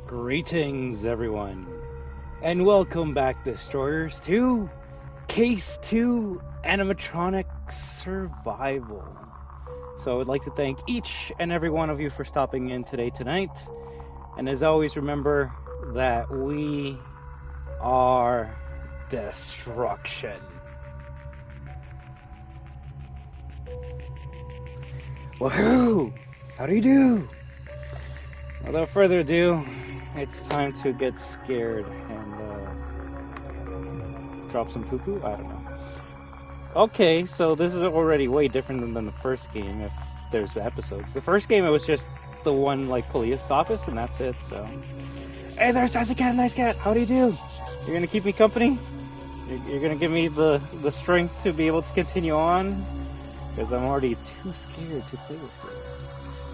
Greetings, everyone, and welcome back, Destroyers, to Case 2 Animatronics Survival. So I would like to thank each and every one of you for stopping in tonight. And as always, remember that we are destruction. Woohoo! How do you do? Without further ado, it's time to get scared and drop some poo-poo? I don't know. Okay, so this is already way different than the first game, if there's episodes. The first game, it was just the one, like, police office, and that's it, so... Hey there, Sassy Cat, nice cat! How do you do? You're gonna keep me company? You're gonna give me the strength to be able to continue on? Because I'm already too scared to play this game.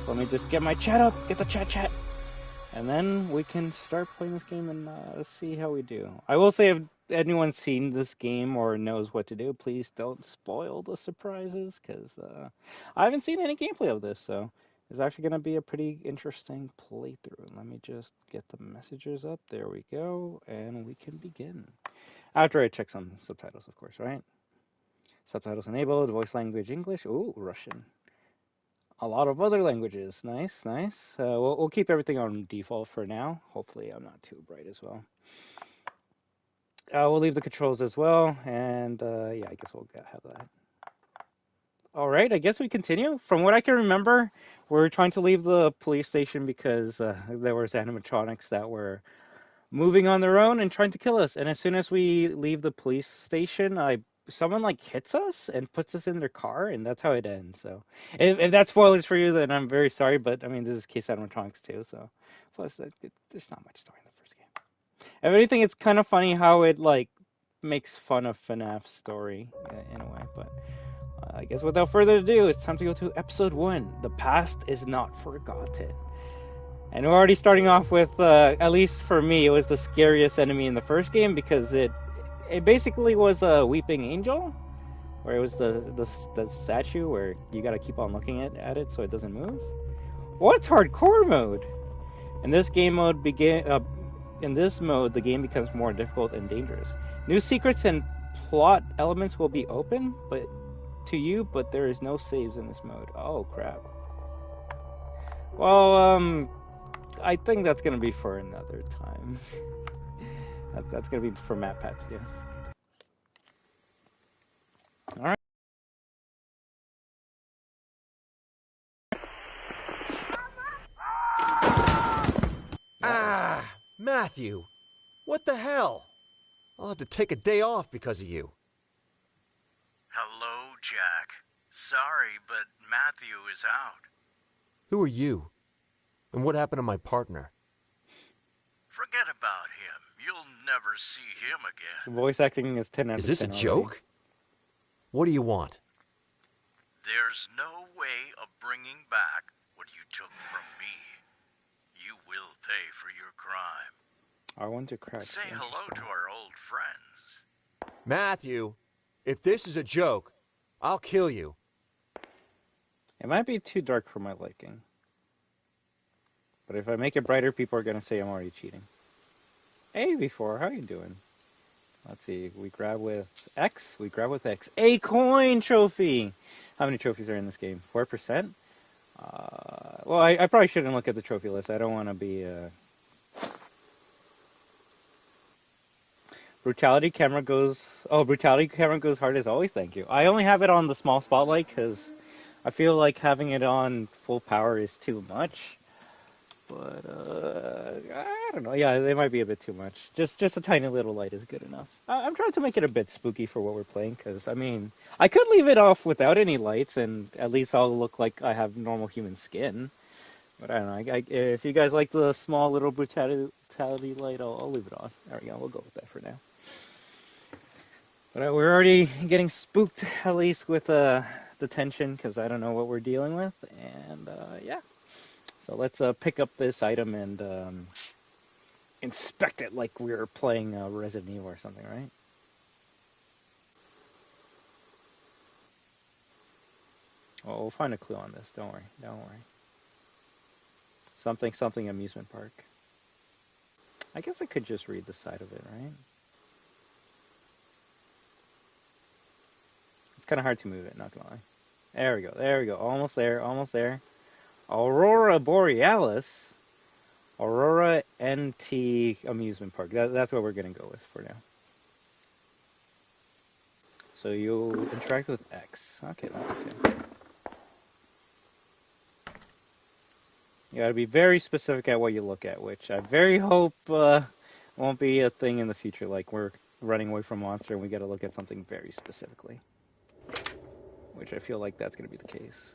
So let me just get my chat up, get the chat. And then we can start playing this game and see how we do. I will say, if anyone's seen this game or knows what to do, please don't spoil the surprises, because I haven't seen any gameplay of this, so it's actually going to be a pretty interesting playthrough. Let me just get the messages up. There we go, and we can begin. After I check some subtitles, of course, right? Subtitles enabled, voice language English. Ooh, Russian. A lot of other languages. Nice. We'll keep everything on default for now. Hopefully I'm not too bright as well. We'll leave the controls as well, and yeah, I guess we'll have that. All right, I guess we continue. From what I can remember, we're trying to leave the police station because there was animatronics that were moving on their own and trying to kill us. And as soon as we leave the police station, someone like hits us and puts us in their car, and that's how it ends. So if that's spoilers for you, then I'm very sorry, but I mean, this is Case Animatronics too, so plus there's not much story in the first game. If anything, it's kind of funny how it like makes fun of FNAF's story in a way. But I guess without further ado, it's time to go to episode 1. The past is not forgotten. And we're already starting off with, at least for me, it was the scariest enemy in the first game, because it basically was a weeping angel, where it was the statue where you gotta keep on looking at it so it doesn't move. What's hardcore mode? In this mode, the game becomes more difficult and dangerous. New secrets and plot elements will be open, but there is no saves in this mode. Oh crap. Well, I think that's gonna be for another time. That's gonna be for Matt Pat to do. All right. Ah, Matthew, what the hell? I'll have to take a day off because of you. Hello, Jack. Sorry, but Matthew is out. Who are you? And what happened to my partner? Forget about him. You'll never see him again. Voice acting is 10 out of 10. Is this a joke? What do you want? There's no way of bringing back what you took from me. You will pay for your crime. I want to crack. Say hello to our old friends. Matthew, if this is a joke, I'll kill you. It might be too dark for my liking. But if I make it brighter, people are going to say I'm already cheating. Hey, V4, how you doing? Let's see. We grab with X. A coin trophy! How many trophies are in this game? 4%? Well, I probably shouldn't look at the trophy list. I don't want to be... Brutality camera goes hard as always. Thank you. I only have it on the small spotlight because I feel like having it on full power is too much. But I don't know. Yeah, they might be a bit too much. Just a tiny little light is good enough. I'm trying to make it a bit spooky for what we're playing, because I mean, I could leave it off without any lights, and at least I'll look like I have normal human skin. But I don't know. If you guys like the small little brutality light, I'll leave it on. There we go. We'll go with that for now. But we're already getting spooked, at least with the tension, because I don't know what we're dealing with, and yeah. So let's pick up this item and inspect it like we were playing Resident Evil or something, right? Oh, we'll find a clue on this. Don't worry. Something amusement park. I guess I could just read the side of it, right? It's kind of hard to move it, not gonna lie. There we go, there we go. Almost there, almost there. Aurora Borealis. Aurora NT Amusement Park. That's what we're gonna go with for now. So you'll interact with X. Okay, that's okay. You gotta be very specific at what you look at, which I very hope won't be a thing in the future. Like we're running away from a monster and we gotta look at something very specifically. Which I feel like that's gonna be the case.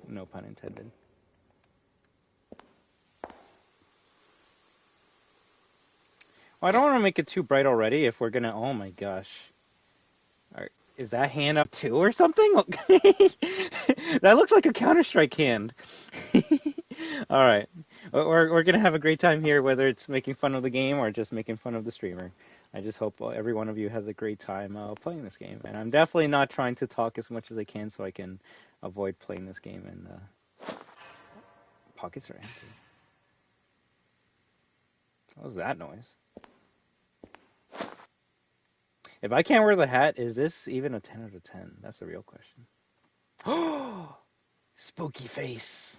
No pun intended. Well, I don't want to make it too bright already if we're gonna. Oh my gosh. Alright, is that hand up too or something? That looks like a Counter-Strike hand. Alright. We're gonna have a great time here, whether it's making fun of the game or just making fun of the streamer. I just hope every one of you has a great time playing this game. And I'm definitely not trying to talk as much as I can so I can avoid playing this game and pockets are empty. What was that noise? If I can't wear the hat, is this even a 10 out of 10? That's the real question. Oh, spooky face.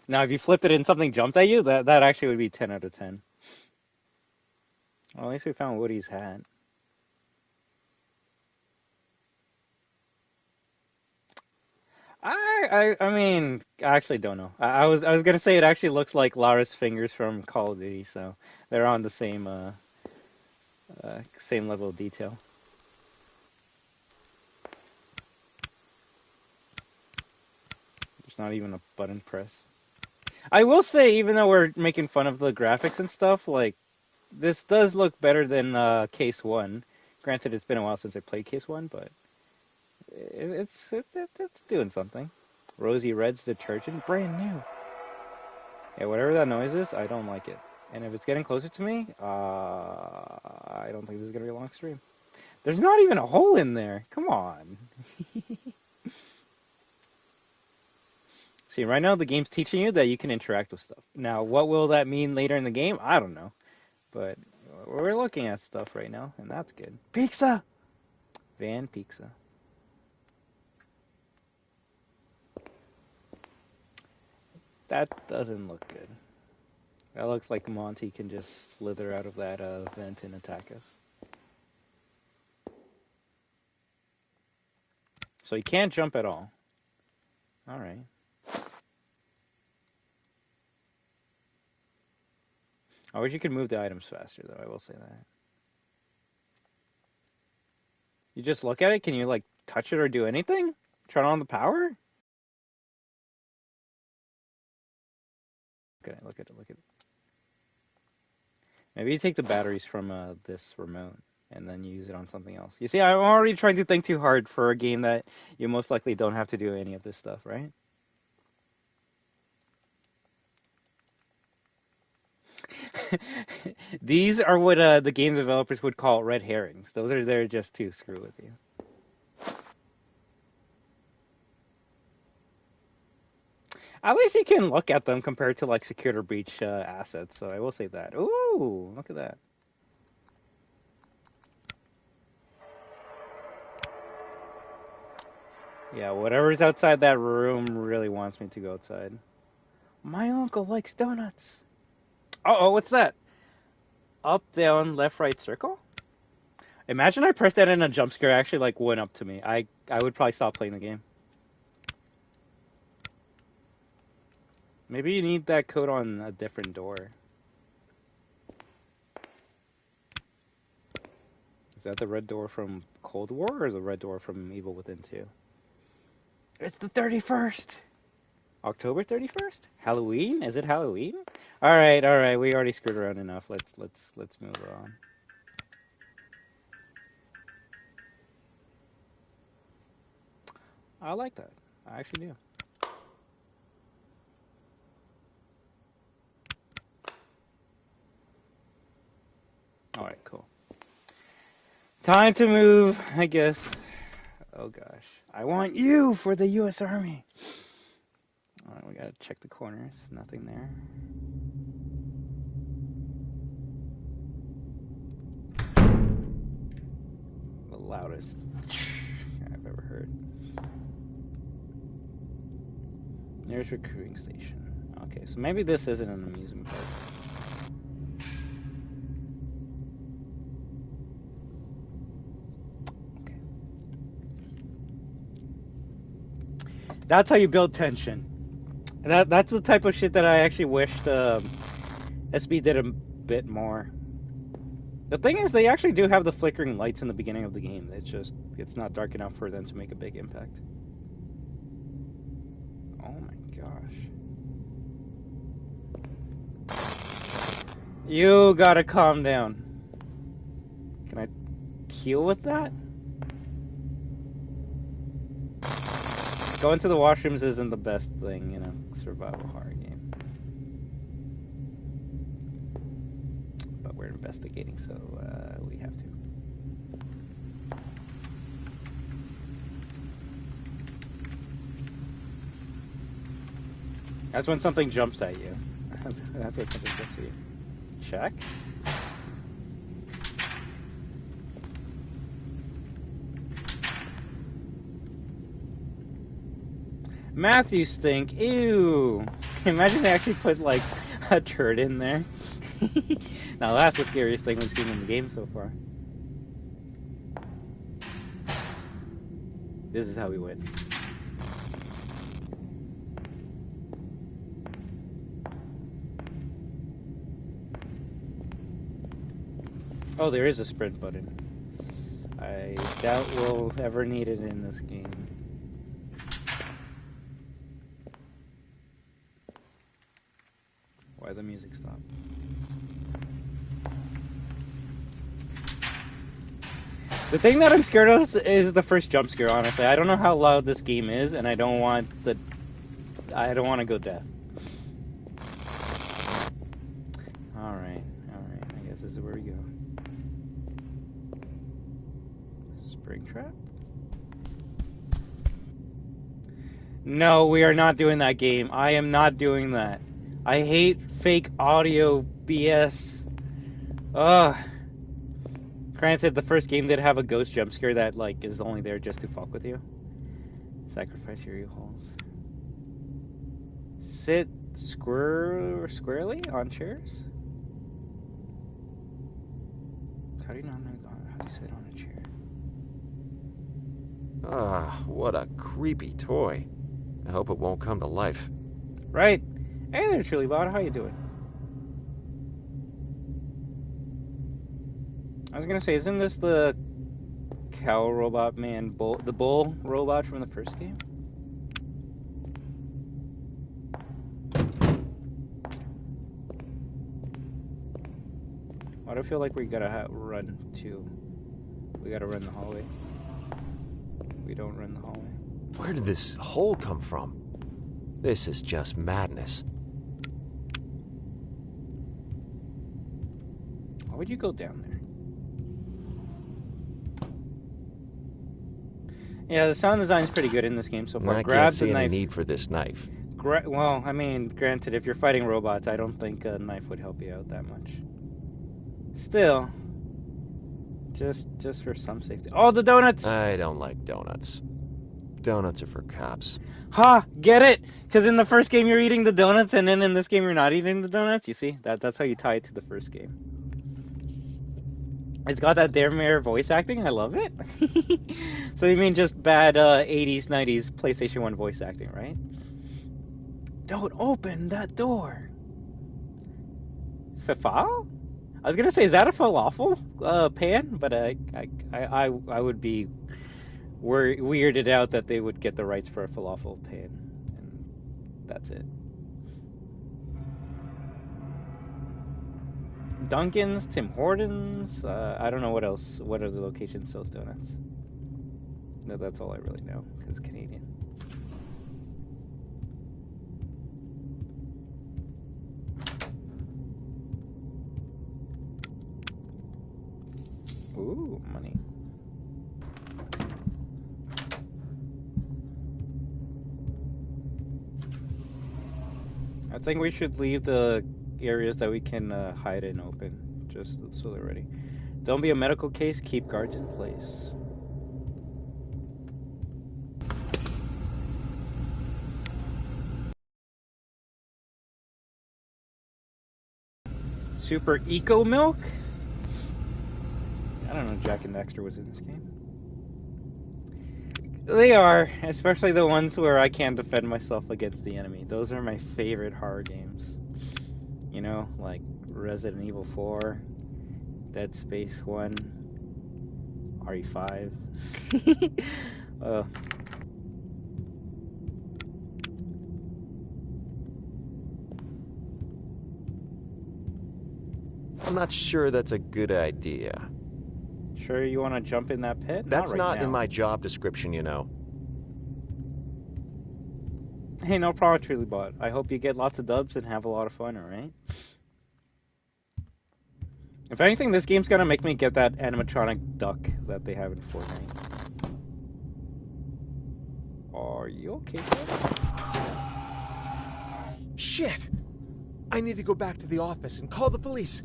Now, if you flipped it and something jumped at you, that actually would be 10 out of 10. Well, at least we found Woody's hat. I mean, I actually don't know. I was gonna say it actually looks like Lara's fingers from Call of Duty, so they're on the same level of detail. There's not even a button press. I will say, even though we're making fun of the graphics and stuff, like this does look better than Case 1. Granted, it's been a while since I played Case 1, but it's doing something. Rosy Red's detergent, brand new. Yeah, whatever that noise is, I don't like it. And if it's getting closer to me, I don't think this is going to be a long stream. There's not even a hole in there. Come on. See, right now the game's teaching you that you can interact with stuff. Now, what will that mean later in the game? I don't know. But we're looking at stuff right now, and that's good. Pizza! Van Pizza. That doesn't look good. That looks like Monty can just slither out of that vent and attack us. So he can't jump at all. Alright. I wish you could move the items faster, though. I will say that. You just look at it? Can you, like, touch it or do anything? Turn on the power? Okay, look at it, look at it. Maybe you take the batteries from this remote and then you use it on something else. You see, I'm already trying to think too hard for a game that you most likely don't have to do any of this stuff, right? These are what the game developers would call red herrings. Those are there just to screw with you. At least you can look at them compared to like secured or breach assets, so I will say that. Ooh, look at that. Yeah, whatever's outside that room really wants me to go outside. My uncle likes donuts. Uh-oh, what's that? Up, down, left, right, circle? Imagine I pressed that and a jump scare actually like went up to me. I would probably stop playing the game. Maybe you need that code on a different door. Is that the red door from Cold War or the red door from Evil Within 2? It's the 31st! October 31st? Halloween? Is it Halloween? Alright, we already screwed around enough. Let's move on. I like that. I actually do. Alright, cool. Time to move, I guess. Oh gosh. I want you for the US Army. Alright, we gotta check the corners. Nothing there. loudest I've ever heard. Nearest recruiting station. Okay, so maybe this isn't an amusement park. Okay. That's how you build tension. That's the type of shit that I actually wished SB did a bit more. The thing is, they actually do have the flickering lights in the beginning of the game. It's not dark enough for them to make a big impact. Oh my gosh. You gotta calm down. Can I heal with that? Going to the washrooms isn't the best thing in a survival horror game. But we're investigating, so we have to. That's when something jumps at you. That's when something jumps at you. Check. METSU stink. Ew. Imagine they actually put like a turd in there. Now that's the scariest thing we've seen in the game so far. This is how we win. Oh, there is a sprint button. I doubt we'll ever need it in this game. Why the music stop? The thing that I'm scared of is the first jump scare, honestly. I don't know how loud this game is, and I don't want to go deaf. Alright, I guess this is where we go. Springtrap? No, we are not doing that game. I am not doing that. I hate fake audio BS. Ugh. Granted, the first game did have a ghost jump scare that, like, is only there just to fuck with you. Sacrifice your U-Hauls. Sit squarely on chairs? How do you not know how to sit on a chair? Ah, what a creepy toy. I hope it won't come to life. Right. Hey there, Chilibot. How you doing? I was gonna say, isn't this the cow robot man, the bull robot from the first game? Why do I feel like we gotta run too? We gotta run the hallway. We don't run the hallway. Where did this hole come from? This is just madness. Why would you go down there? Yeah, the sound design's pretty good in this game so far. I Grab can't see the any knife. need for this knife. Well, I mean, granted, if you're fighting robots, I don't think a knife would help you out that much. Still, just for some safety. Oh, the donuts! I don't like donuts. Donuts are for cops. Ha! Get it? Because in the first game you're eating the donuts, and then in this game you're not eating the donuts. You see? That's how you tie it to the first game. It's got that Daremere voice acting. I love it. So you mean just bad 80s, 90s PlayStation 1 voice acting, right? Don't open that door. Fafal? I was gonna say, is that a falafel pan? But I would be weirded out that they would get the rights for a falafel pan, and that's it. Dunkin's, Tim Hortons. I don't know what else. What other locations sells donuts? No, that's all I really know because Canadian. Ooh, money. I think we should leave the areas that we can hide and open, just so they're ready. Don't be a medical case, keep guards in place. Super Eco Milk? I don't know Jack and Dexter was in this game. They are, especially the ones where I can't defend myself against the enemy. Those are my favorite horror games. You know, like Resident Evil 4, Dead Space 1, RE5. I'm not sure that's a good idea. Sure you want to jump in that pit? That's not now. in my job description, you know. Hey, no problem, TrulyBot. I hope you get lots of dubs and have a lot of fun, alright? If anything, this game's gonna make me get that animatronic duck that they have in Fortnite. Are you okay, bud? Shit! I need to go back to the office and call the police.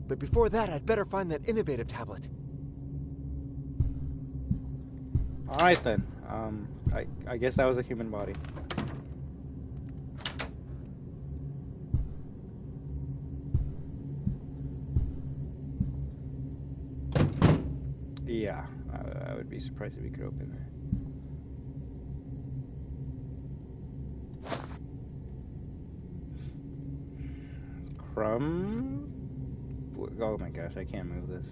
But before that, I'd better find that innovative tablet. Alright then. I guess that was a human body. Yeah, I would be surprised if we could open there. Crumb? Oh my gosh, I can't move this.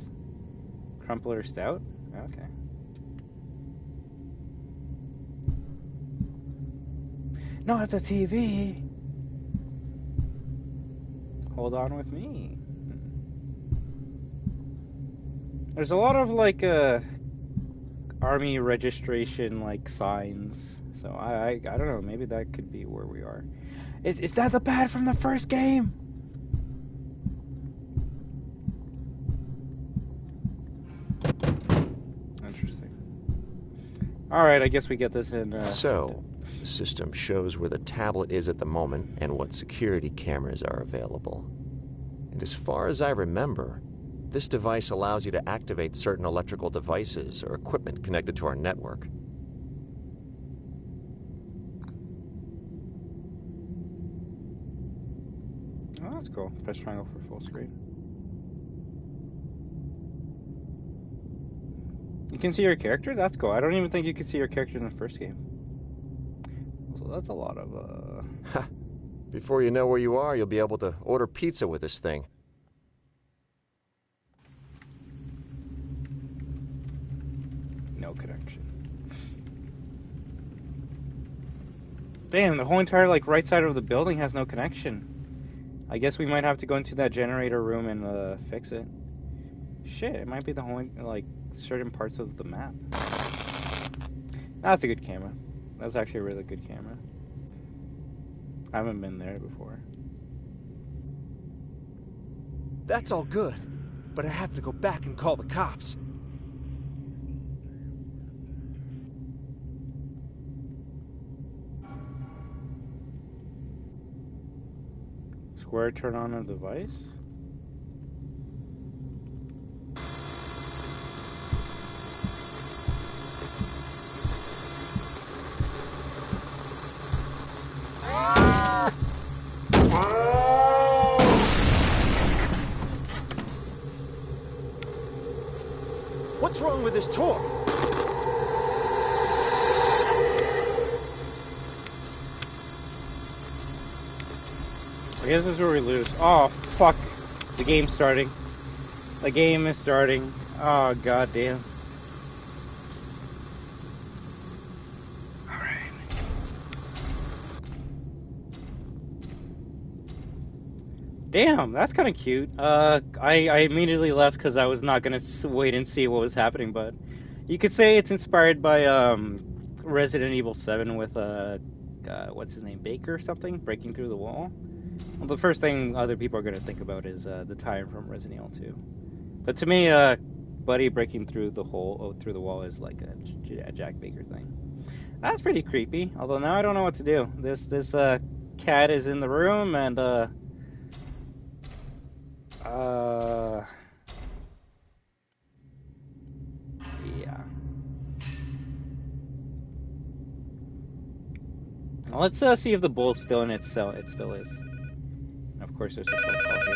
Crumpler Stout? Okay. Not the TV! Hold on with me. There's a lot of like army registration like signs, so I don't know, maybe that could be where we are. Is that the pad from the first game? Interesting. Alright, I guess we get this in So, the system shows where the tablet is at the moment and what security cameras are available. And as far as I remember, this device allows you to activate certain electrical devices or equipment connected to our network. Oh, that's cool. Press triangle for full screen. You can see your character? That's cool. I don't even think you could see your character in the first game. So that's a lot of, Before you know where you are, you'll be able to order pizza with this thing. No connection. Damn, the whole entire, like, right side of the building has no connection. I guess we might have to go into that generator room and, fix it. Shit, it might be the whole, like, certain parts of the map. That's a good camera. That's actually a really good camera. I haven't been there before. That's all good, but I have to go back and call the cops. Square turn on a device? What's wrong with this tour? I guess this is where we lose. Oh, fuck. The game's starting. The game is starting. Oh, goddamn. Alright. Damn, that's kind of cute. I immediately left because I was not going to wait and see what was happening, but you could say it's inspired by Resident Evil 7 with, what's his name, Baker or something, breaking through the wall. Well, the first thing other people are going to think about is the tie-in from Resident Evil 2. But to me, Buddy breaking through the through the wall is like a Jack Baker thing. That's pretty creepy. Although now I don't know what to do. This cat is in the room and yeah. Well, let's see if the bull's still in its cell. It still is. Of course, there's a phone call here.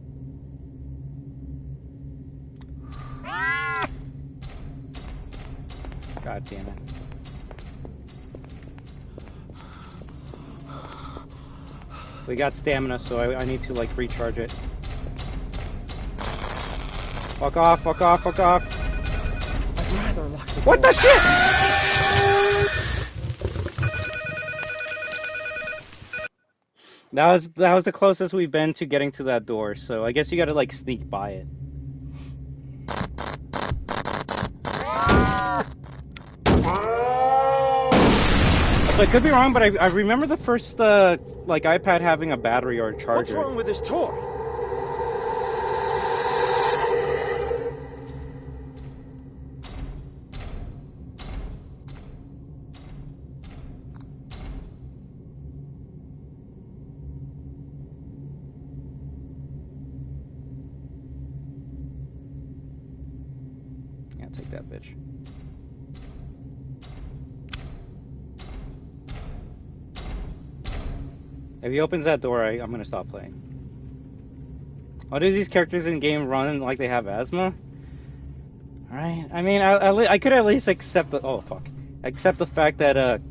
God damn it. We got stamina, so I need to, like, recharge it. Fuck off, fuck off, fuck off. I'd rather lock the door. What the shit? That was the closest we've been to getting to that door, so I guess you gotta, like, sneak by it. So I could be wrong, but I remember the first, like, iPad having a battery or a charger. What's wrong with this toy? Yeah, take that, bitch. If he opens that door, I'm gonna stop playing. Why do these characters in game run like they have asthma? Alright, I mean, I could at least accept the... Oh, fuck. Accept the fact that,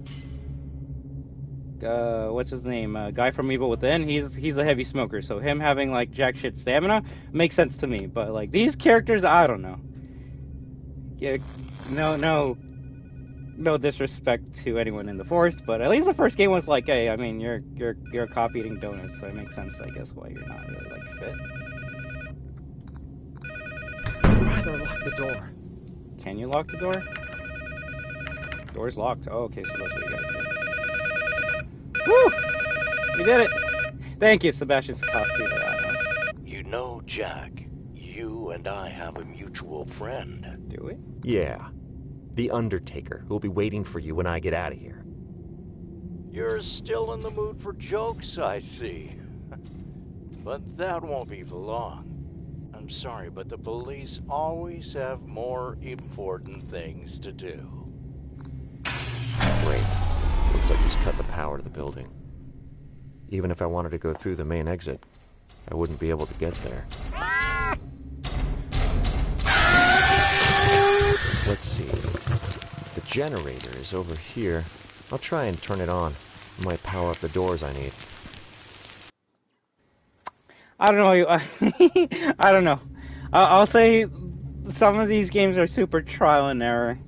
what's his name? Guy from Evil Within, he's a heavy smoker, so him having, like, jack shit stamina makes sense to me. But, like, these characters, I don't know. Yeah, no disrespect to anyone in the Forest, but at least the first game was like, hey, I mean, you're a cop eating donuts, so it makes sense, I guess, why you're not really, like, fit. I'd rather lock the door. Can you lock the door? Door's locked. Oh, okay, so that's what you gotta do. Woo! We did it! Thank you, Sebastian Sikorsky. You know, Jack, you and I have a mutual friend. Do we? Yeah. The Undertaker, who'll be waiting for you when I get out of here. You're still in the mood for jokes, I see. But that won't be for long. I'm sorry, but the police always have more important things to do. Wait. Looks like he's cut the power to the building. Even if I wanted to go through the main exit, I wouldn't be able to get there. Let's see. The generator is over here. I'll try and turn it on. It might power up the doors I need. I don't know. I don't know. I'll say some of these games are super trial and error.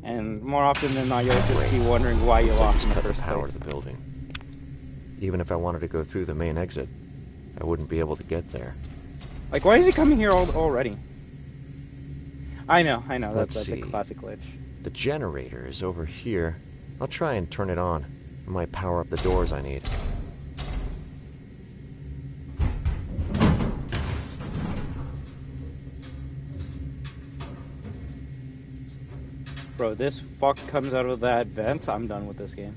And more often than not, you'll just be wondering why you lost in the first power place. to the building. Even if I wanted to go through the main exit, I wouldn't be able to get there. Like, why is he coming here already? I know. That's a see. classic glitch. The generator is over here. I'll try and turn it on. It might power up the doors I need. Bro, this fuck comes out of that vent. I'm done with this game.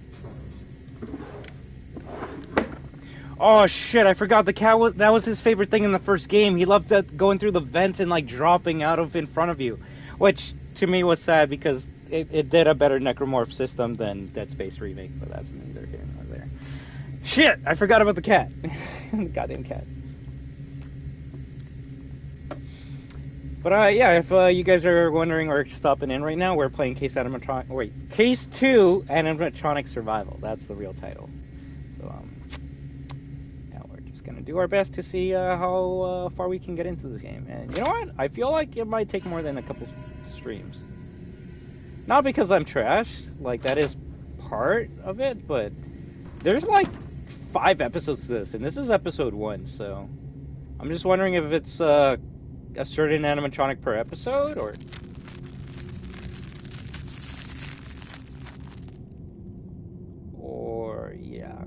Oh shit, I forgot the cat that was his favorite thing in the first game. He loved that going through the vents and like dropping out of in front of you. Which to me was sad because it did a better necromorph system than Dead Space Remake, but that's neither here nor there. Shit, I forgot about the cat. The goddamn cat. But yeah, if you guys are wondering or stopping in right now, we're playing Case 2 Animatronic Survival. That's the real title. So yeah, we're just gonna do our best to see how far we can get into this game. And you know what? I feel like it might take more than a couple streams. Not because I'm trash, like that is part of it, but there's like 5 episodes to this, and this is episode 1, so I'm just wondering if it's a certain animatronic per episode, or yeah.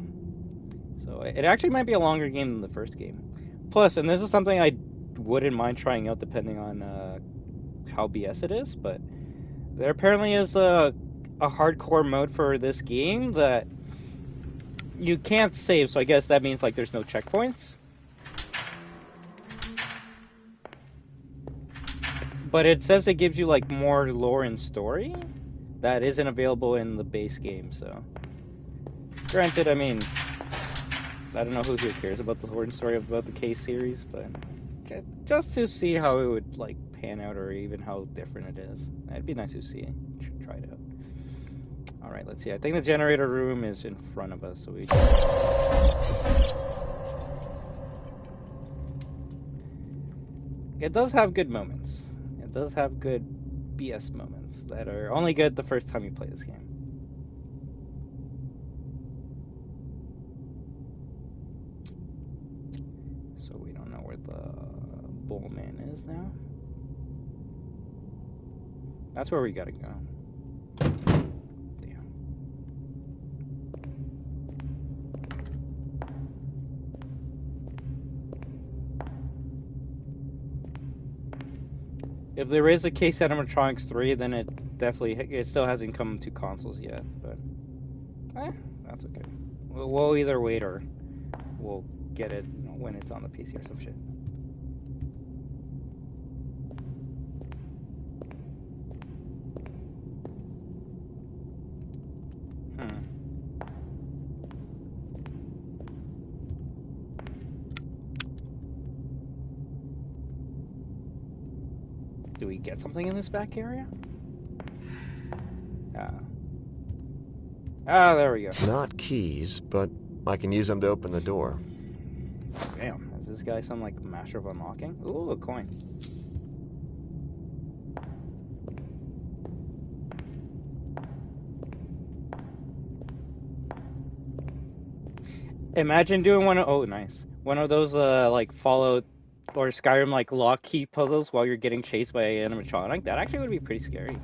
So it actually might be a longer game than the first game. Plus, and this is something I wouldn't mind trying out depending on how BS it is, but there apparently is a hardcore mode for this game that you can't save, so I guess that means like there's no checkpoints. But it says it gives you like more lore and story that isn't available in the base game, so granted, I mean, I don't know who here cares about the lore and story about the Case series, but just to see how it would like pan out or even how different it is. It'd be nice to see. Should try it out. All right, let's see. I think the generator room is in front of us, so we. It does have good moments. It does have good BS moments that are only good the first time you play this game. So we don't know where the Bullman is now. That's where we gotta go. Damn. If there is a case Animatronics 3, then it still hasn't come to consoles yet, but that's okay. We'll either wait or we'll get it when it's on the PC or some shit. Do we get something in this back area? There we go. Not keys, but I can use them to open the door. Damn, is this guy some like master of unlocking? Ooh, a coin. Imagine doing one of those like Fallout or Skyrim like lock key puzzles while you're getting chased by an animatronic. That actually would be pretty scary.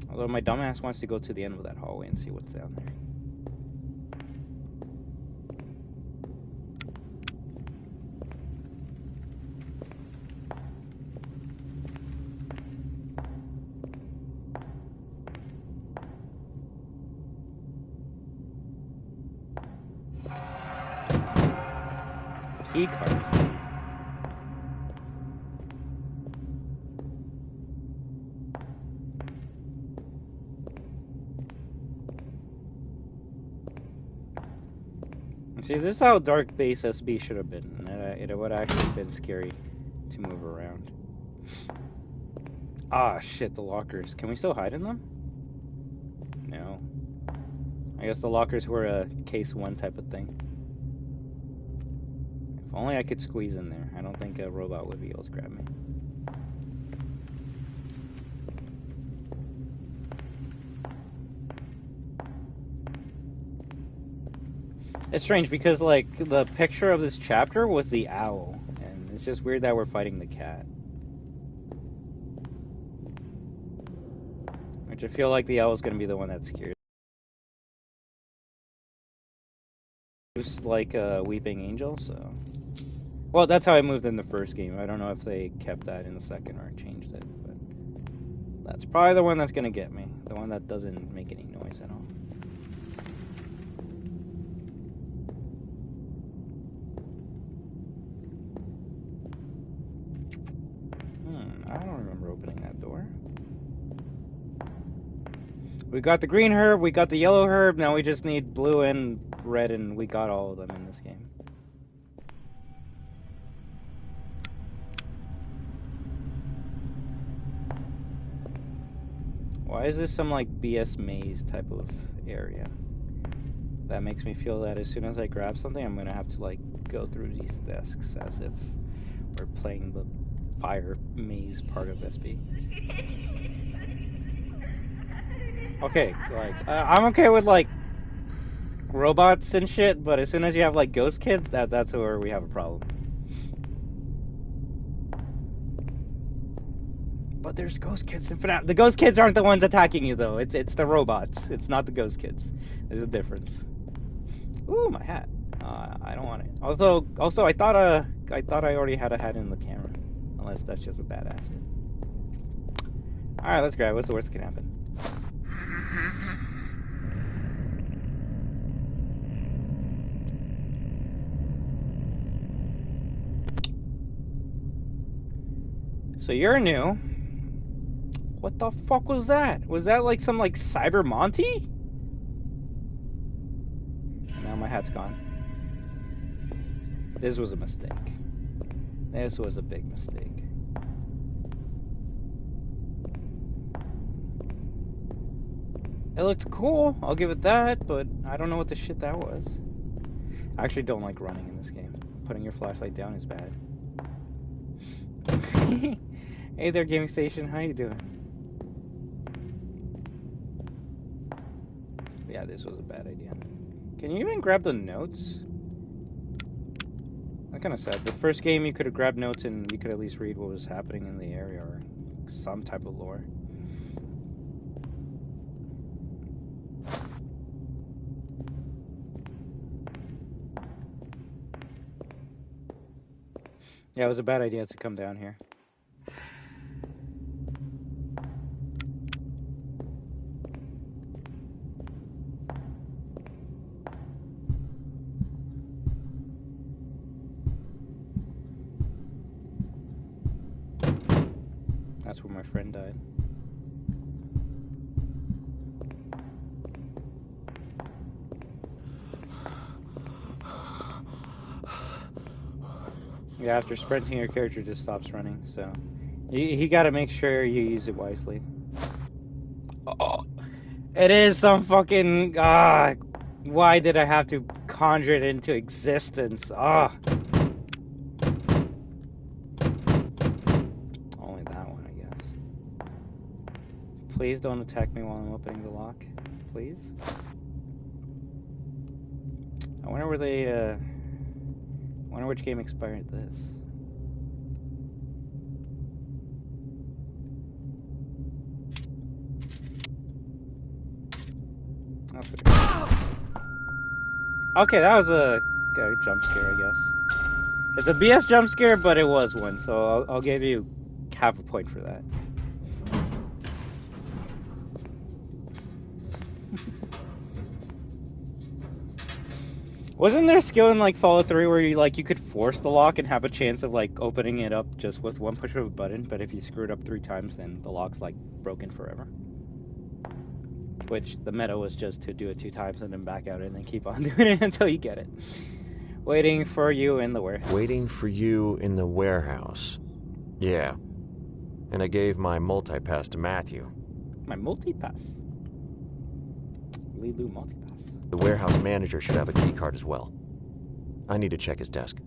Although my dumbass wants to go to the end of that hallway and see what's down there. Key card. See, this is how dark base SB should have been. It would have actually been scary to move around. Ah, shit, the lockers. Can we still hide in them? No. I guess the lockers were a case 1 type of thing. If only I could squeeze in there. I don't think a robot would be able to grab me. It's strange because, like, the picture of this chapter was the owl, and it's just weird that we're fighting the cat. Which I feel like the owl's gonna be the one that's scared. It's like a weeping angel, so... Well, that's how I moved in the first game. I don't know if they kept that in the second or changed it, but... That's probably the one that's gonna get me. The one that doesn't make any noise at all. I don't remember opening that door. We got the green herb, we got the yellow herb, now we just need blue and red, and we got all of them in this game. Why is this some like BS maze type of area? That makes me feel that as soon as I grab something, I'm gonna have to like go through these desks as if we're playing the fire maze part of SB. Okay, like I'm okay with like robots and shit, but as soon as you have like ghost kids, that's where we have a problem. But there's ghost kids in FNAF. The ghost kids aren't the ones attacking you though. It's the robots. It's not the ghost kids. There's a difference. Ooh, my hat. I don't want it. Also, I thought I already had a hat in the camera. Unless that's just a badass. Alright, let's grab it. What's the worst that can happen? So you're new. What the fuck was that? Was that like some like Cyber Monty? Now my hat's gone. This was a mistake. This was a big mistake. It looked cool, I'll give it that, but I don't know what the shit that was. I actually don't like running in this game. Putting your flashlight down is bad. Hey there, gaming station, how you doing? Yeah, this was a bad idea. Can you even grab the notes? That kind of sad. The first game you could have grabbed notes and you could at least read what was happening in the area or some type of lore. Yeah, it was a bad idea to come down here. That's where my friend died. Yeah, after sprinting, your character just stops running, so you gotta make sure you use it wisely. Oh, it is some fucking why did I have to conjure it into existence? Only that one, I guess. Please don't attack me while I'm opening the lock, please. I wonder where they wonder which game expired this. That's what okay, that was a jump scare, I guess. It's a BS jump scare, but it was one, so I'll give you half a point for that. Wasn't there skill in like Fallout 3 where you could force the lock and have a chance of like opening it up just with one push of a button, but if you screw it up 3 times then the lock's like broken forever? Which the meta was just to do it 2 times and then back out and then keep on doing it until you get it. Waiting for you in the warehouse. Waiting for you in the warehouse. Yeah. And I gave my multi-pass to Matthew. My multi-pass? Lilu multi-pass. The warehouse manager should have a key card as well. I need to check his desk.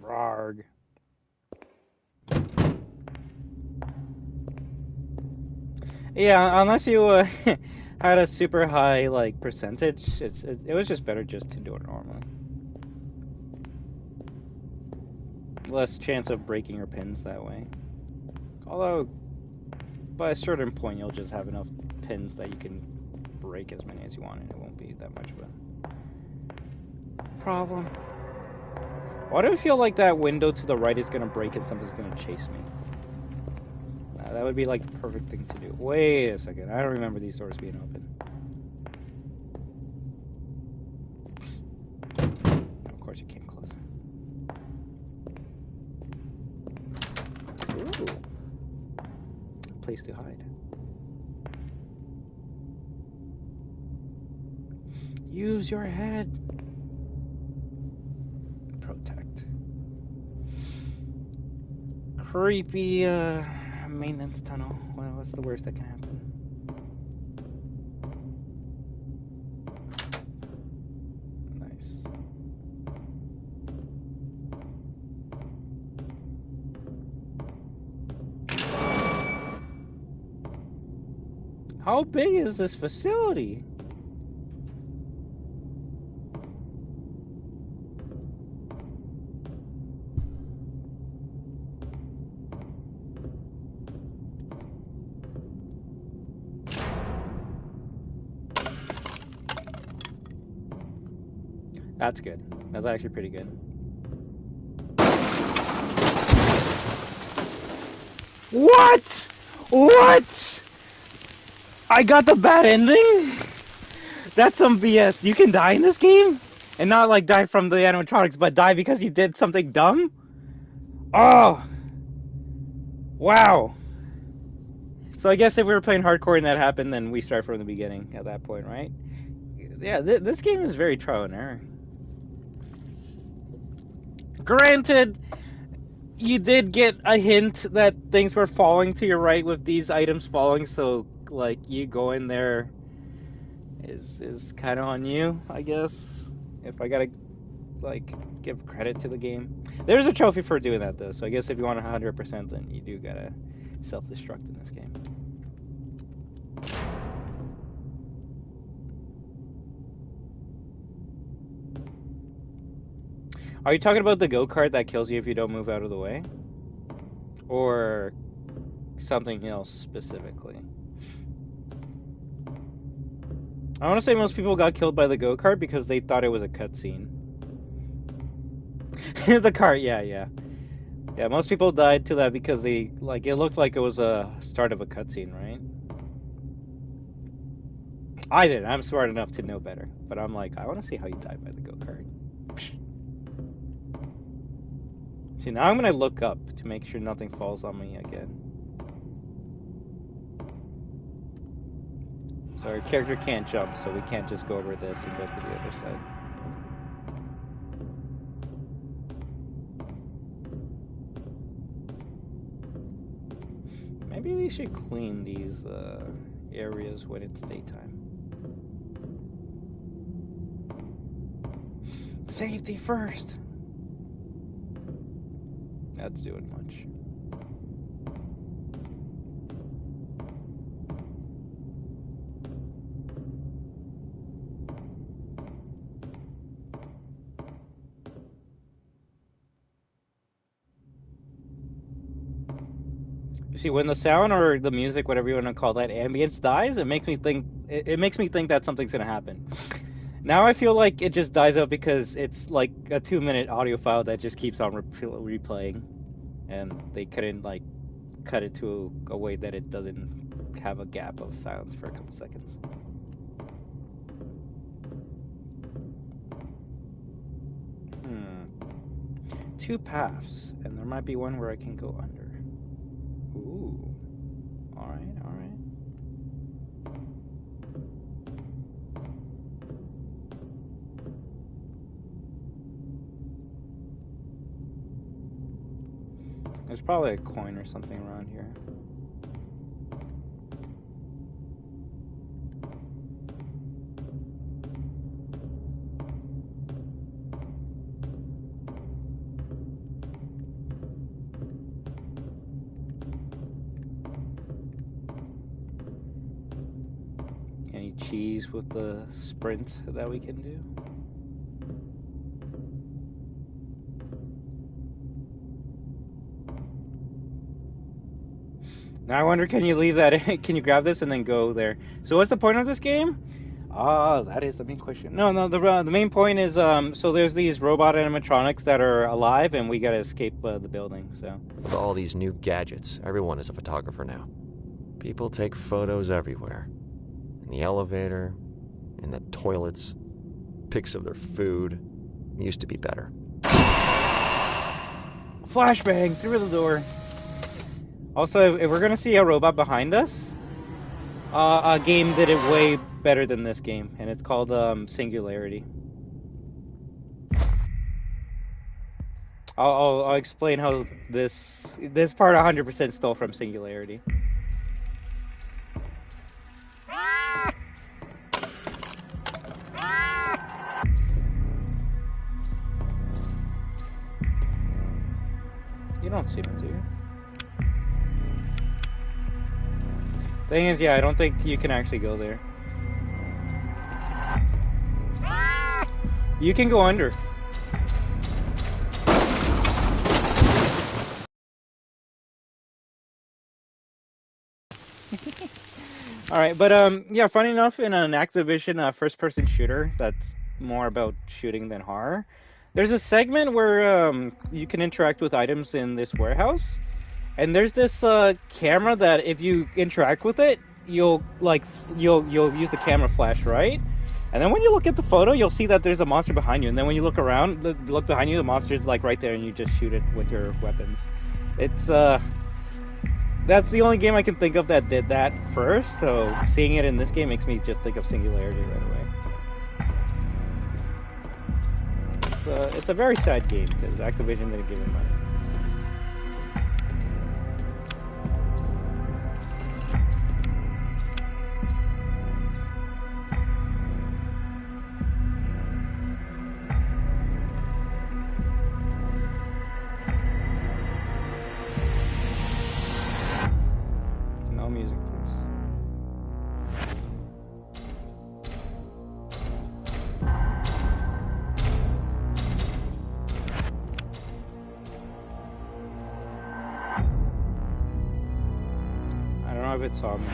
Rarg. Yeah, unless you had a super high like percentage, it was just better just to do it normally. Less chance of breaking your pins that way. Although, by a certain point, you'll just have enough pins that you can break as many as you want, and it won't be that much of a problem. Why do I feel like that window to the right is gonna break and something's gonna chase me? That would be like the perfect thing to do. Wait a second, I don't remember these doors being open. No, of course you can't close it. Ooh. Place to hide. Use your head. Protect. Creepy maintenance tunnel. Well, what's the worst that can happen? Nice. How big is this facility? That's good. That's actually pretty good. What? What? I got the bad ending? That's some BS. You can die in this game? And not like die from the animatronics, but die because you did something dumb? Oh! Wow. So I guess if we were playing hardcore and that happened, then we start from the beginning at that point, right? Yeah, this game is very trial and error. Granted, you did get a hint that things were falling to your right with these items falling, so like you go in there is kind of on you, I guess. If I gotta like give credit to the game, there's a trophy for doing that though. So I guess if you want 100%, then you do gotta self-destruct in this game. Are you talking about the go-kart that kills you if you don't move out of the way? Or something else specifically? I want to say most people got killed by the go-kart because they thought it was a cutscene. The cart, yeah. Yeah, most people died to that because they, like, it looked like it was a start of a cutscene, right? I didn't. I'm smart enough to know better. But I'm like, I want to see how you die by the go-kart. See, now I'm going to look up to make sure nothing falls on me again. So our character can't jump, so we can't just go over this and go to the other side. Maybe we should clean these areas when it's daytime. Safety first! That's doing much. You see, when the sound or the music, whatever you want to call that, ambience dies, it makes me think. It makes me think that something's gonna happen. Now I feel like it just dies out because it's like a 2-minute audio file that just keeps on replaying, and they couldn't like cut it to a way that it doesn't have a gap of silence for a couple seconds. Two paths, and there might be one where I can go under. Ooh. Alright. There's probably a coin or something around here. Any cheese with the sprint that we can do? Now I wonder, can you leave that in? Can you grab this and then go there? So what's the point of this game? That is the main question. No, the main point is, so there's these robot animatronics that are alive, and we gotta escape the building, so. With all these new gadgets, everyone is a photographer now. People take photos everywhere. In the elevator, in the toilets, pics of their food. It used to be better. Flashbang through the door. Also, if we're gonna see a robot behind us, a game did it way better than this game, and it's called Singularity. I'll explain how this part 100% stole from Singularity. You don't see me, do you? Thing is, yeah, I don't think you can actually go there. You can go under. Alright, but yeah, funny enough, in an Activision first-person shooter that's more about shooting than horror, there's a segment where you can interact with items in this warehouse. And there's this camera that if you interact with it, you'll use the camera flash, right? And then when you look at the photo, you'll see that there's a monster behind you. And then when you look around, look behind you, the monster's like right there, and you just shoot it with your weapons. It's that's the only game I can think of that did that first. So seeing it in this game makes me just think of Singularity right away. it's a very sad game because Activision didn't give him money. No music, please. I don't know if it saw me.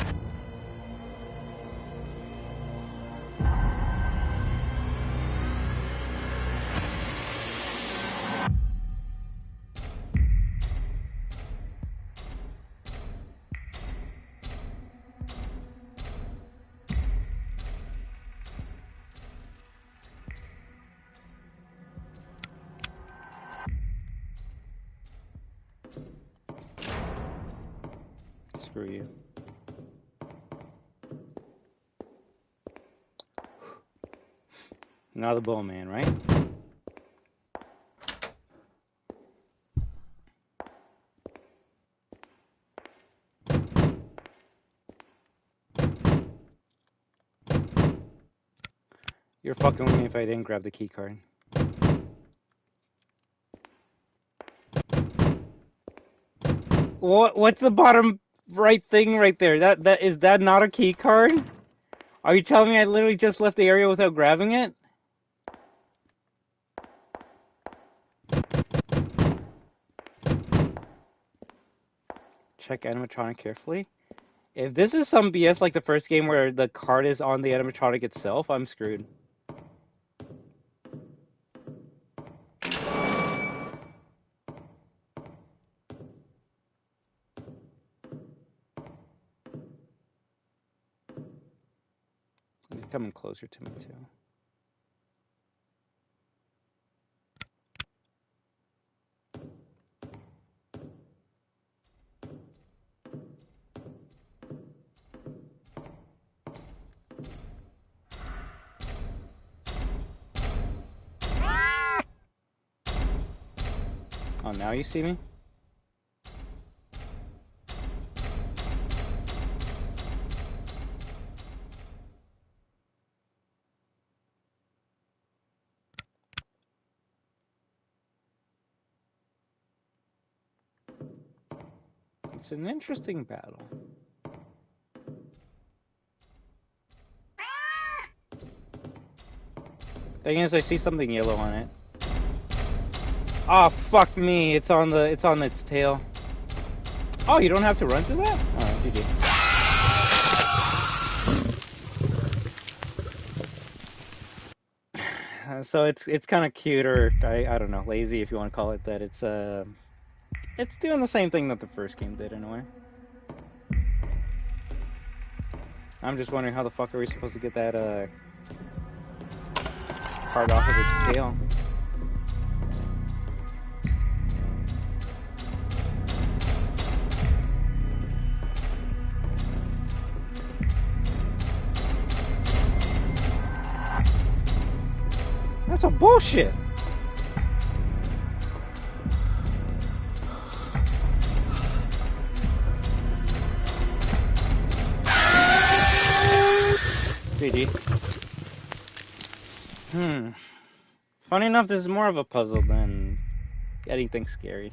Screw you. Now the Bowman, right? You're fucking with me if I didn't grab the key card. What's the bottom right thing right there? That is that not a key card? Are you telling me I literally just left the area without grabbing it? Check animatronic carefully. If this is some BS like the first game where the card is on the animatronic itself, I'm screwed. He's coming closer to me too. Oh, now you see me? It's an interesting battle. Thing is, I see something yellow on it. Oh, fuck me! It's on its tail. Oh, you don't have to run through that? Oh, GG. So it's kind of cute, or I don't know, lazy if you want to call it that. It's doing the same thing that the first game did in a way. I'm just wondering how the fuck are we supposed to get that part off of its tail? That's a bullshit. GG. Funny enough, this is more of a puzzle than anything scary.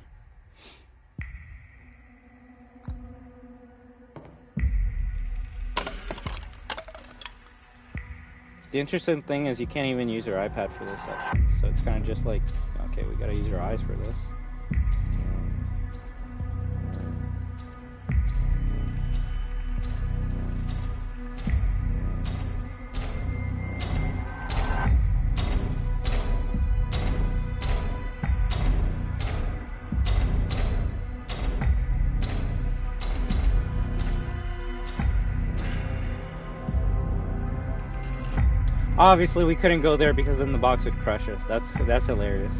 The interesting thing is you can't even use your iPad for this section, so it's kind of just like, okay, we gotta use our eyes for this. Obviously, we couldn't go there because then the box would crush us. That's hilarious.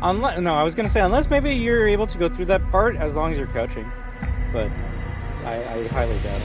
No, I was gonna say unless maybe you're able to go through that part as long as you're crouching, but I highly doubt it.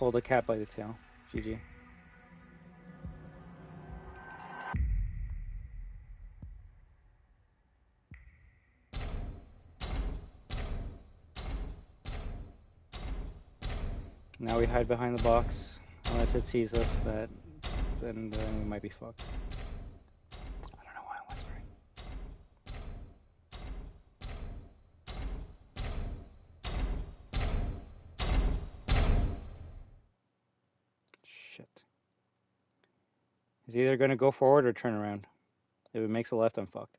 Pull the cat by the tail. GG. Now we hide behind the box. Unless it sees us, then we might be fucked. I don't know why I'm whispering. Shit. He's either gonna go forward or turn around. If it makes a left, I'm fucked.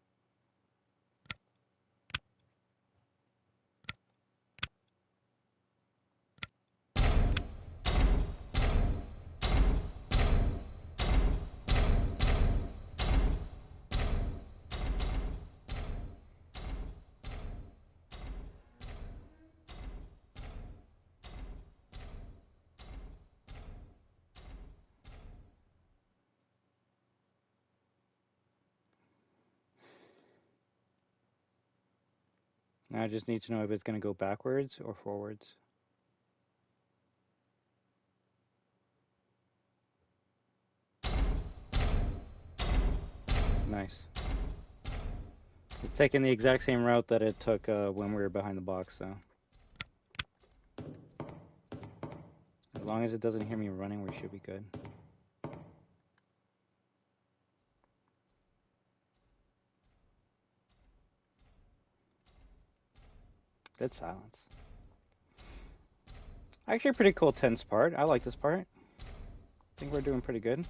Now I just need to know if it's gonna go backwards or forwards. Nice. It's taking the exact same route that it took when we were behind the box, so. As long as it doesn't hear me running, we should be good. Dead silence. Actually a pretty cool tense part. I like this part. I think we're doing pretty good.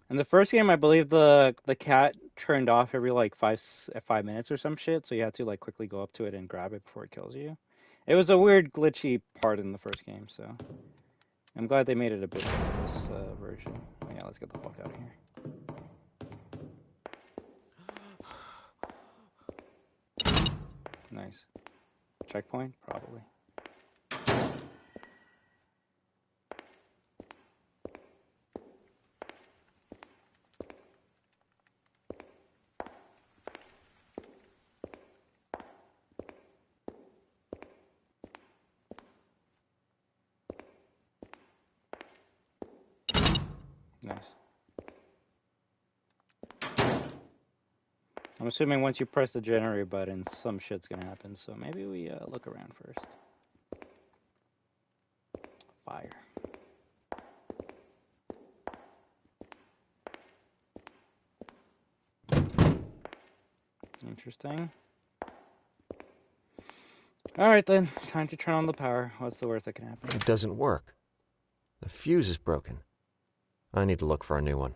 In the first game, I believe the cat turned off every like 5 minutes or some shit, so you had to like quickly go up to it and grab it before it kills you. It was a weird glitchy part in the first game, so I'm glad they made it a bit better in this version. Oh, yeah, let's get the fuck out of here. Nice. Checkpoint? Probably. Nice. I'm assuming once you press the generator button, some shit's gonna happen, so maybe we look around first. Fire. Interesting. Alright then, time to turn on the power. What's the worst that can happen? It doesn't work. The fuse is broken. I need to look for a new one.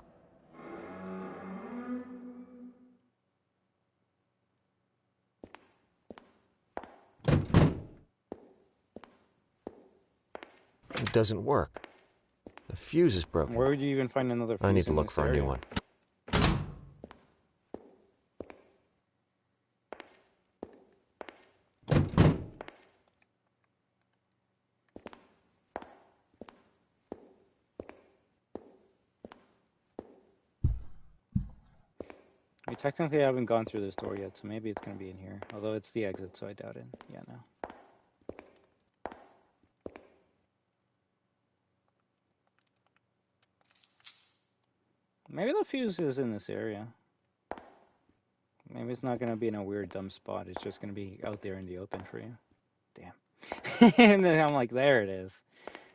It doesn't work. The fuse is broken. Where would you even find another fuse? I need to in look this for a area? new one. We technically haven't gone through this door yet, so maybe it's gonna be in here. Although it's the exit, so I doubt it. Yeah, no. Maybe the fuse is in this area. Maybe it's not gonna be in a weird dumb spot. It's just gonna be out there in the open for you. Damn. And then I'm like, there it is.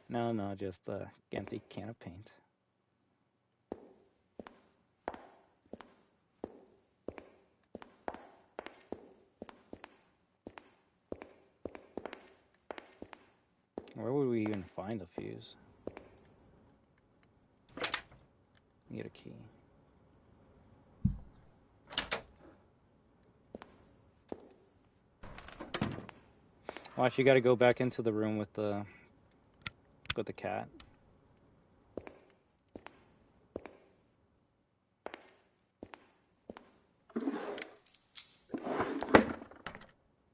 No, just a empty can of paint. Where would we even find the fuse? Need a key. Watch, you gotta go back into the room with the cat.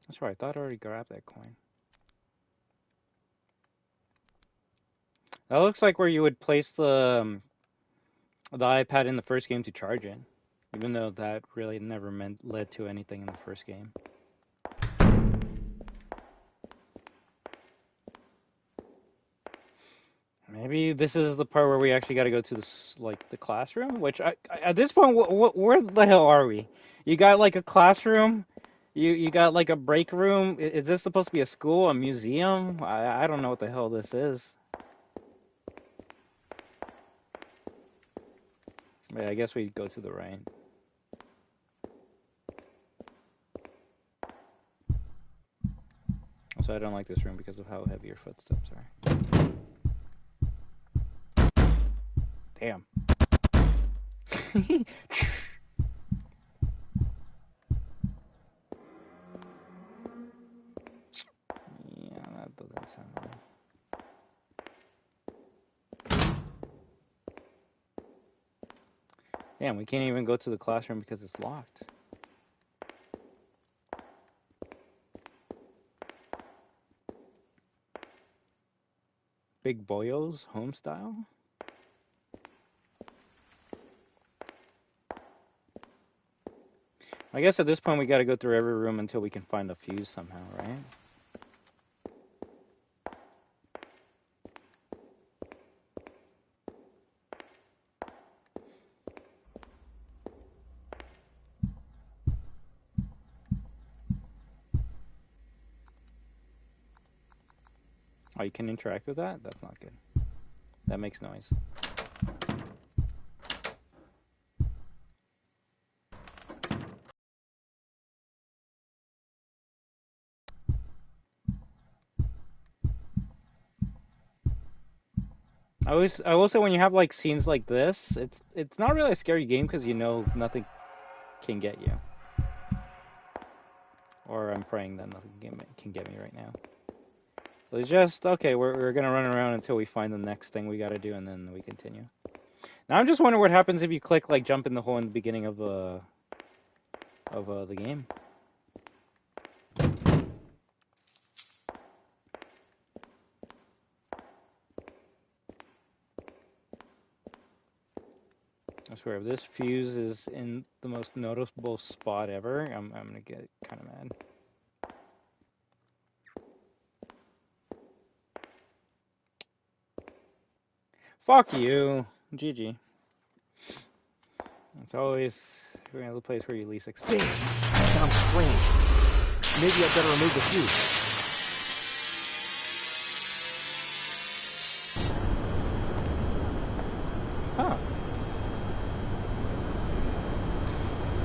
That's right, I thought I already grabbed that coin. That looks like where you would place the iPad in the first game to charge it. Even though that really never led to anything in the first game. Maybe this is the part where we actually got to go to this, like the classroom. Which at this point, where the hell are we? You got like a classroom. You got like a break room. Is this supposed to be a school, a museum? I don't know what the hell this is. Yeah, I guess we go to the right. Also, I don't like this room because of how heavy your footsteps are. Damn. Yeah, that doesn't sound right. Damn, we can't even go to the classroom because it's locked. Big Boyo's home style? I guess at this point we gotta go through every room until we can find the fuse somehow, right? Oh, you can interact with that? That's not good. That makes noise. I will say when you have like scenes like this, it's not really a scary game because you know nothing can get you. Or I'm praying that nothing can get me right now. So it's just okay. We're gonna run around until we find the next thing we gotta do, and then we continue. Now I'm just wondering what happens if you click like jump in the hole in the beginning of the game. I swear, if this fuse is in the most noticeable spot ever, I'm gonna get kind of mad. Fuck you, GG. It's always the place where you least expect. Damn, that sounds strange. Maybe I better remove the fuse. Huh.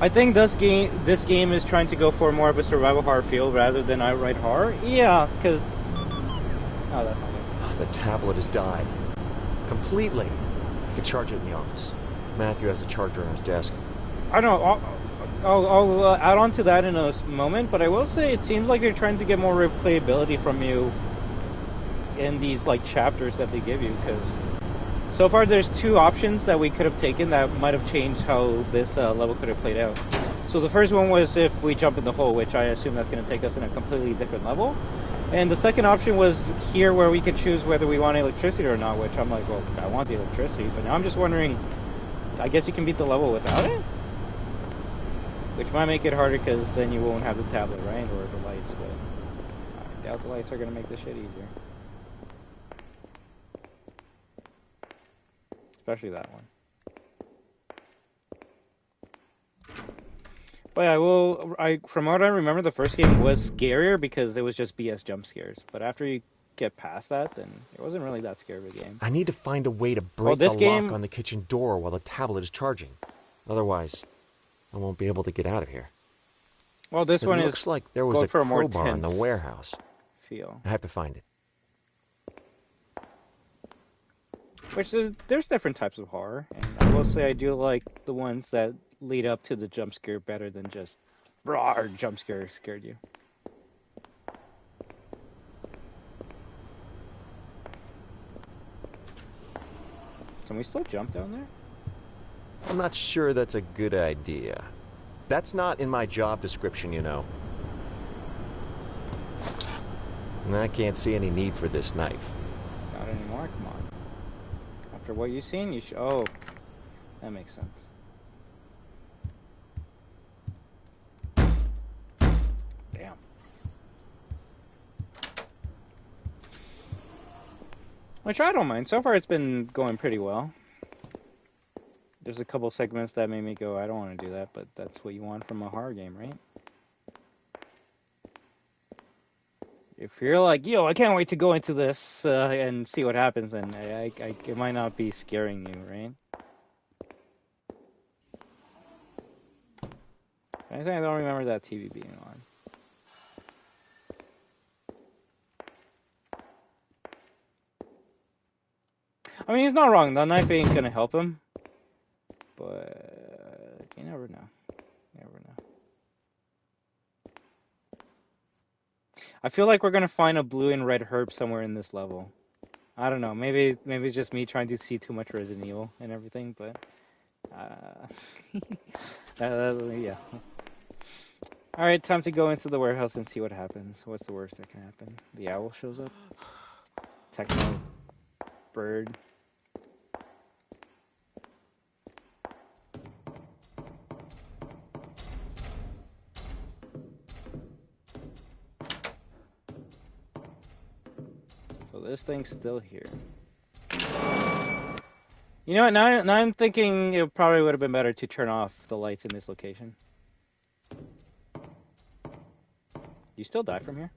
I think this game is trying to go for more of a survival horror feel rather than outright horror. Yeah, because oh, that's not good. The tablet has died. Completely. I could charge it in the office. Matthew has a charger on his desk. I don't know. I'll add on to that in a moment, but I will say it seems like they're trying to get more replayability from you in these like chapters that they give you, because so far there's two options that we could have taken that might have changed how this level could have played out. So the first one was if we jump in the hole, which I assume that's going to take us in a completely different level. And the second option was here where we could choose whether we want electricity or not, which I'm like, well, I want the electricity, but now I'm just wondering, I guess you can beat the level without it? Which might make it harder because then you won't have the tablet, right? Or the lights, but I doubt the lights are going to make this shit easier. Especially that one. But yeah, from what I remember, the first game was scarier because it was just BS jump scares. But after you get past that, then it wasn't really that scary of a game. I need to find a way to break the lock on the kitchen door while the tablet is charging. Otherwise, I won't be able to get out of here. Well, this one looks like there was a crowbar in the warehouse. Feel. I have to find it. Which there's different types of horror, and I will say I do like the ones that lead up to the jump scare better than just raw jump scare scared you. Can we still jump down there? I'm not sure that's a good idea. That's not in my job description, you know. And I can't see any need for this knife. Not anymore, come on. After what you've seen, you should... Oh, that makes sense. Damn. Which I don't mind. So far, it's been going pretty well. There's a couple segments that made me go, I don't want to do that, but that's what you want from a horror game, right? If you're like, yo, I can't wait to go into this and see what happens, then it might not be scaring you, right? I think I don't remember that TV being on. I mean, he's not wrong. The knife ain't gonna help him, but you never know. You never know. I feel like we're gonna find a blue and red herb somewhere in this level. I don't know. Maybe it's just me trying to see too much Resident Evil and everything, but yeah. All right, time to go into the warehouse and see what happens. What's the worst that can happen? The owl shows up. Techno bird. So this thing's still here. You know what? Now I'm thinking it probably would have been better to turn off the lights in this location. You still die from here?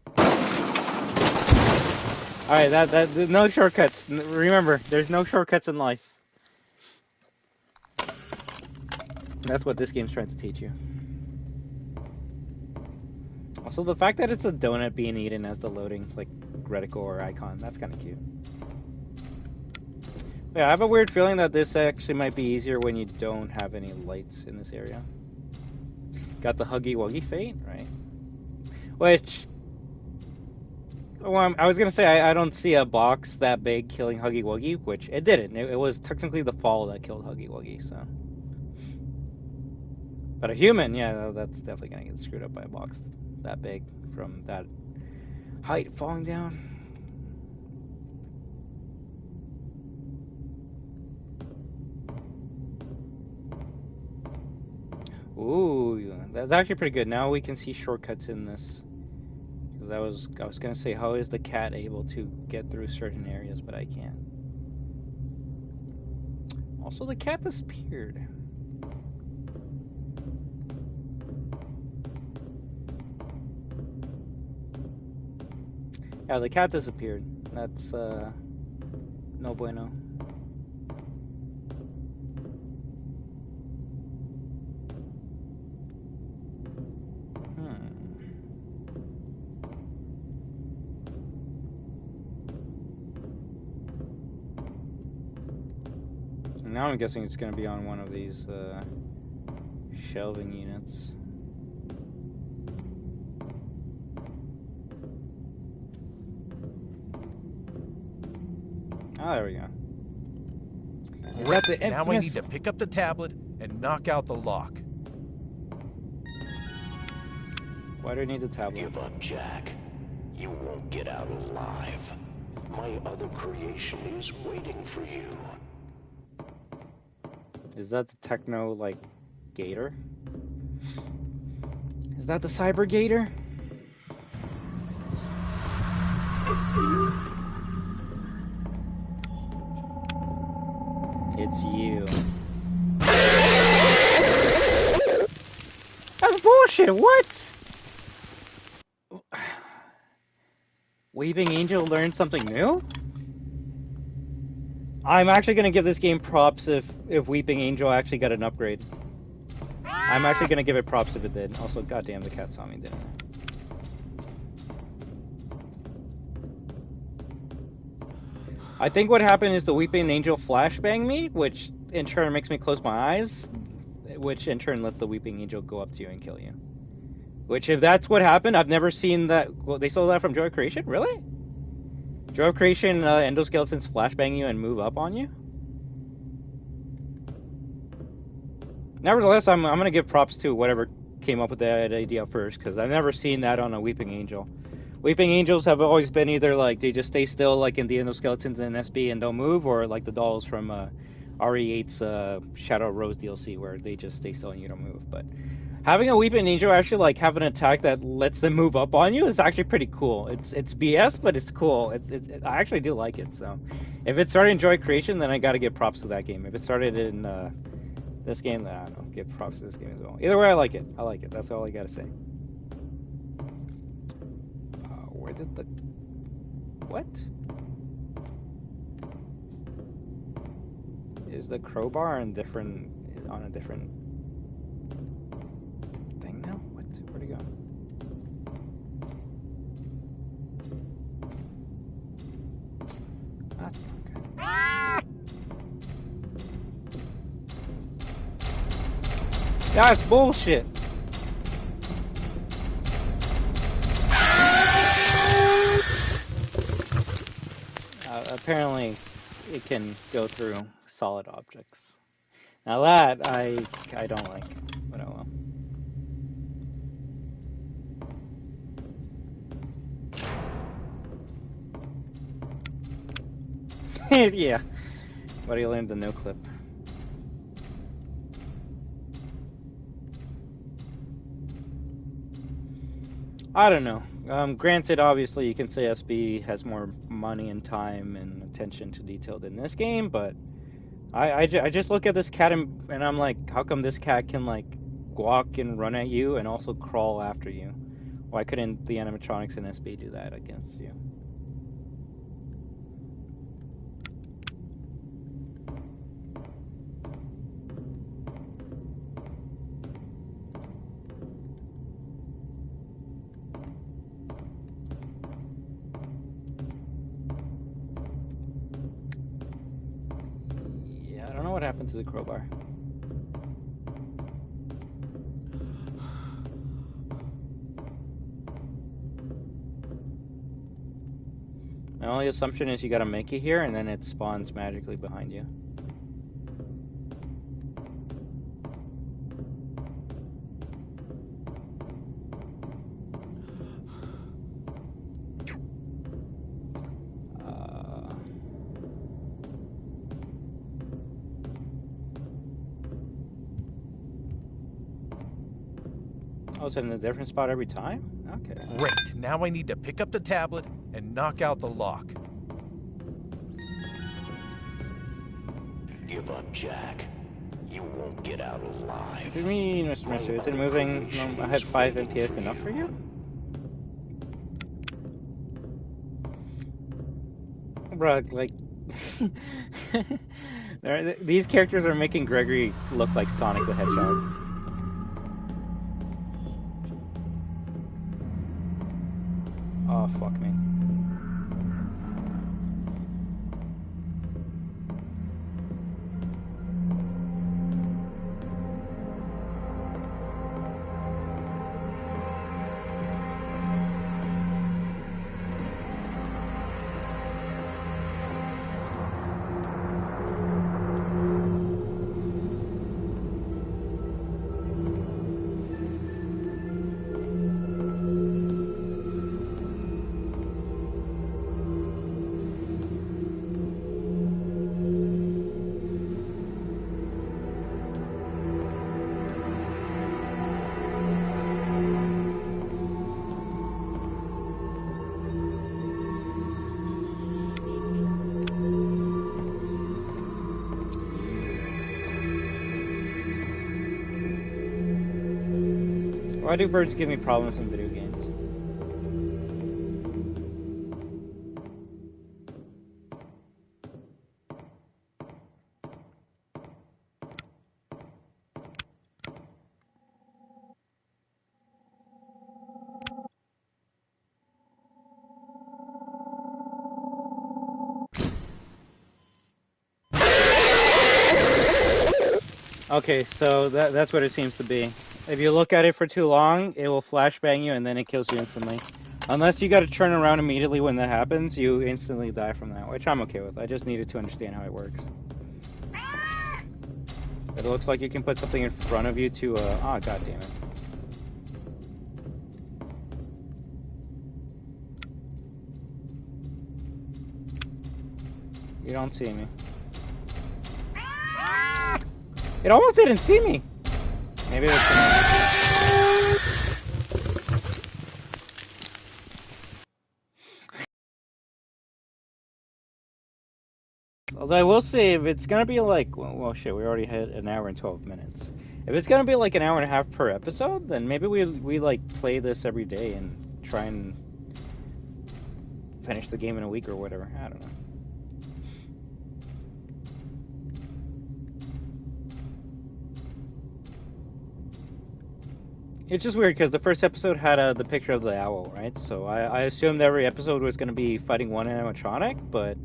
Alright, that no shortcuts. Remember, there's no shortcuts in life. That's what this game's trying to teach you. Also, the fact that it's a donut being eaten as the loading, like, reticle or icon, that's kind of cute. Yeah, I have a weird feeling that this actually might be easier when you don't have any lights in this area. Got the Huggy Wuggy fate, right? Which, well, I was gonna say I don't see a box that big killing Huggy Wuggy, which it didn't. It was technically the fall that killed Huggy Wuggy, so. But a human, yeah, that's definitely gonna get screwed up by a box that big from that height falling down. Ooh, that's actually pretty good. Now we can see shortcuts in this. Because I was gonna say, how is the cat able to get through certain areas, but I can't. Also, the cat disappeared. Yeah, the cat disappeared. That's no bueno. Now I'm guessing it's going to be on one of these shelving units. Oh, there we go. Great. Now I need to pick up the tablet and knock out the lock. Why do I need the tablet? Give up, Jack. You won't get out alive. My other creation is waiting for you. Is that the techno, like, gator? Is that the cyber gator? It's you. That's bullshit, what? Weeping Angel learned something new? I'm actually gonna give this game props if Weeping Angel actually got an upgrade. I'm actually gonna give it props if it did. Also, goddamn, the cat saw me, didn't it? I think what happened is the Weeping Angel flashbanged me, which in turn makes me close my eyes, which in turn lets the Weeping Angel go up to you and kill you. Which, if that's what happened, I've never seen that. Well, they stole that from Joy of Creation? Really? Joy of Creation, endoskeletons flashbang you and move up on you? Nevertheless, I'm gonna give props to whatever came up with that idea first, because I've never seen that on a Weeping Angel. Weeping Angels have always been either like they just stay still, like in the endoskeletons in SB and don't move, or like the dolls from RE8's Shadow Rose DLC, where they just stay still and you don't move. But Having a weapon ninja actually like have an attack that lets them move up on you is actually pretty cool. It's BS, but it's cool. I actually do like it. So, if it started in Joy Creation, then I got to give props to that game. If it started in this game, then I don't know, give props to this game as well. Either way, I like it. I like it. That's all I gotta say. Where did the what? Is the crowbar on a different thing now? What? Where'd he go? That's not good. That's bullshit. Apparently, it can go through solid objects. Now that I don't like, but oh well. Yeah, but he learned the no clip. I don't know. Granted, obviously, you can say SB has more money and time and attention to detail than this game, but I just look at this cat and I'm like, how come this cat can like walk and run at you and also crawl after you? Why couldn't the animatronics in SB do that against you? What happened to the crowbar? My only assumption is you gotta make it here and then it spawns magically behind you. Oh, it's in a different spot every time? Okay. Great. Now I need to pick up the tablet and knock out the lock. Give up, Jack. You won't get out alive. What do you mean, Mr. METSU? Is it moving ahead 5 FPS enough for you? Bruh, like... these characters are making Gregory look like Sonic the Hedgehog. Oh, fuck me. Why do birds give me problems in video games? Okay, so that's what it seems to be. If you look at it for too long, it will flashbang you and then it kills you instantly. Unless you gotta turn around immediately when that happens, you instantly die from that, which I'm okay with. I just needed to understand how it works. It looks like you can put something in front of you to, oh, god damn it. You don't see me. It almost didn't see me! Maybe that's Although I will say, if it's gonna be like, well, shit, we already had an hour and 12 minutes. If it's gonna be like an hour and a half per episode, then maybe we like play this every day and try and finish the game in a week or whatever. I don't know. It's just weird because the first episode had the picture of the owl, right? So I assumed every episode was going to be fighting one animatronic, but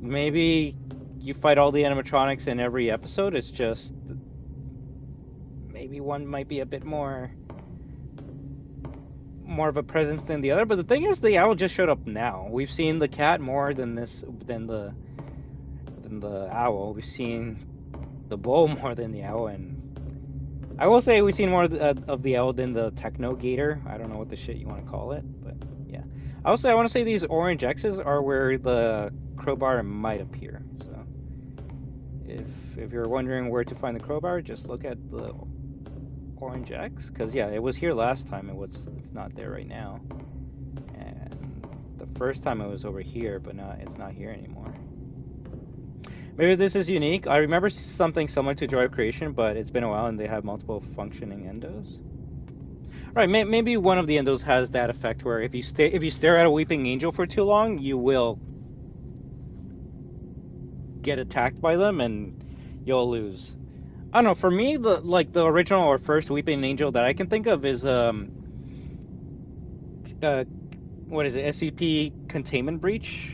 maybe you fight all the animatronics in every episode. It's just maybe one might be a bit more of a presence than the other. But the thing is, the owl just showed up now. We've seen the cat more than the owl. We've seen the bull more than the owl, and I will say we've seen more of the owl than the techno gator. I don't know what the shit you want to call it, but yeah. I want to say these orange X's are where the crowbar might appear. So if you're wondering where to find the crowbar, just look at the orange X, because yeah, it was here last time. It's not there right now, and the first time it was over here, but it's not here anymore. Maybe this is unique. I remember something similar to Joy of Creation, but it's been a while and they have multiple functioning endos. Right, maybe one of the endos has that effect where if you stare at a weeping angel for too long, you will get attacked by them and you'll lose. I don't know, for me, the original or first weeping angel that I can think of is what is it? SCP Containment Breach.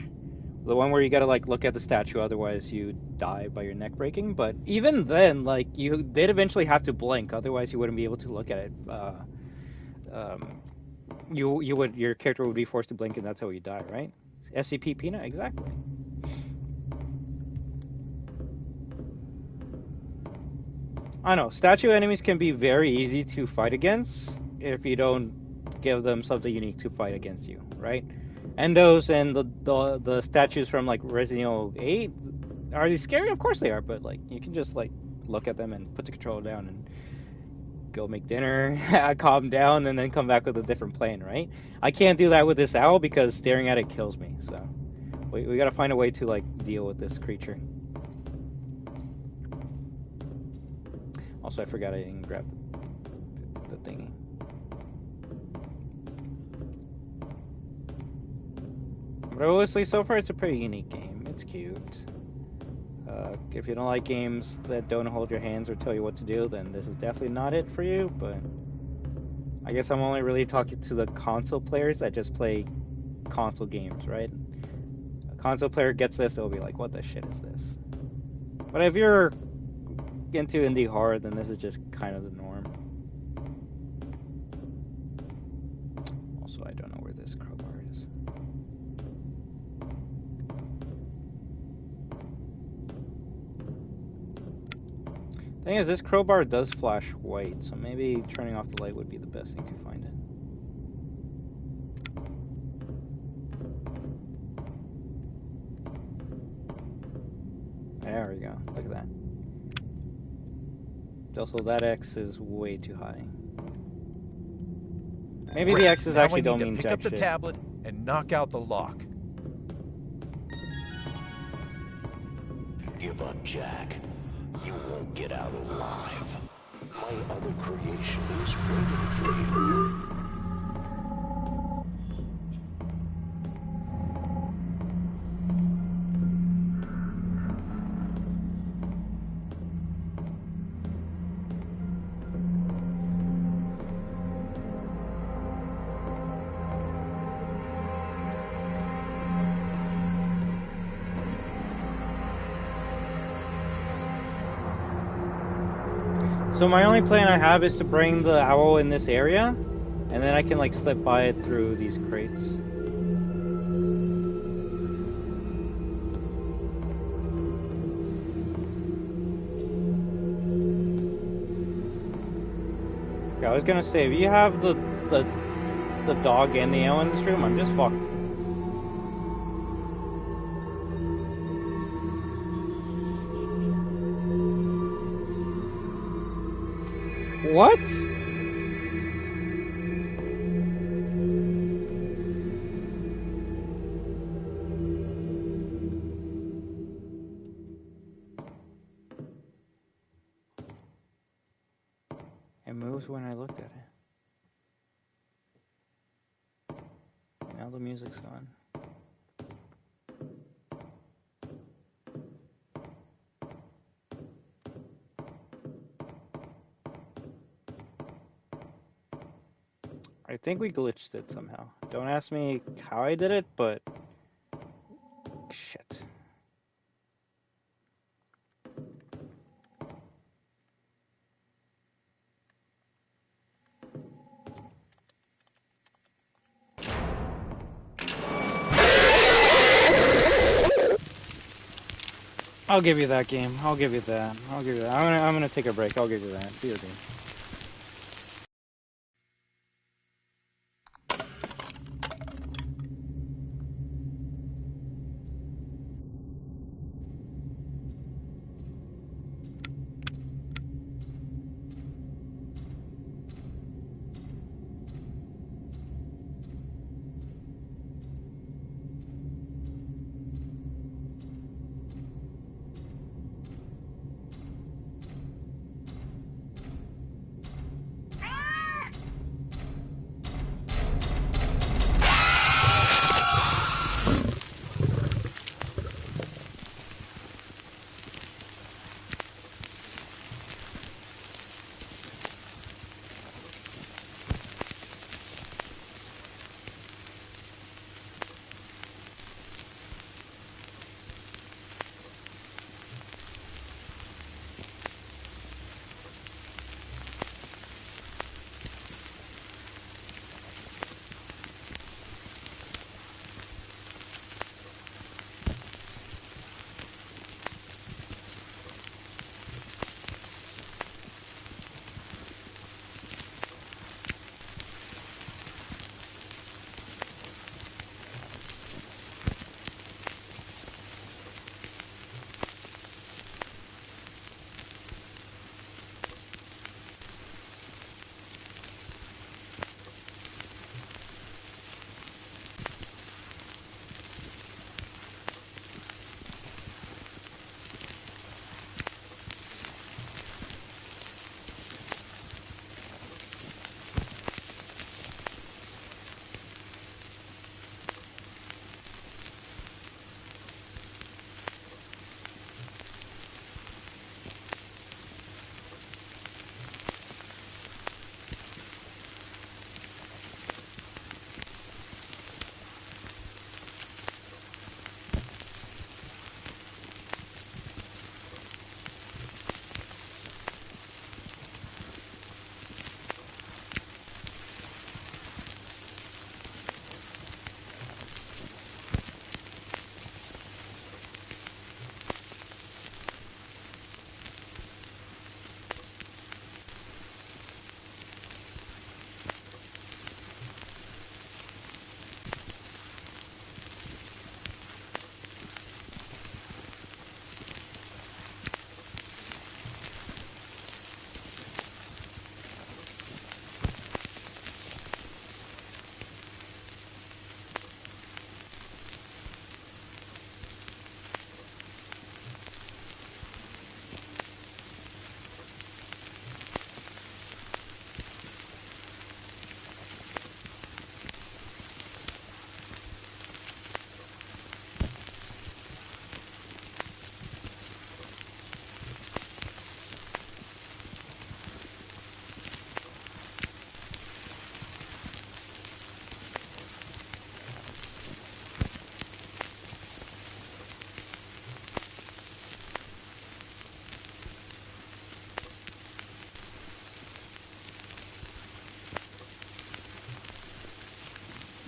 The one where you gotta look at the statue, otherwise you die by your neck breaking. But even then, you did eventually have to blink, otherwise you wouldn't be able to look at it. Your character would be forced to blink, and that's how you die, right? SCP Peanut, exactly. I know statue enemies can be very easy to fight against if you don't give them something unique to fight against you, right? Endos and the statues from Resident Evil 8, are they scary? Of course they are, but you can just look at them and put the controller down and go make dinner, calm down, and then come back with a different plane, right? I can't do that with this owl because staring at it kills me. So we gotta find a way to deal with this creature. Also, I forgot I didn't grab the thingy. But honestly, so far it's a pretty unique game. It's cute. If you don't like games that don't hold your hands or tell you what to do, then this is definitely not it for you, but I guess I'm only really talking to the console players that just play console games, right? A console player gets this, they'll be like, what the shit is this? But if you're into indie horror, then this is just kind of the norm. Also, I don't know where this crowbar is. Thing is, this crowbar does flash white, so maybe turning off the light would be the best thing to find it. There we go. Look at that. Also, that X is way too high. Maybe the X's actually don't mean jack shit. Pick up the tablet and knock out the lock. Give up, Jack. You won't get out alive. My other creation is waiting for you. So my only plan I have is to bring the owl in this area, and then I can slip by it through these crates. Okay, I was gonna say, if you have the dog and the owl in this room, I'm just fucked. What? was when I looked at it. Now the music's gone. I think we glitched it somehow. Don't ask me how I did it, but shit. I'll give you that game. I'll give you that. I'll give you that. I'm gonna take a break. I'll give you that. Do your game.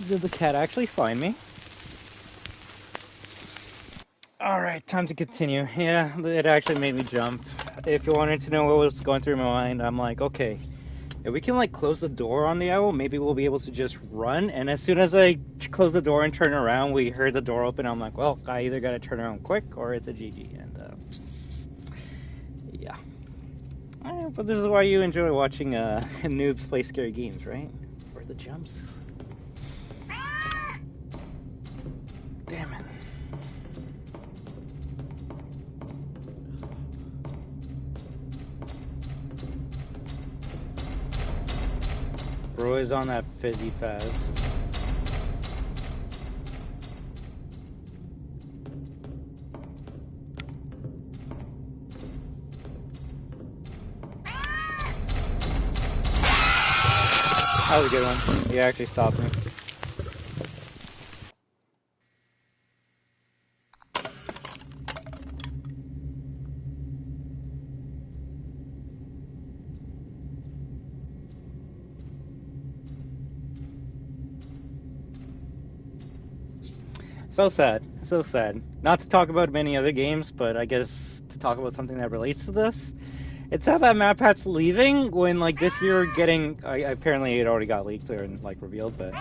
Did the cat actually find me? Alright, time to continue. Yeah, it actually made me jump. If you wanted to know what was going through my mind, I'm like, okay, if we can like close the door on the owl, maybe we'll be able to just run. And as soon as I close the door and turn around, we heard the door open. I'm like, well, I either gotta turn around quick or it's a GG. And yeah. But this is why you enjoy watching noobs play scary games, right? For the jumps. Damn it. Bro is on that fizzy fast. That was a good one. He actually stopped me. So sad. So sad. Not to talk about many other games, but I guess to talk about something that relates to this. It's sad that MatPat's leaving when, like, this year getting... apparently it already got leaked or, like, revealed, but... Fine,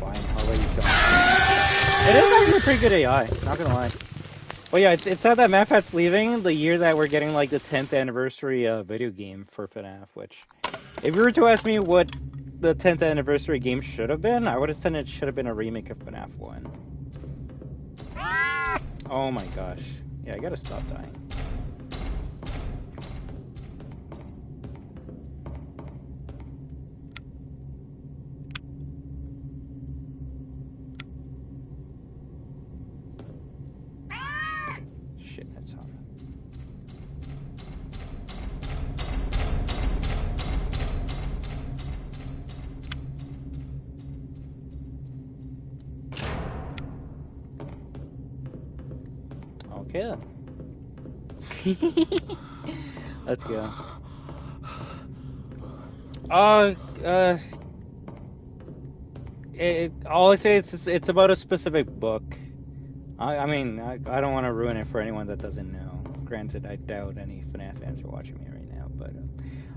I'll let you kill me. It is actually a pretty good AI, not gonna lie. But yeah, it's sad that MatPat's leaving the year that we're getting, like, the 10th anniversary video game for FNAF, which... If you were to ask me what the 10th anniversary game should have been, I would have said it should have been a remake of FNAF 1. Oh my gosh. Yeah, I gotta stop dying. Shit, that's on. Okay then. Let's go. All I say it's about a specific book. I mean, I don't want to ruin it for anyone that doesn't know. Granted, I doubt any FNAF fans are watching me right now, but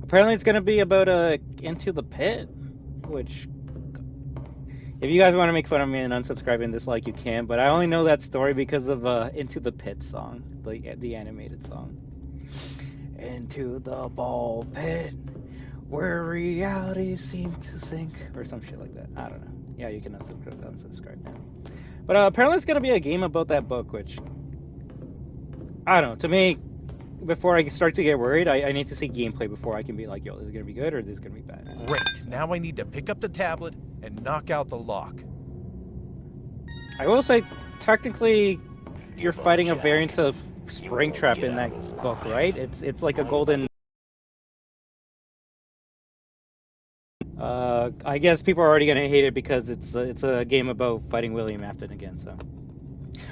apparently it's gonna be about Into the Pit, which, if you guys want to make fun of me and unsubscribe and dislike, you can. But I only know that story because of Into the Pit song, the animated song. Into the ball pit, where reality seemed to sink, or some shit like that. I don't know. Yeah, you can unsubscribe now. But apparently it's gonna be a game about that book, which, I don't know. To me, before I start to get worried, I need to see gameplay before I can be like, yo, this is gonna be good or this is gonna be bad. Great. Now I need to pick up the tablet and knock out the lock. I will say, technically, you're fighting a variant of Springtrap in that book, right? It's like a golden... I guess people are already gonna hate it because it's a game about fighting William Afton again, so...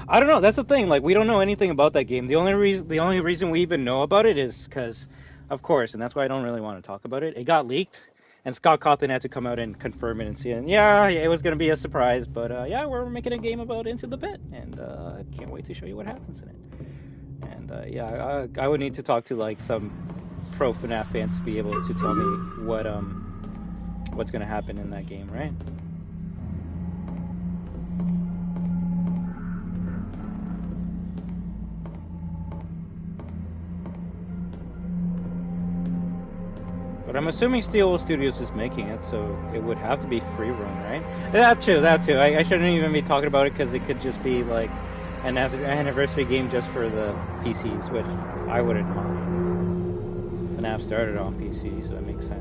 I don't know, that's the thing, like, we don't know anything about that game. The only reason we even know about it is because, of course, and that's why I don't really want to talk about it, it got leaked, and Scott Cawthon had to come out and confirm it and see it. And yeah, it was gonna be a surprise, but yeah, we're making a game about Into the Pit, and I can't wait to show you what happens in it. And yeah, I would need to talk to, like, some pro FNAF fans to be able to tell me what's gonna happen in that game, right? But I'm assuming Steel Studios is making it, so it would have to be free roam, right? That too. I shouldn't even be talking about it because it could just be like an anniversary game just for the PCs, which I wouldn't mind. FNAF started on PC, so it makes sense.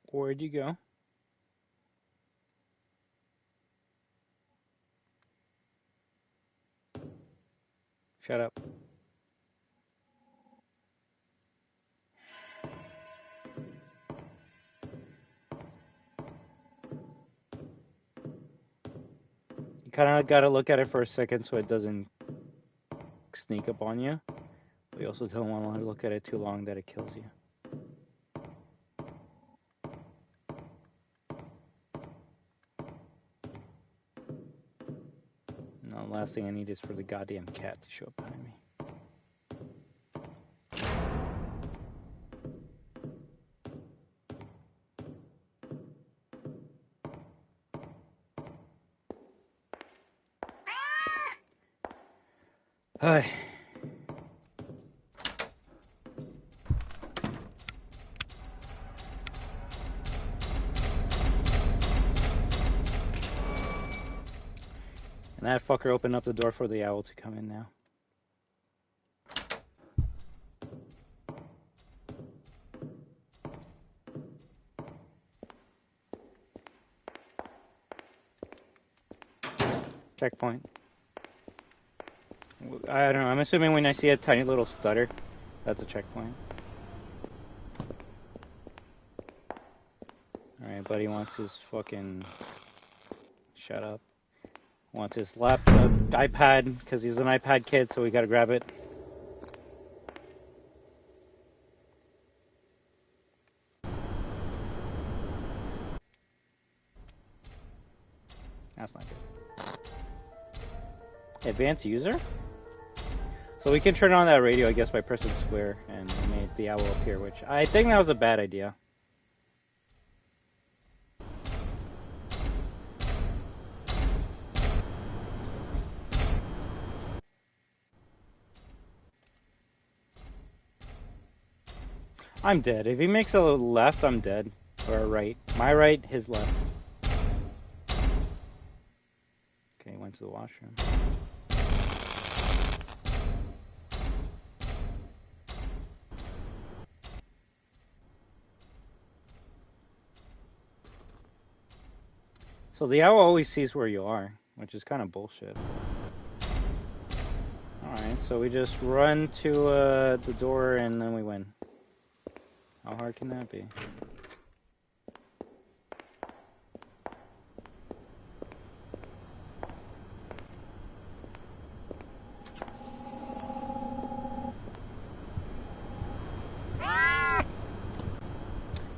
Where'd you go? Shut up. You kind of got to look at it for a second so it doesn't sneak up on you. But you also don't want to look at it too long that it kills you. The last thing I need is for the goddamn cat to show up behind me. Hi. And that fucker opened up the door for the owl to come in now. Checkpoint. I don't know. I'm assuming when I see a tiny little stutter, that's a checkpoint. Alright, buddy wants his fucking... Shut up. Wants his laptop, iPad, because he's an iPad kid, so we gotta grab it. That's not good. Advanced user? So we can turn on that radio, I guess, by pressing square and make the owl appear, which I think that was a bad idea. I'm dead. If he makes a left, I'm dead. Or a right. My right, his left. Okay, he went to the washroom. So the owl always sees where you are, which is kind of bullshit. Alright, so we just run to the door and then we win. How hard can that be?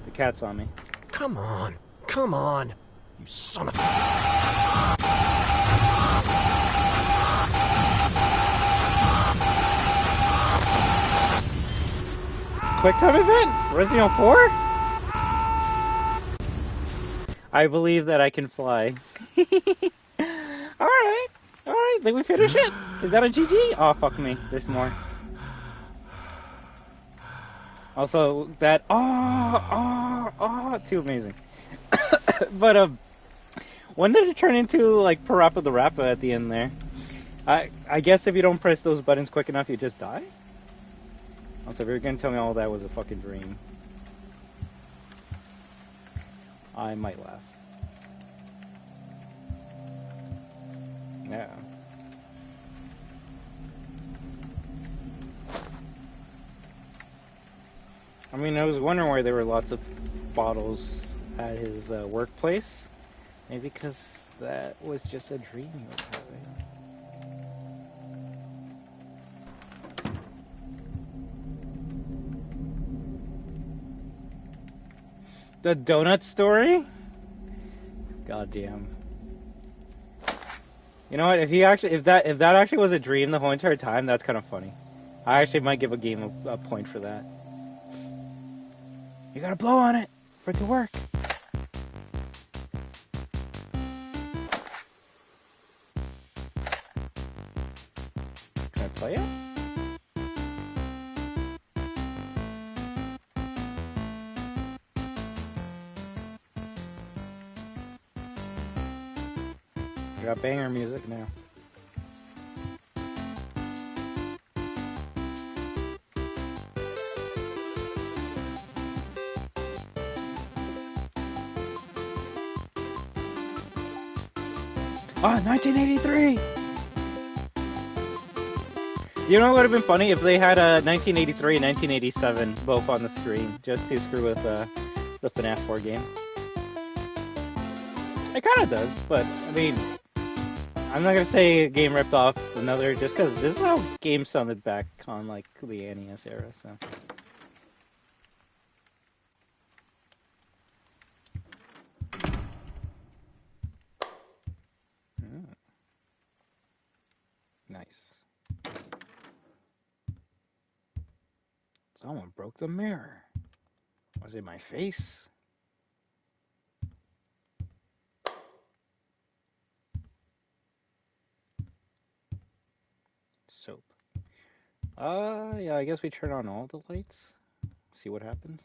The cat's on me. Come on. Come on. You son of a... Quick time event? Resident 4? I believe that I can fly. Alright. Alright, did we finish it? Is that a GG? Oh, fuck me. There's more. Also, that... too amazing. But, when did it turn into, like, Parappa the Rappa at the end there? I guess if you don't press those buttons quick enough, you just die? Also, if you're gonna tell me all that was a fucking dream, I might laugh. Yeah. I mean, I was wondering why there were lots of bottles at his workplace. Maybe because that was just a dream he was having. The donut story? Goddamn. You know what? If that actually was a dream the whole entire time, that's kind of funny. I actually might give a game a point for that. You gotta blow on it for it to work. Can I play it? I got banger music now. Oh, 1983! You know what would have been funny if they had a 1983 and 1987 both on the screen, just to screw with the FNAF 4 game. It kind of does, but I mean, I'm not gonna say a game ripped off another just because this is how games sounded back on like the NES era. So. Someone broke the mirror. Was it my face? Soap. Yeah, I guess we turn on all the lights. See what happens.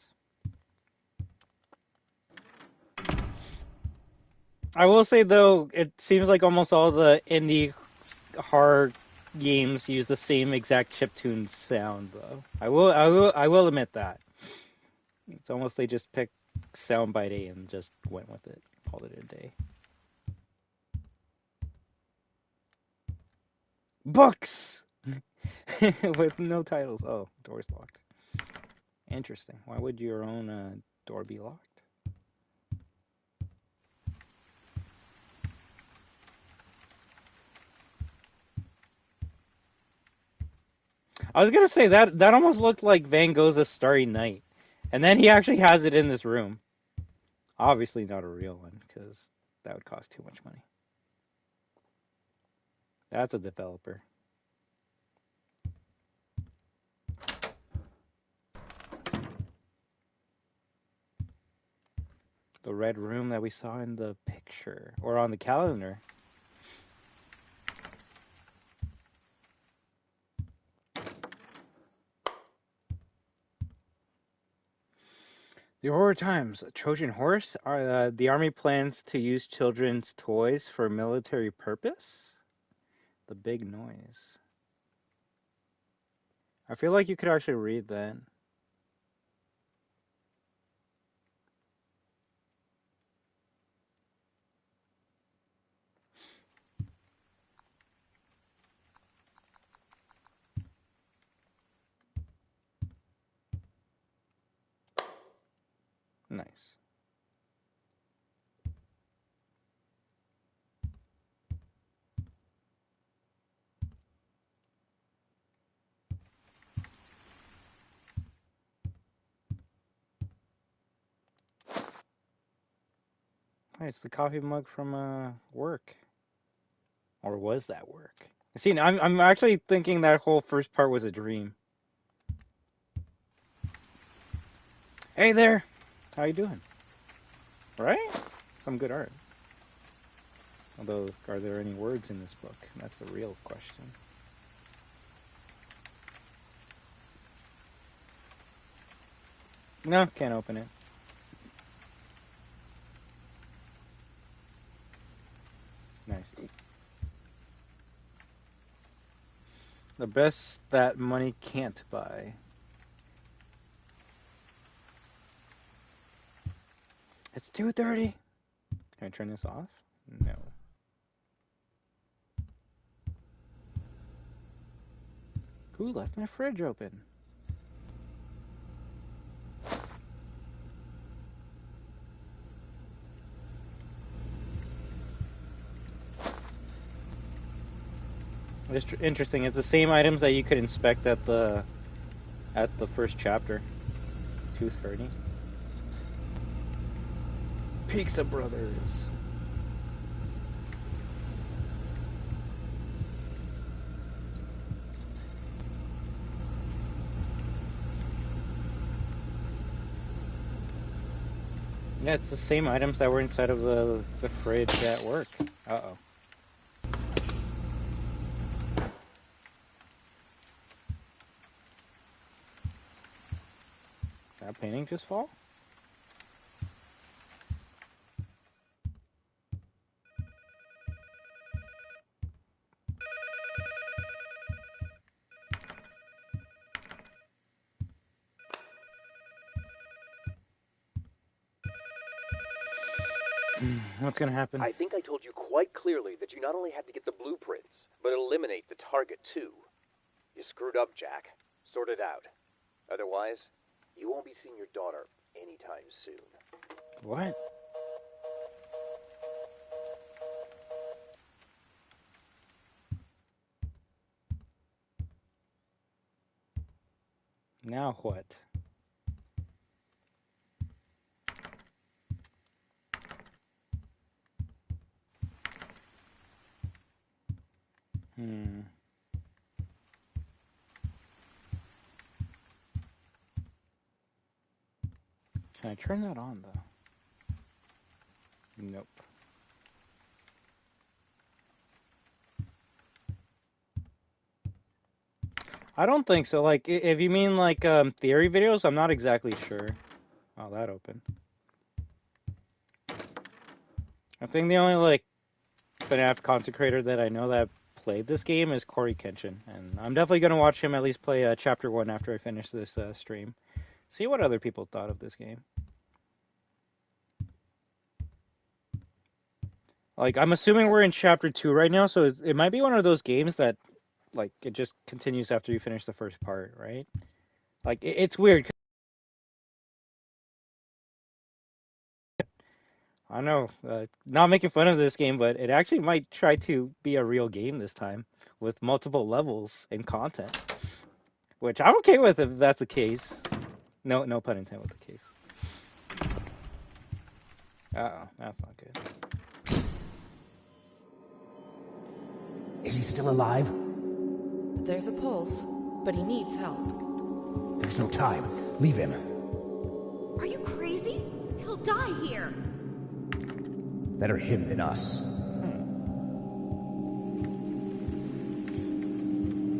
I will say though, it seems like almost all the indie horror games use the same exact chiptune sound though. I will admit that. It's almost they just picked Soundbite A and just went with it. Called it a day. Books! With no titles. Oh, door's locked. Interesting. Why would your own door be locked? I was gonna say that almost looked like Van Gogh's A Starry Night. And then he actually has it in this room. Obviously not a real one, because that would cost too much money. That's a developer. The red room that we saw in the picture, or on the calendar. The Horror Times, a Trojan horse? The army plans to use children's toys for military purpose? The big noise. I feel like you could actually read that. Nice. Hey, it's the coffee mug from work. Or was that work? See, I'm actually thinking that whole first part was a dream. Hey there! How you doing? Right? Some good art. Although, are there any words in this book? That's the real question. No, can't open it. Nice. The best that money can't buy. It's 2:30. Can I turn this off? No. Who left my fridge open? It's interesting. It's the same items that you could inspect at the first chapter. 2:30. Pizza Brothers. Yeah, it's the same items that were inside of the fridge at work. Uh-oh. Did that painting just fall? What's gonna happen? I think I told you quite clearly that you not only had to get the blueprints, but eliminate the target too. You screwed up, Jack. Sort it out. Otherwise, you won't be seeing your daughter anytime soon. What? Now what? Can I turn that on, though? Nope. I don't think so. Like, if you mean, like, theory videos, I'm not exactly sure. Oh, that opened. I think the only, like, FNAF content creator that I know that played this game is Corey Kenshin. And I'm definitely going to watch him at least play Chapter 1 after I finish this stream. See what other people thought of this game. Like, I'm assuming we're in Chapter 2 right now, so it might be one of those games that, like, it just continues after you finish the first part, right? Like, it's weird. I know, not making fun of this game, but it actually might try to be a real game this time with multiple levels and content, which I'm okay with if that's the case. No pun intended with the case. Uh-oh, that's not good. Is he still alive? There's a pulse, but he needs help. There's no time. Leave him. Are you crazy? He'll die here. Better him than us.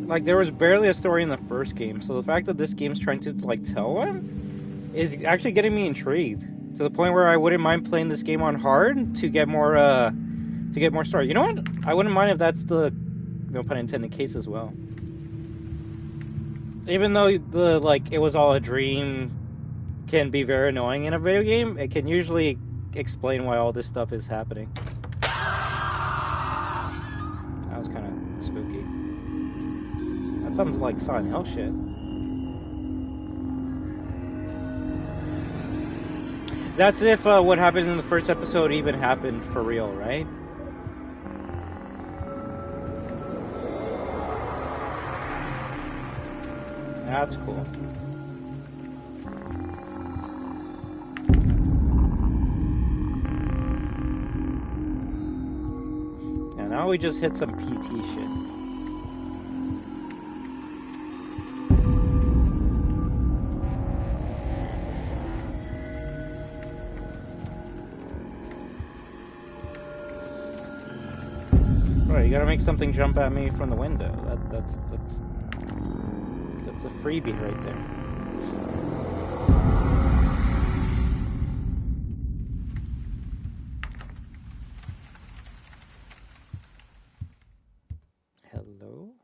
Like, there was barely a story in the first game, so the fact that this game's trying to, like, tell one is actually getting me intrigued to the point where I wouldn't mind playing this game on hard to get more story. You know what? I wouldn't mind if that's the, no pun intended, case as well. Even though it was all a dream can be very annoying in a video game, it can usually explain why all this stuff is happening. That was kind of spooky. That sounds like Silent Hill shit. That's if what happened in the first episode even happened for real, right? That's cool. And now we just hit some PT shit. Right, you gotta make something jump at me from the window. That's a freebie right there. Hello?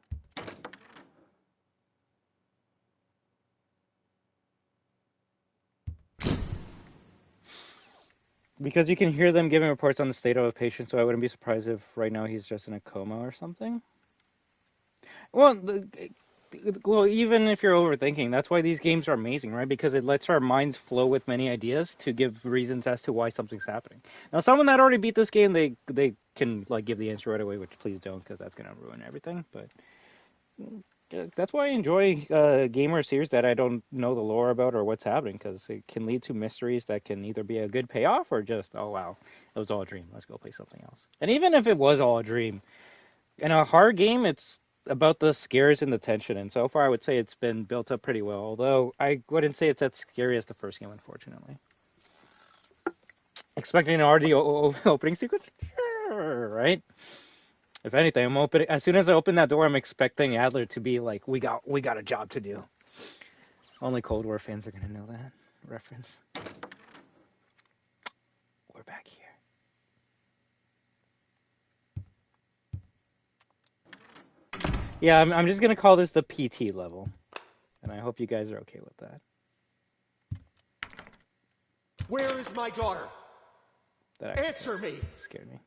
Because you can hear them giving reports on the state of a patient, so I wouldn't be surprised if right now he's just in a coma or something. Well, even if you're overthinking, that's why these games are amazing, right? Because it lets our minds flow with many ideas to give reasons as to why something's happening. Now, someone that already beat this game, they can like give the answer right away, which please don't, because that's gonna ruin everything. But that's why I enjoy gamer series that I don't know the lore about or what's happening, because it can lead to mysteries that can either be a good payoff or just, oh wow, it was all a dream. Let's go play something else. And even if it was all a dream, in a horror game, it's about the scares and the tension, and so far I would say it's been built up pretty well, although I wouldn't say it's as scary as the first game, unfortunately. Expecting an RD opening sequence? Sure, right? If anything, I'm opening, as soon as I open that door, I'm expecting Adler to be like, we got a job to do. Only Cold War fans are gonna know that reference. We're back here. Yeah, I'm just going to call this the PT level. And I hope you guys are okay with that. Where is my daughter? That Answer me! Scared me.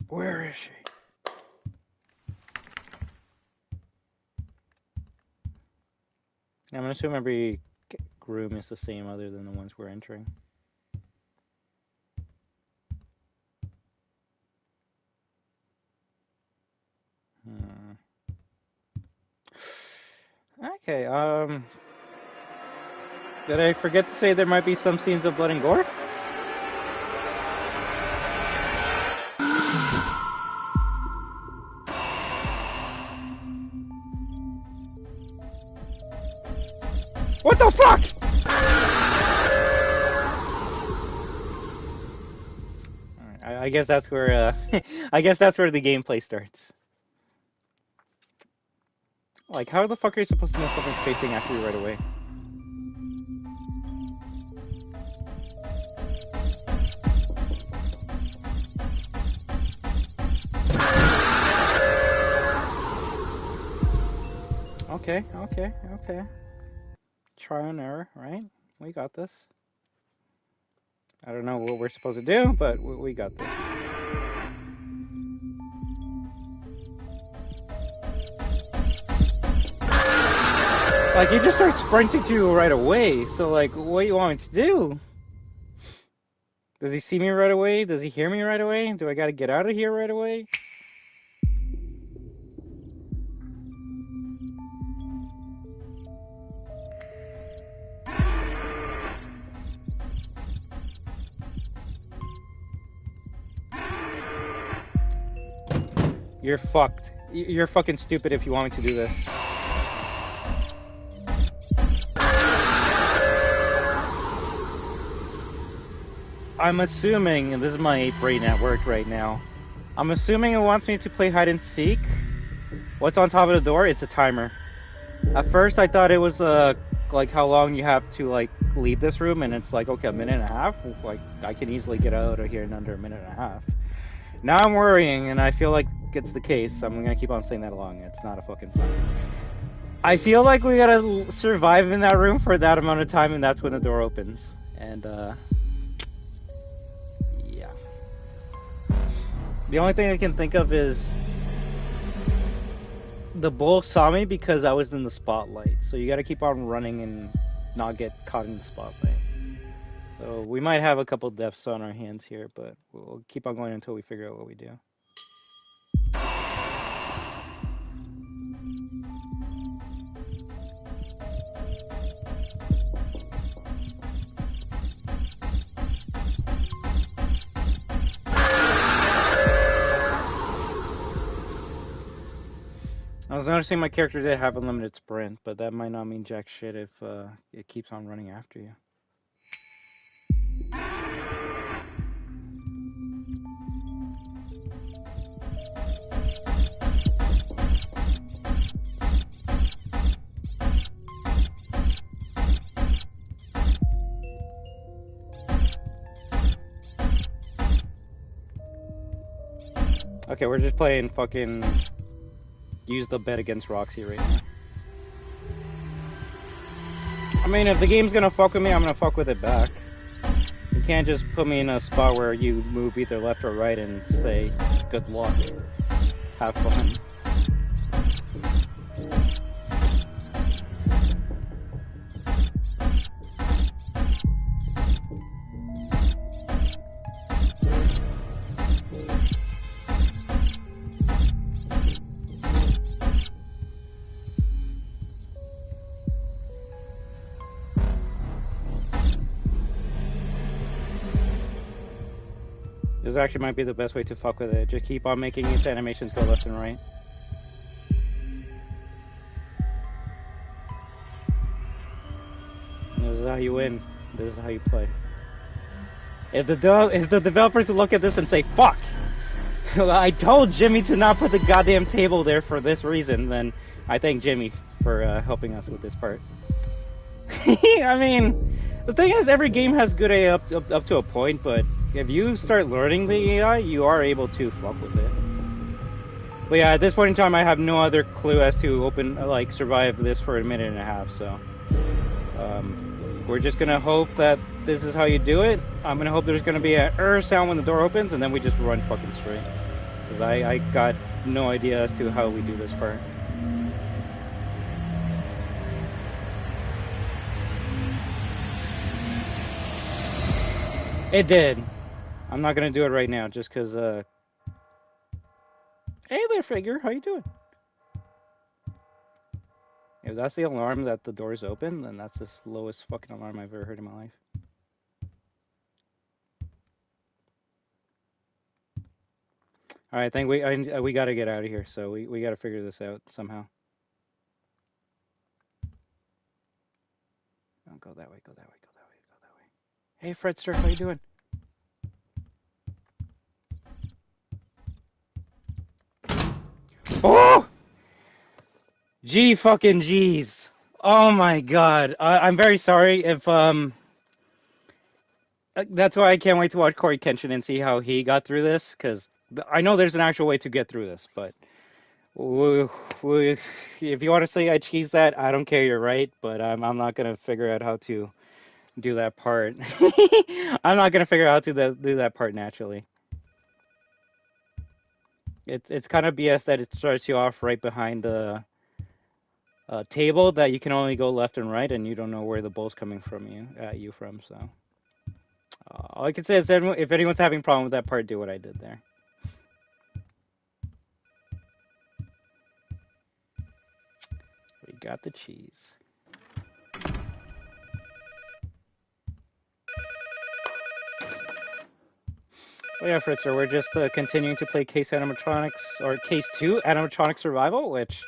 Where is she? I'm going to assume every room is the same other than the ones we're entering. Okay, did I forget to say there might be some scenes of blood and gore? What the fuck? Alright, I guess that's where, I guess that's where the gameplay starts. Like, how the fuck are you supposed to know something's facing after you right away? Okay, okay, okay. Trial and error, right? We got this. I don't know what we're supposed to do, but we got this. Like, he just starts sprinting to you right away, so like, what do you want me to do? Does he see me right away? Does he hear me right away? Do I gotta get out of here right away? You're fucked. You're fucking stupid if you want me to do this. I'm assuming, and this is my brain at work right now, I'm assuming it wants me to play hide and seek. What's on top of the door? It's a timer. At first I thought it was like how long you have to like leave this room, and it's like, okay, a minute and a half. Like, I can easily get out of here in under a minute and a half. Now I'm worrying, and I feel like it's the case. I'm gonna keep on saying that along. It's not a fucking plan. I feel like we gotta survive in that room for that amount of time, and that's when the door opens. And yeah. The only thing I can think of is the bull saw me because I was in the spotlight. So you gotta keep on running and not get caught in the spotlight. So we might have a couple deaths on our hands here, but we'll keep on going until we figure out what we do. I was noticing my character did have a limited sprint, but that might not mean jack shit if it keeps on running after you. Okay, we're just playing fucking use the bet against Roxy right now. I mean, if the game's gonna fuck with me, I'm gonna fuck with it back. You can't just put me in a spot where you move either left or right and say, good luck, have fun. This actually might be the best way to fuck with it. Just keep on making its animations go left and right. This is how you win. This is how you play. If the developers look at this and say, fuck! I told Jimmy to not put the goddamn table there for this reason, then I thank Jimmy for helping us with this part. I mean, the thing is, every game has good AI up to a point, but if you start learning the AI, you are able to fuck with it. But yeah, at this point in time, I have no other clue as to survive this for a minute and a half, so we're just gonna hope that this is how you do it. I'm gonna hope there's gonna be a sound when the door opens, and then we just run fucking straight. Because I got no idea as to how we do this part. It did. I'm not gonna do it right now, just because, Hey there, figure, how you doing? If that's the alarm that the door's open, then that's the slowest fucking alarm I've ever heard in my life. Alright, I think we gotta get out of here, so we gotta figure this out somehow. Don't go that way. Go that way. Go that way. Go that way. Hey, Fredster, how you doing? Oh! Gee fucking jeez. Oh my god. I'm very sorry if that's why I can't wait to watch Corey Kenshin and see how he got through this, because I know there's an actual way to get through this, but if you want to say I cheesed that, I don't care, you're right, but I'm not going to figure out how to do that part. I'm not going to figure out how to do that part naturally. It's kind of BS that it starts you off right behind the table that you can only go left and right, and you don't know where the bull's coming from at you from, so... all I can say is that if anyone's having a problem with that part, do what I did there. We got the cheese. Well, yeah, Fritzer, we're just continuing to play Case Animatronics, or Case 2, Animatronics Survival, which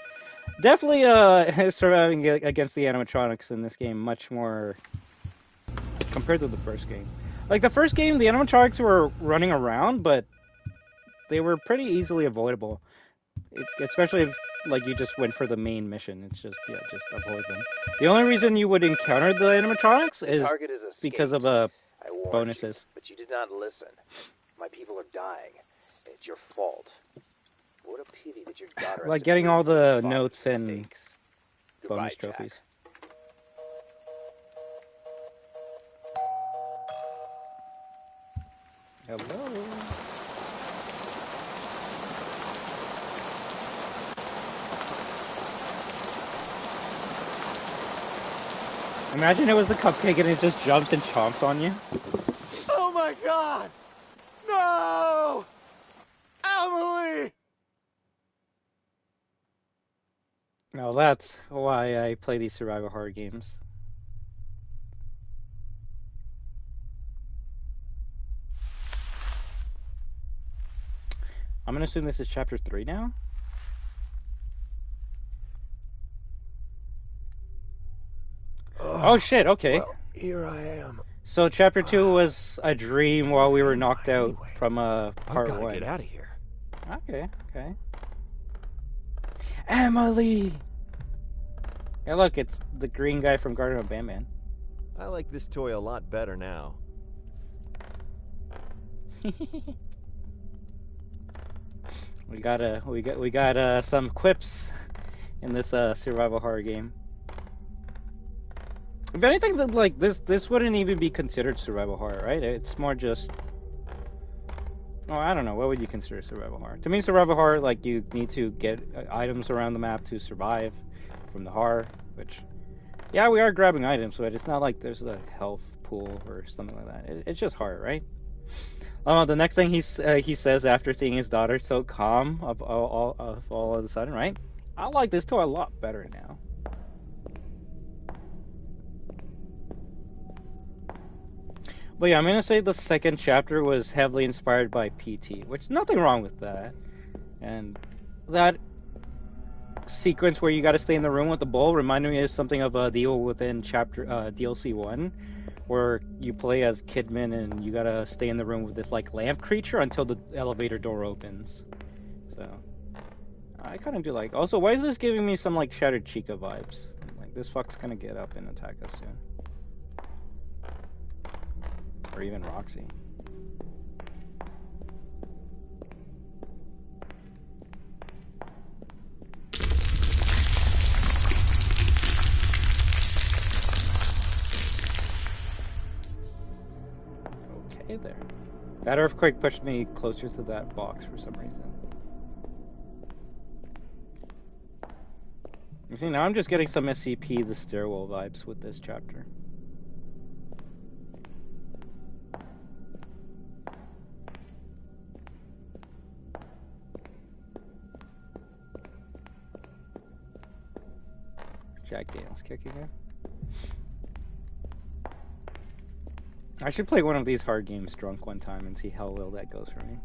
definitely is surviving against the animatronics in this game much more compared to the first game. Like, the first game, the animatronics were running around, but they were pretty easily avoidable. Especially if, like, you just went for the main mission. It's just, yeah, just avoid them. The only reason you would encounter the animatronics is because of bonuses. You, but you did not listen. My people are dying. It's your fault. What a pity that your daughter... Like, getting all the notes and bonus trophies. Hello. Imagine it was the cupcake and it just jumps and chomps on you. Oh my god! No! Emily! No, that's why I play these survival horror games. I'm gonna assume this is chapter 3 now? Oh shit, okay. Well, here I am. So chapter 2 was a dream while we were knocked out from part 1. I gotta get out of here. Okay, okay. Emily! Hey look, it's the green guy from Garden of Batman. I like this toy a lot better now. We got some quips in this survival horror game. If anything, like this wouldn't even be considered survival horror, right? It's more just... Oh, I don't know. What would you consider survival horror? To me, survival horror, like, you need to get items around the map to survive from the horror, which... Yeah, we are grabbing items, but it's not like there's a health pool or something like that. It's just horror, right? The next thing he says after seeing his daughter so calm all of a sudden, right? I like this toy a lot better now. But yeah, I'm gonna say the second chapter was heavily inspired by PT, which nothing wrong with that. And that sequence where you gotta stay in the room with the bull reminded me of something of The Evil Within chapter DLC 1, where you play as Kidman and you gotta stay in the room with this like lamp creature until the elevator door opens. So I kind of do like. Also, why is this giving me some like Shattered Chica vibes? Like this fuck's gonna get up and attack us soon. Or even Roxy. Okay there. That earthquake pushed me closer to that box for some reason. You see, now I'm just getting some SCP, the stairwell vibes with this chapter. Jack Daniels kicking in. I should play one of these hard games drunk one time and see how well that goes for me.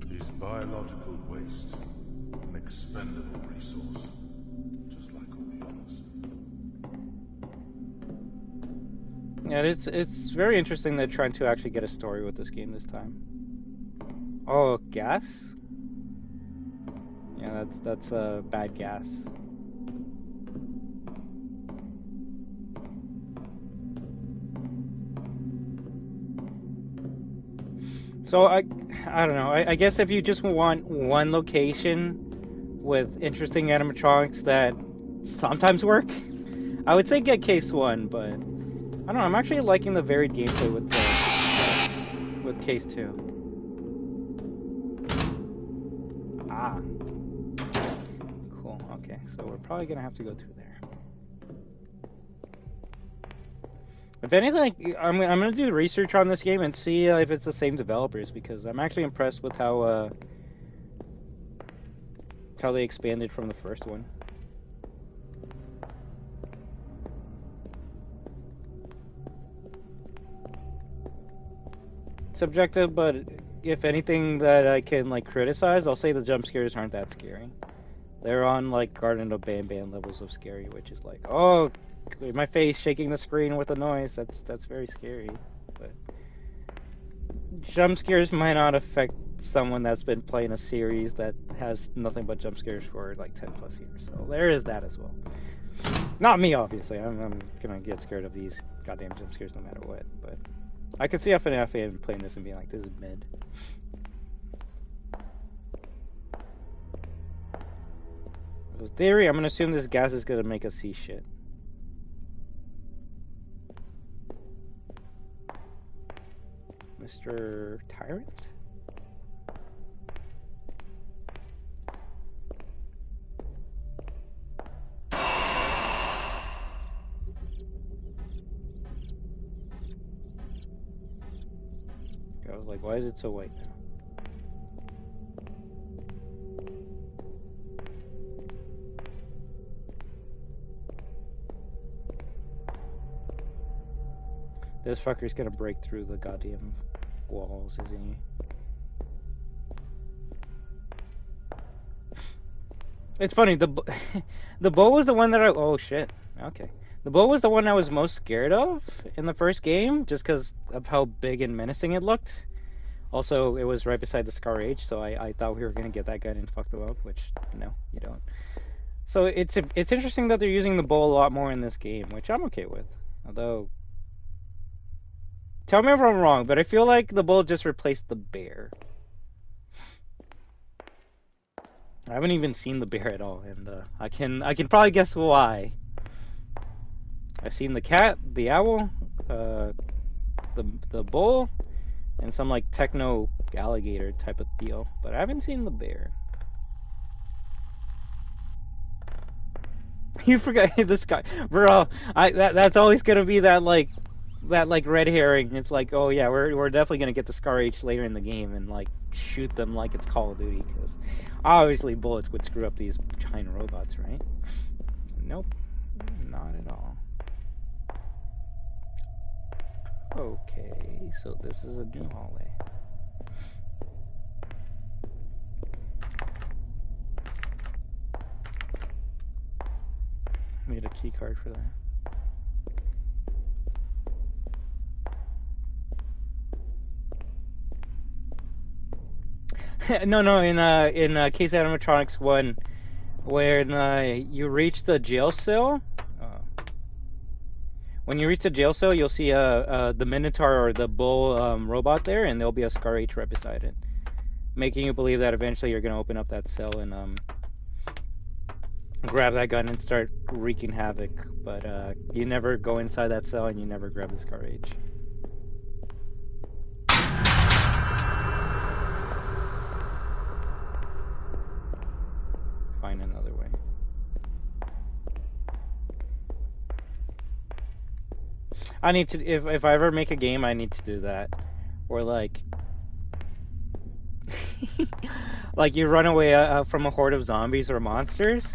These Biological waste. An expendable resource. Just like all the others. Yeah, it's very interesting they're trying to actually get a story with this game this time. Oh, gas? Yeah, that's bad gas. So I don't know. I guess if you just want one location with interesting animatronics that sometimes work, I would say get Case 1, but I don't know. I'm actually liking the varied gameplay with Case 2. Ah. Cool. Okay, so we're probably gonna have to go through there. If anything, I'm gonna do research on this game and see if it's the same developers, because I'm actually impressed with how they expanded from the first one. Subjective, but if anything that I can like criticize, I'll say the jump scares aren't that scary. They're on like Garden of Banban levels of scary, which is like, oh, my face shaking the screen with a noise. That's very scary. But jump scares might not affect someone that's been playing a series that has nothing but jump scares for like 10 plus years. So there is that as well. Not me, obviously. I'm gonna get scared of these goddamn jump scares no matter what. But I could see a fan playing this and being like, this is mid. In theory, I'm gonna assume this gas is gonna make us see shit. Mr. Tyrant? I was like, why is it so white now? This fucker's gonna break through the goddamn walls, isn't he? It's funny, the bow was the one that oh shit, okay. The bow was the one I was most scared of in the first game, just because of how big and menacing it looked. Also, it was right beside the Scar H, so I thought we were gonna get that gun and fuck them up, which, no, you don't. So it's interesting that they're using the bow a lot more in this game, which I'm okay with. Although, tell me if I'm wrong, but I feel like the bull just replaced the bear. I haven't even seen the bear at all, and I can probably guess why. I've seen the cat, the owl, the bull, and some like techno alligator type of deal, but I haven't seen the bear. You forgot this guy, bro. That's always gonna be that like red herring. It's like, oh yeah, we're definitely gonna get the Scar H later in the game and like shoot them like it's Call of Duty, because obviously bullets would screw up these giant robots, right? Nope, not at all. Okay, so this is a new hallway. Need a key card for that. No, in Case Animatronics 1, when you reach the jail cell, you'll see the Minotaur or the bull robot there, and there'll be a Scar H right beside it, making you believe that eventually you're gonna open up that cell and grab that gun and start wreaking havoc. But you never go inside that cell, and you never grab the Scar H. Find another way. I need to, if I ever make a game, I need to do that. Or like like you run away from a horde of zombies or monsters,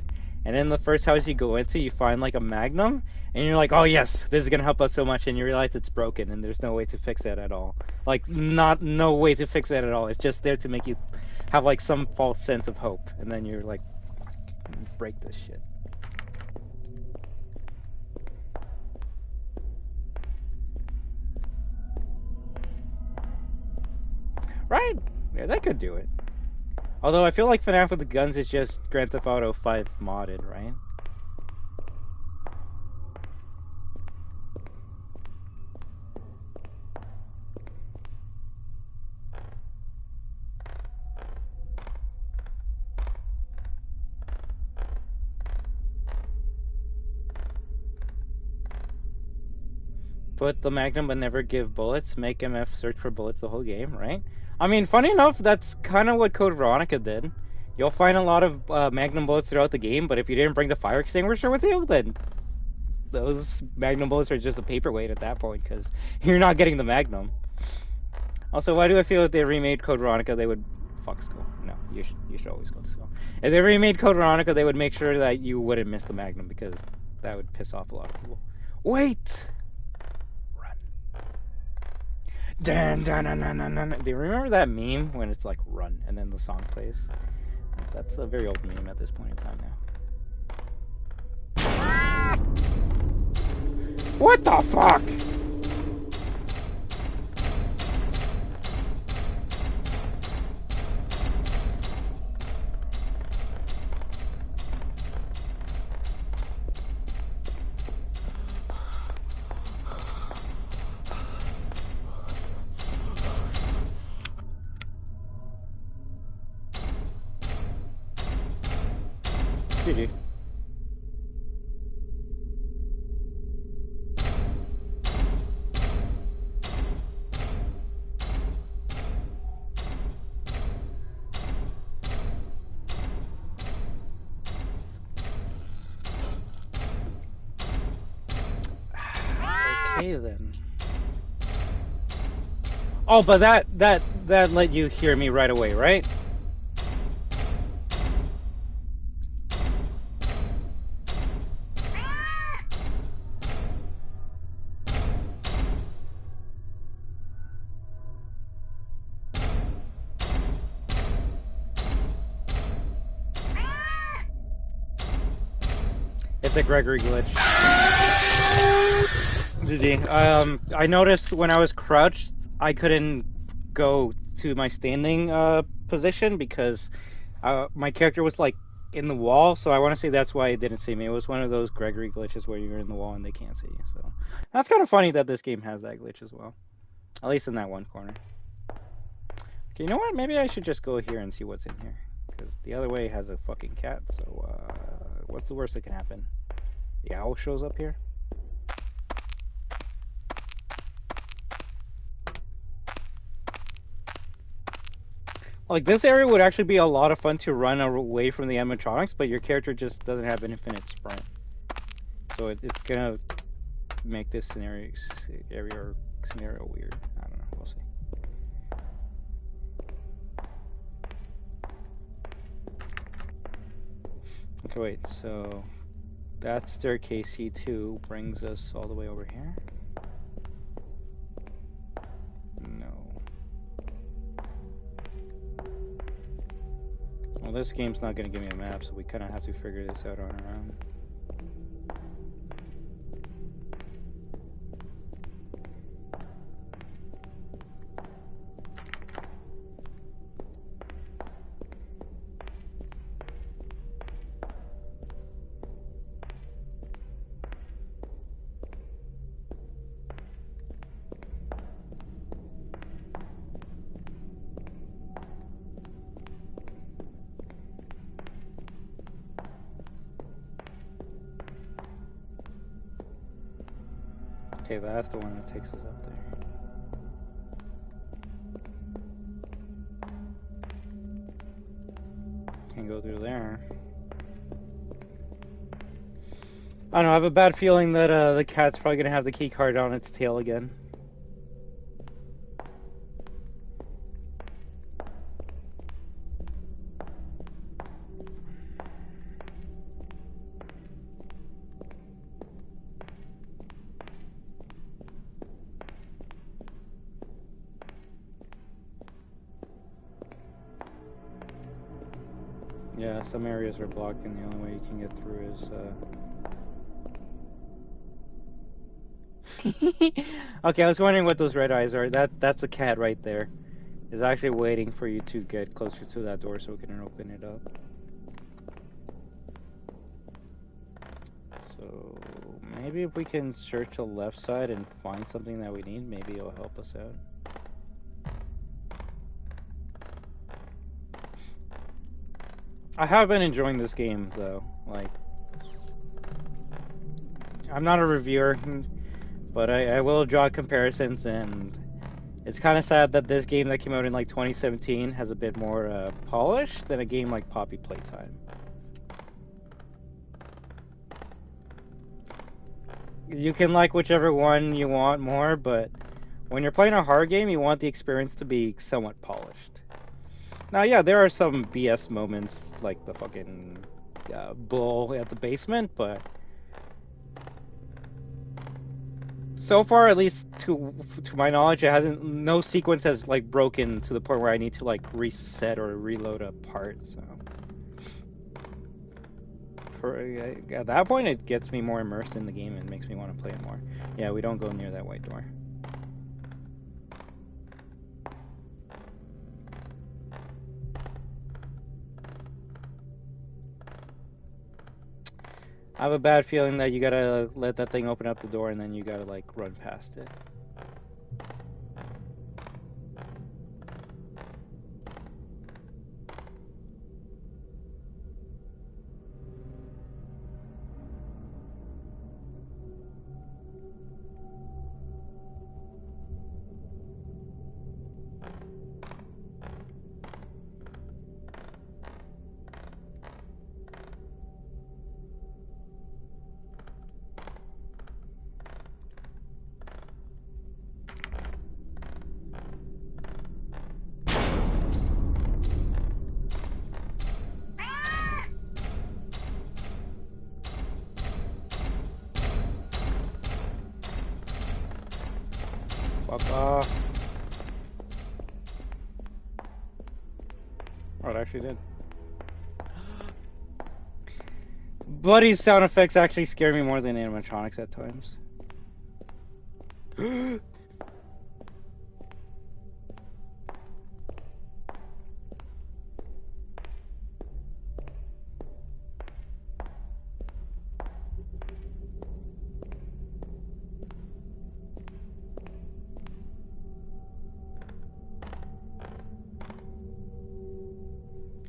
and in the first house you go into, you find like a magnum, and you're like, oh yes, this is gonna help us so much, and you realize it's broken and there's no way to fix it at all. Like, no way to fix it at all. It's just there to make you have like some false sense of hope, and then you're like, break this shit. Right? Yeah, that could do it. Although I feel like FNAF with the guns is just Grand Theft Auto 5 modded, right? Put the Magnum but never give bullets. Make MF search for bullets the whole game, right? I mean, funny enough, that's kind of what Code Veronica did. You'll find a lot of Magnum bullets throughout the game, but if you didn't bring the fire extinguisher with you, then those Magnum bullets are just a paperweight at that point, because you're not getting the Magnum. Also, why do I feel if they remade Code Veronica, they would... Fuck school. No, you should always go to school. If they remade Code Veronica, they would make sure that you wouldn't miss the Magnum, because that would piss off a lot of people. Wait! Dun, dun, dun, dun, dun, dun. Do you remember that meme when it's like run and then the song plays? That's a very old meme at this point in time now. What the fuck? GG. Okay then. Oh, but that let you hear me right away, right? It's a Gregory glitch. GG. I noticed when I was crouched, I couldn't go to my standing position because my character was like in the wall, so I want to say that's why it didn't see me. It was one of those Gregory glitches where you're in the wall and they can't see you. So that's kind of funny that this game has that glitch as well, at least in that one corner. Okay, you know what? Maybe I should just go here and see what's in here, because the other way has a fucking cat. So what's the worst that can happen? The owl shows up here. Like, this area would actually be a lot of fun to run away from the animatronics, but your character just doesn't have an infinite sprint. So it's gonna make this scenario weird. I don't know. We'll see. Okay, wait. So that staircase C2 brings us all the way over here. No. Well, this game's not going to give me a map, so we kind of have to figure this out on our own. Okay, that's the one that takes us up there. Can't go through there. I don't know, I have a bad feeling that the cat's probably gonna have the key card on its tail again. Yeah, some areas are blocked, and the only way you can get through is. Okay, I was wondering what those red eyes are. That's a cat right there. It's actually waiting for you to get closer to that door so we can open it up. So maybe if we can search the left side and find something that we need, maybe it'll help us out. I have been enjoying this game though. Like, I'm not a reviewer, but I will draw comparisons, and it's kind of sad that this game that came out in like 2017 has a bit more polish than a game like Poppy Playtime. You can like whichever one you want more, but when you're playing a horror game, you want the experience to be somewhat polished. Now, yeah, there are some BS moments, like the fucking bull at the basement, but so far, at least to my knowledge, it hasn't. No sequence has like broken to the point where I need to like reset or reload a part. So, at that point, it gets me more immersed in the game and makes me want to play it more. Yeah, we don't go near that white door. I have a bad feeling that you gotta let that thing open up the door and then you gotta like run past it. Fuck off. Oh, it actually did. Buddy's sound effects actually scare me more than animatronics at times.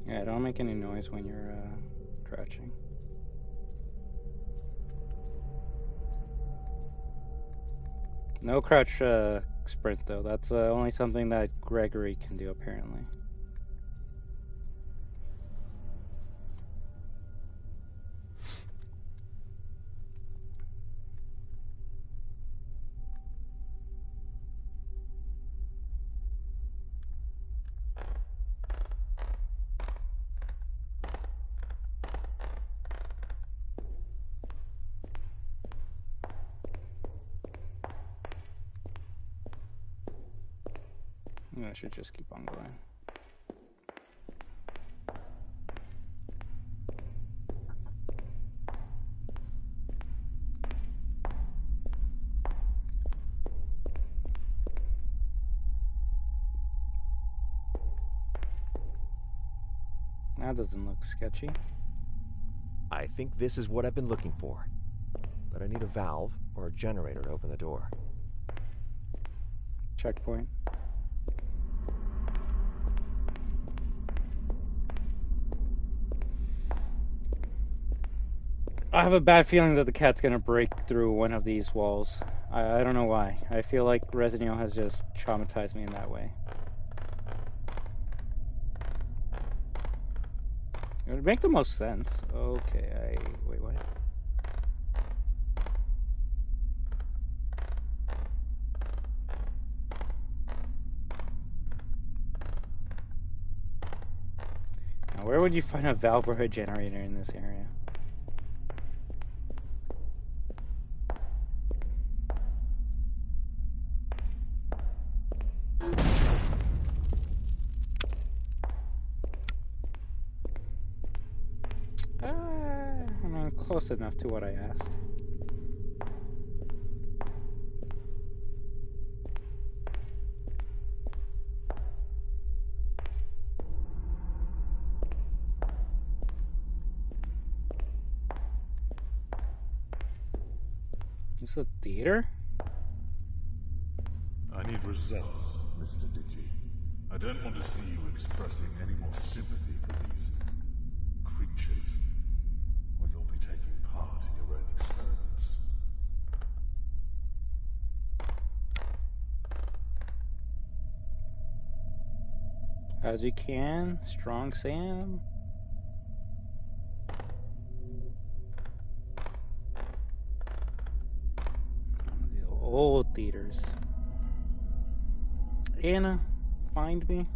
Yeah, don't make any noise when you're crouching. No crouch sprint though. That's only something that Gregory can do apparently. I should just keep on going. That doesn't look sketchy. I think this is what I've been looking for. But I need a valve or a generator to open the door. Checkpoint. I have a bad feeling that the cat's gonna break through one of these walls. I don't know why. I feel like Resident Evil has just traumatized me in that way. It would make the most sense. Okay, wait, what? Now, where would you find a valve or a generator in this area? close enough to what I asked. Is this a theater? I need results, Mr. Digi. I don't want to see you expressing any more sympathy for these creatures, or you'll be taking part in your own experiments. As you can, Strong Sam. The old theaters. Anna, find me.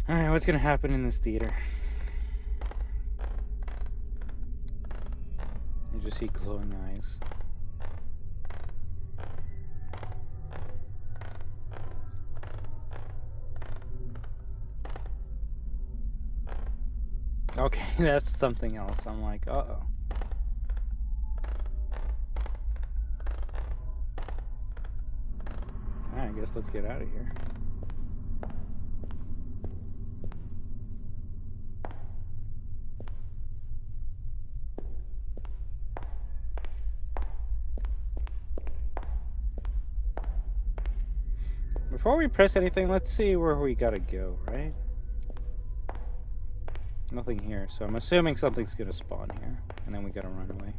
Alright, what's gonna happen in this theater? You just see glowing eyes. Okay, that's something else. I'm like, uh-oh. Alright, I guess let's get out of here. Before we press anything, let's see where we gotta go, right? Nothing here, so I'm assuming something's gonna spawn here, and then we gotta run away.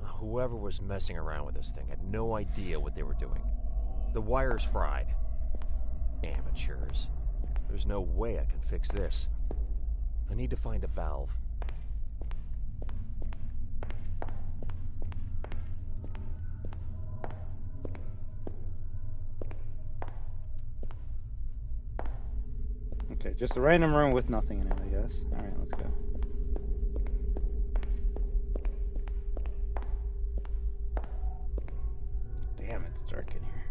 Whoever was messing around with this thing had no idea what they were doing. The wire's fried. Amateurs. There's no way I can fix this. I need to find a valve. Okay, just a random room with nothing in it, I guess. Alright, let's go. Damn, it's dark in here.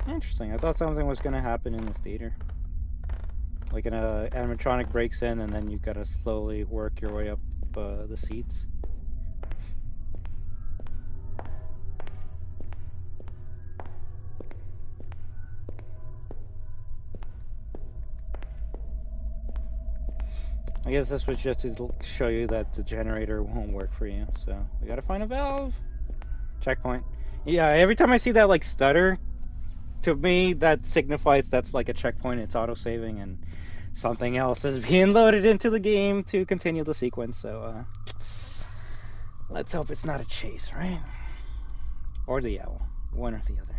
Interesting, I thought something was gonna happen in this theater. Like an animatronic breaks in and then you gotta slowly work your way up the seats. I guess this was just to show you that the generator won't work for you, so we gotta find a valve. Checkpoint. Yeah, every time I see that like stutter, to me that signifies that's like a checkpoint. It's auto-saving and something else is being loaded into the game to continue the sequence, so let's hope it's not a chase, right? Or the owl. One or the other.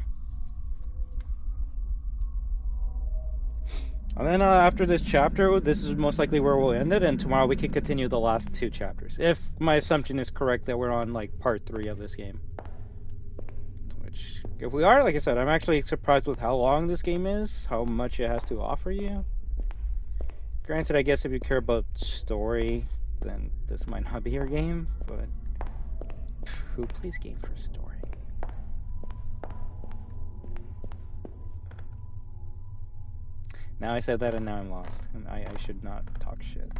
And then after this chapter, this is most likely where we'll end it, and tomorrow we can continue the last 2 chapters. If my assumption is correct that we're on like part 3 of this game. Which, if we are, like I said, I'm actually surprised with how long this game is, how much it has to offer you. Granted, I guess if you care about story, then this might not be your game, but who plays game for story? Now I said that and now I'm lost. And I should not talk shit.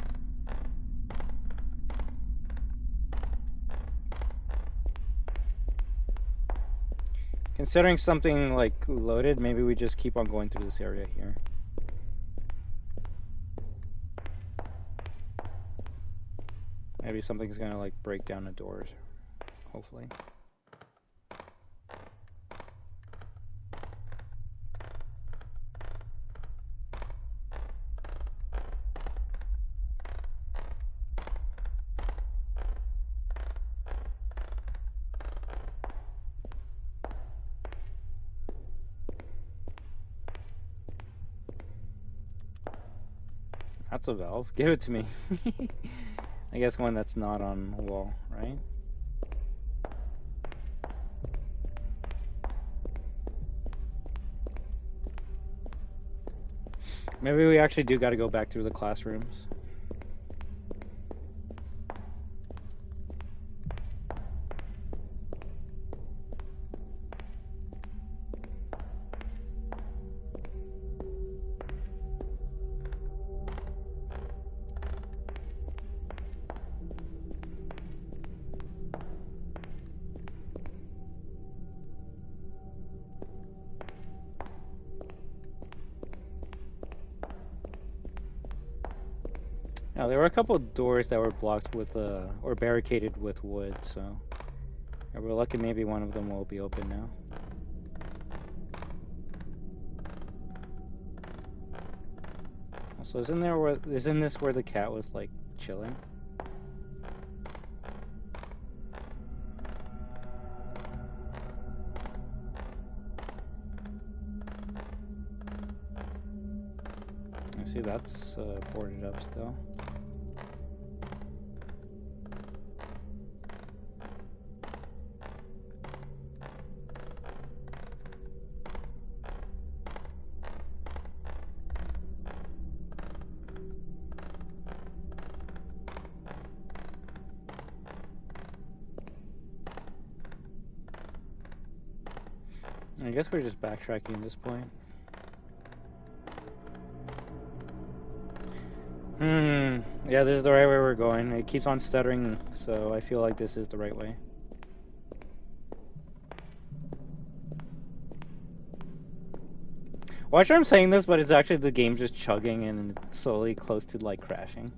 Considering something like loaded, maybe we just keep on going through this area here. Maybe something's gonna like break down the doors. Hopefully. That's a valve. Give it to me. I guess one that's not on the wall, right? Maybe we actually do got to go back through the classrooms. Now, there were a couple of doors that were blocked with, or barricaded with wood, so we're lucky maybe one of them will be open now. So isn't this where the cat was, like, chilling? I see that's boarded up still. I guess we're just backtracking at this point. Yeah, this is the right way we're going. It keeps on stuttering, so I feel like this is the right way. Watch I'm saying this, but it's actually the game just chugging and it's slowly close to, like, crashing.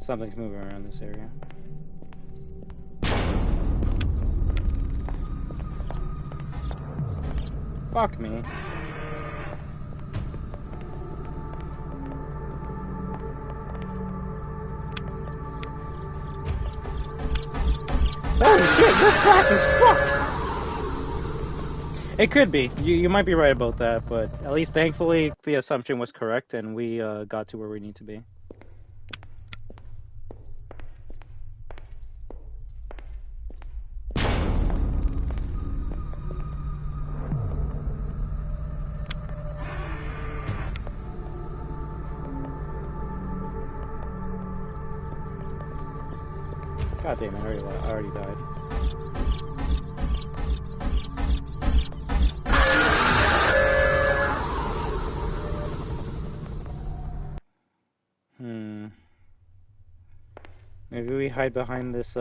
Something's moving around this area. Fuck me. Holy shit, this fast as fuck! It could be. You might be right about that, but at least thankfully the assumption was correct and we got to where we need to be. God damn it, I already died. Maybe we hide behind this,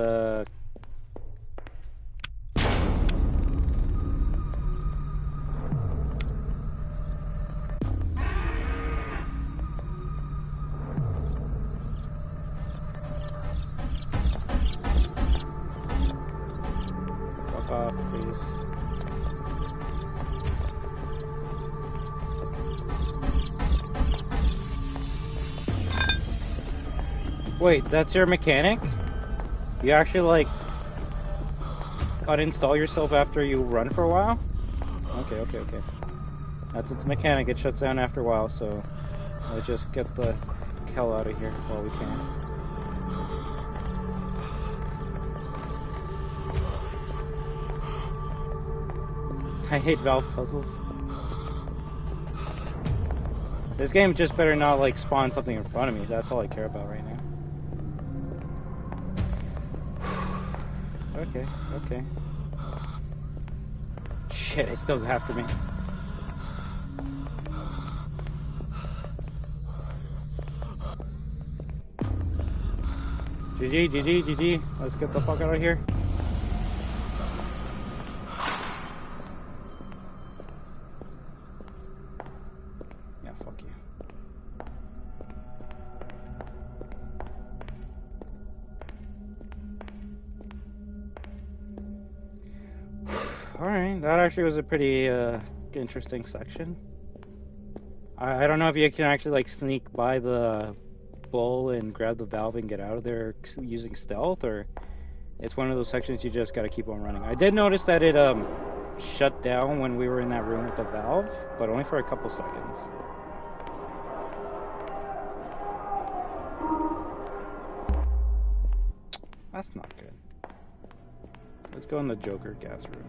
Fuck off, please. Wait, that's your mechanic? You actually, like, uninstall yourself after you run for a while? Okay. That's its mechanic, it shuts down after a while, so let's just get the hell out of here while we can. I hate valve puzzles. This game just better not, like, spawn something in front of me, that's all I care about right now. Okay. Shit, it's still after me. GG. Let's get the fuck out of here. Yeah, fuck you. Alright, that actually was a pretty interesting section. I don't know if you can actually, like, sneak by the bull and grab the valve and get out of there using stealth, or it's one of those sections you just gotta keep on running. I did notice that it shut down when we were in that room with the valve, but only for a couple seconds. That's not good. Let's go in the Joker gas room.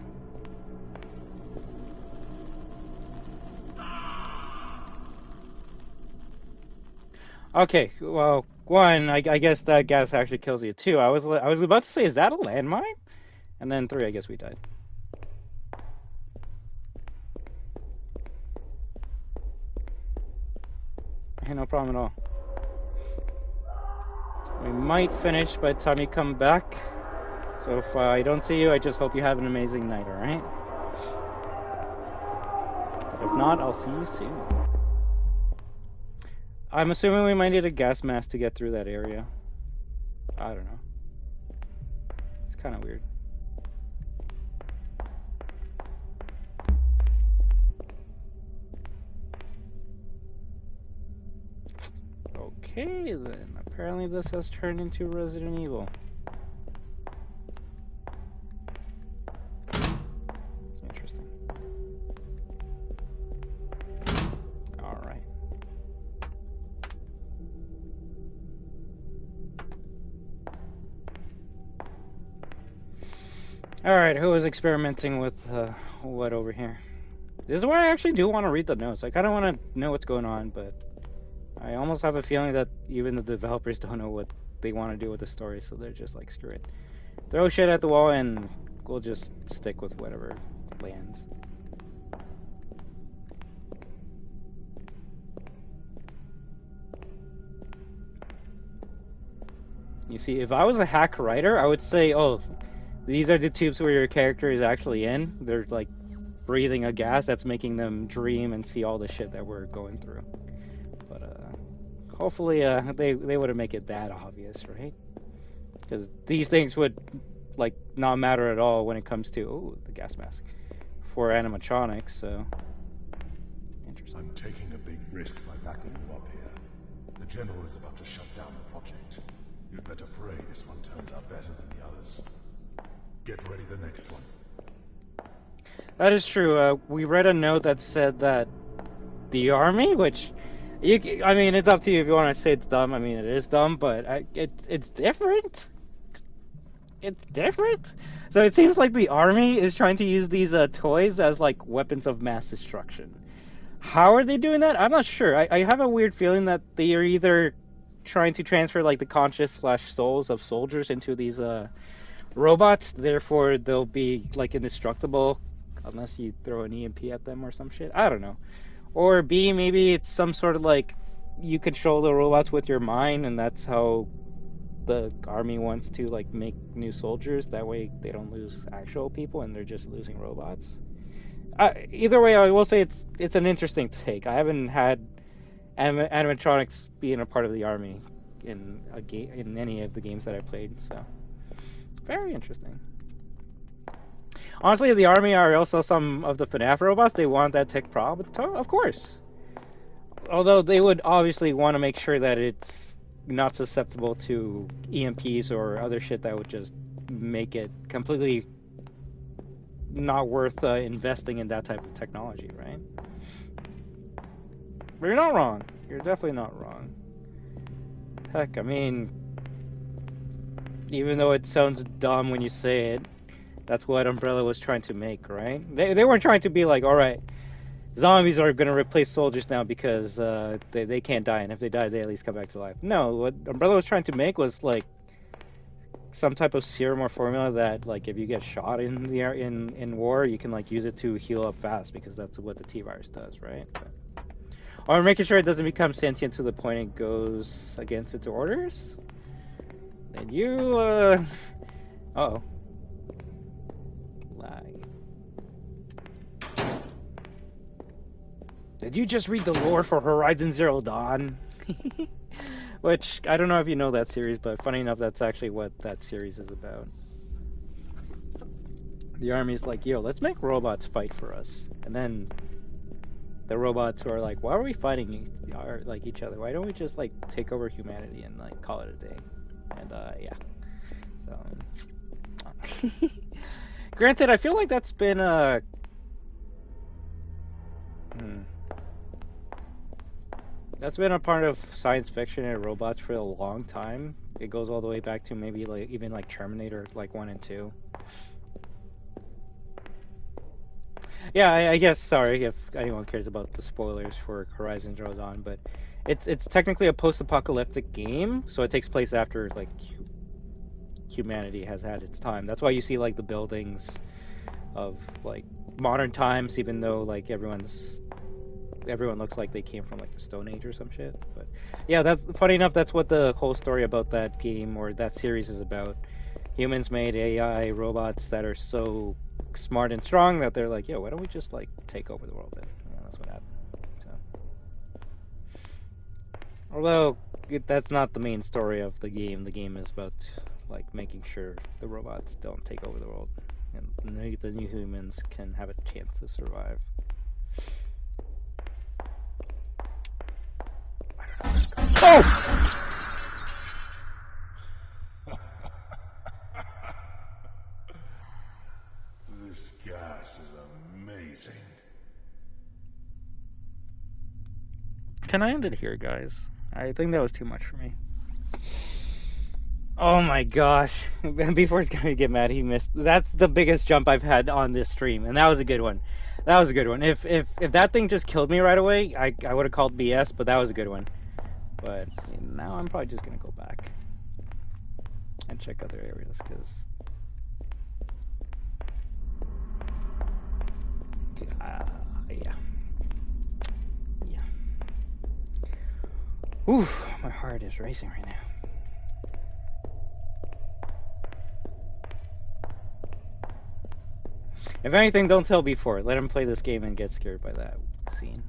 Okay, well, one, I guess that gas actually kills you. Two, I was about to say, is that a landmine? And then three, I guess we died. Hey, no problem at all. We might finish by the time you come back. So if I don't see you, I just hope you have an amazing night, alright? But if not, I'll see you soon. I'm assuming we might need a gas mask to get through that area. I don't know. It's kind of weird. Okay then, apparently this has turned into Resident Evil. Interesting. Alright. Alright, who is experimenting with what over here? This is why I actually do want to read the notes. I kind of want to know what's going on, but I almost have a feeling that even the developers don't know what they want to do with the story, so they're just like, screw it. Throw shit at the wall and we'll just stick with whatever lands. You see, if I was a hack writer, I would say, oh, these are the tubes where your character is actually in. They're like breathing a gas that's making them dream and see all the shit that we're going through. But hopefully they wouldn't make it that obvious, right? Because these things would like not matter at all when it comes to the gas mask for animatronics. So interesting. I'm taking a big risk by backing you up here. The general is about to shut down the project. You'd better pray this one turns out better than the others. Get ready the next one. That is true. We read a note that said that the army, which I mean, it's up to you if you want to say it's dumb. I mean, it is dumb, but it's different. It's different. So it seems like the army is trying to use these toys as like weapons of mass destruction. How are they doing that? I'm not sure. I have a weird feeling that they are either trying to transfer like the conscious/souls of soldiers into these robots. Therefore, they'll be like indestructible unless you throw an EMP at them or some shit. I don't know. Or B, maybe it's some sort of like you control the robots with your mind, and that's how the army wants to like make new soldiers. That way they don't lose actual people and they're just losing robots. Either way, I will say it's an interesting take. I haven't had animatronics being a part of the army in a game, in any of the games that I played, so very interesting. Honestly, the army are also some of the FNAF robots. They want that tech problem, of course. Although they would obviously want to make sure that it's not susceptible to EMPs or other shit that would just make it completely not worth investing in that type of technology, right? But you're not wrong. You're definitely not wrong. Heck, I mean, even though it sounds dumb when you say it, that's what Umbrella was trying to make, right? They weren't trying to be like, alright, zombies are going to replace soldiers now because they can't die, and if they die, they at least come back to life. No, what Umbrella was trying to make was like some type of serum or formula that, like, if you get shot in the in war, you can like use it to heal up fast, because that's what the T-virus does, right? Or making sure it doesn't become sentient to the point it goes against its orders. And you, uh-oh. Lag. Did you just read the lore for Horizon Zero Dawn? Which, I don't know if you know that series, but funny enough, that's actually what that series is about. The army's like, yo, let's make robots fight for us. And then the robots are like, why are we fighting like each other? Why don't we just like take over humanity and like call it a day? And yeah. So granted, I feel like that's been That's been a part of science fiction and robots for a long time. It goes all the way back to maybe like even like Terminator, like 1 and 2. Yeah, I guess. Sorry if anyone cares about the spoilers for Horizon Zero Dawn, but it's technically a post-apocalyptic game, so it takes place after like humanity has had its time. That's why you see like the buildings of like modern times, even though like everyone looks like they came from like the Stone Age or some shit. But yeah, that's funny enough. That's what the whole story about that game or that series is about. Humans made AI robots that are so smart and strong that they're like, yo, why don't we just like take over the world then? Yeah, that's what happened. So, although that's not the main story of the game. The game is about like making sure the robots don't take over the world and the new humans can have a chance to survive. Oh! This gas is amazing. Can I end it here, guys? I think that was too much for me. Oh my gosh. Before he's gonna get mad, he missed. That's the biggest jump I've had on this stream, and that was a good one. That was a good one. If that thing just killed me right away, I would have called BS, but that was a good one. But now I'm probably just gonna go back and check other areas, because yeah. Whew, my heart is racing right now. If anything, don't tell B4. Let him play this game and get scared by that scene.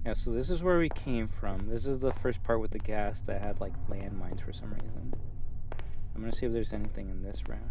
Yeah, so this is where we came from. This is the first part with the gas that had like landmines for some reason. I'm gonna see if there's anything in this round.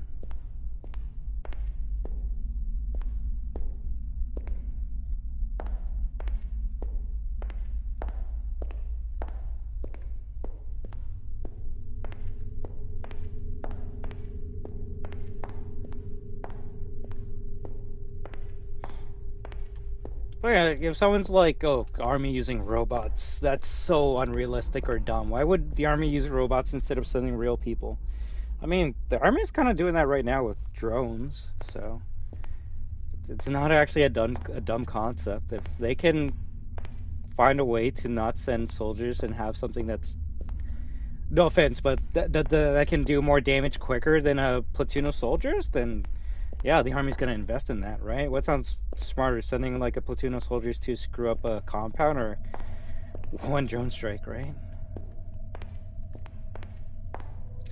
But yeah, if someone's like, oh, army using robots, that's so unrealistic or dumb. Why would the army use robots instead of sending real people? I mean, the army is kind of doing that right now with drones, so it's not actually a dumb concept. If they can find a way to not send soldiers and have something that's, no offense, but that can do more damage quicker than a platoon of soldiers, then yeah, the army's gonna invest in that, right? What sounds smarter, sending like a platoon of soldiers to screw up a compound or one drone strike, right?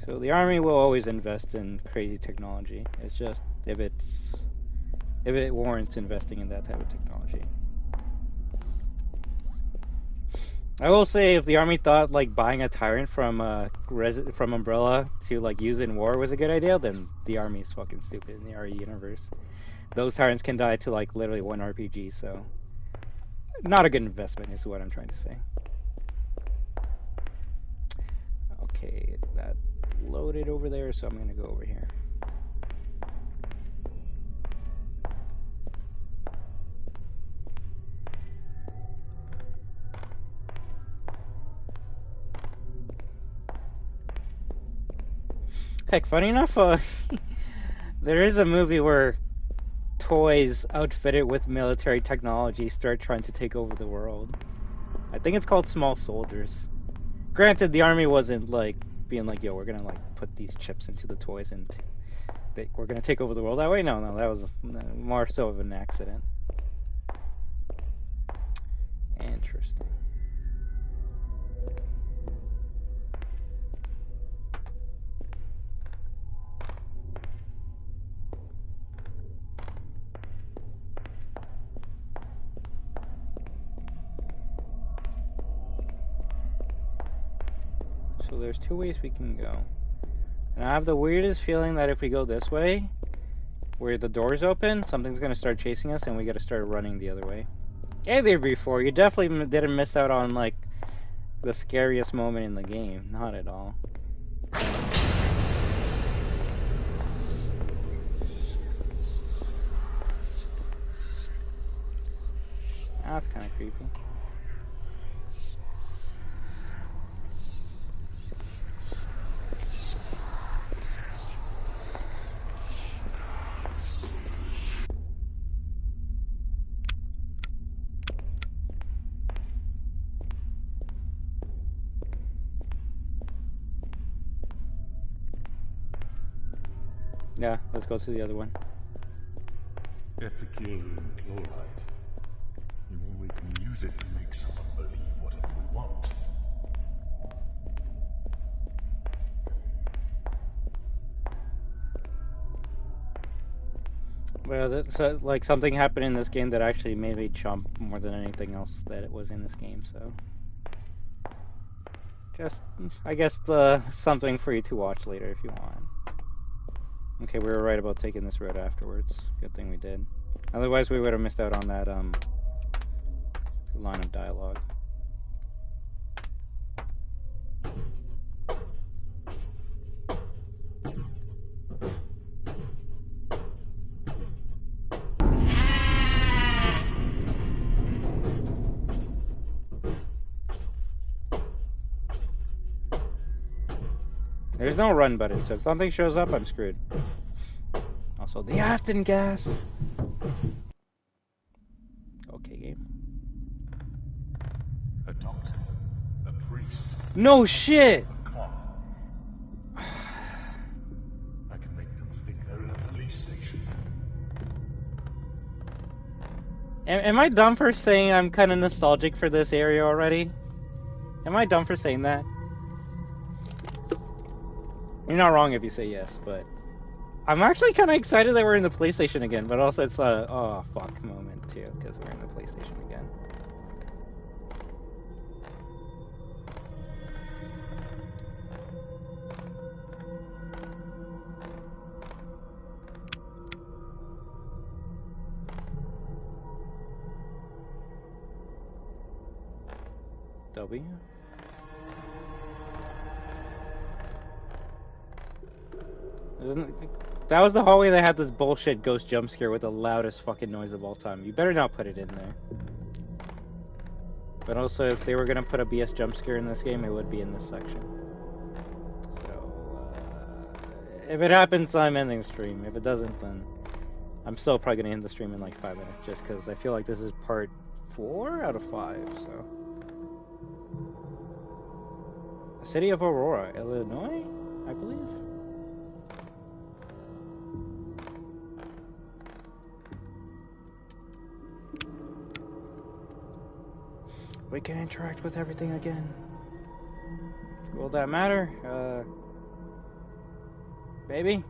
So the army will always invest in crazy technology. It's just if it warrants investing in that type of technology. I will say, if the army thought like buying a Tyrant from Umbrella to like use in war was a good idea, then the army is fucking stupid in the RE universe. Those Tyrants can die to like literally one RPG, so not a good investment is what I'm trying to say. Okay, that loaded over there, so I'm gonna go over here. Heck, funny enough, there is a movie where toys outfitted with military technology start trying to take over the world. I think it's called Small Soldiers. Granted, the army wasn't like being like, yo, we're gonna like put these chips into the toys and we're gonna take over the world that way. No, that was more so of an accident. Interesting. So there's two ways we can go. And I have the weirdest feeling that if we go this way, where the door's open, something's gonna start chasing us and we gotta start running the other way. Hey there, B4, you definitely didn't miss out on like the scariest moment in the game. Not at all. That's kind of creepy. Yeah, let's go to the other one. Epicurean chloride. You mean we can use it to make someone believe whatever we want? Well, that's like something happened in this game that actually made me jump more than anything else that it was in this game, so. Just, I guess, something for you to watch later if you want. Okay, we were right about taking this road afterwards. Good thing we did. Otherwise, we would have missed out on that, line of dialogue. There's no run button, so if something shows up, I'm screwed. Also, the Afton gas! Okay, game. A doctor, a priest. No shit! I can make them think they're in a police station. Am I dumb for saying I'm kind of nostalgic for this area already? Am I dumb for saying that? You're not wrong if you say yes, but I'm actually kind of excited that we're in the police station again, but also it's a oh fuck moment too, because we're in the police station again. W? That was the hallway that had this bullshit ghost jump scare with the loudest fucking noise of all time. You better not put it in there. But also, if they were gonna put a BS jump scare in this game, it would be in this section. So, if it happens, I'm ending the stream. If it doesn't, then I'm still probably gonna end the stream in like 5 minutes, just because I feel like this is part 4 out of 5, so. The city of Aurora, Illinois, I believe? We can interact with everything again. Will that matter? Baby?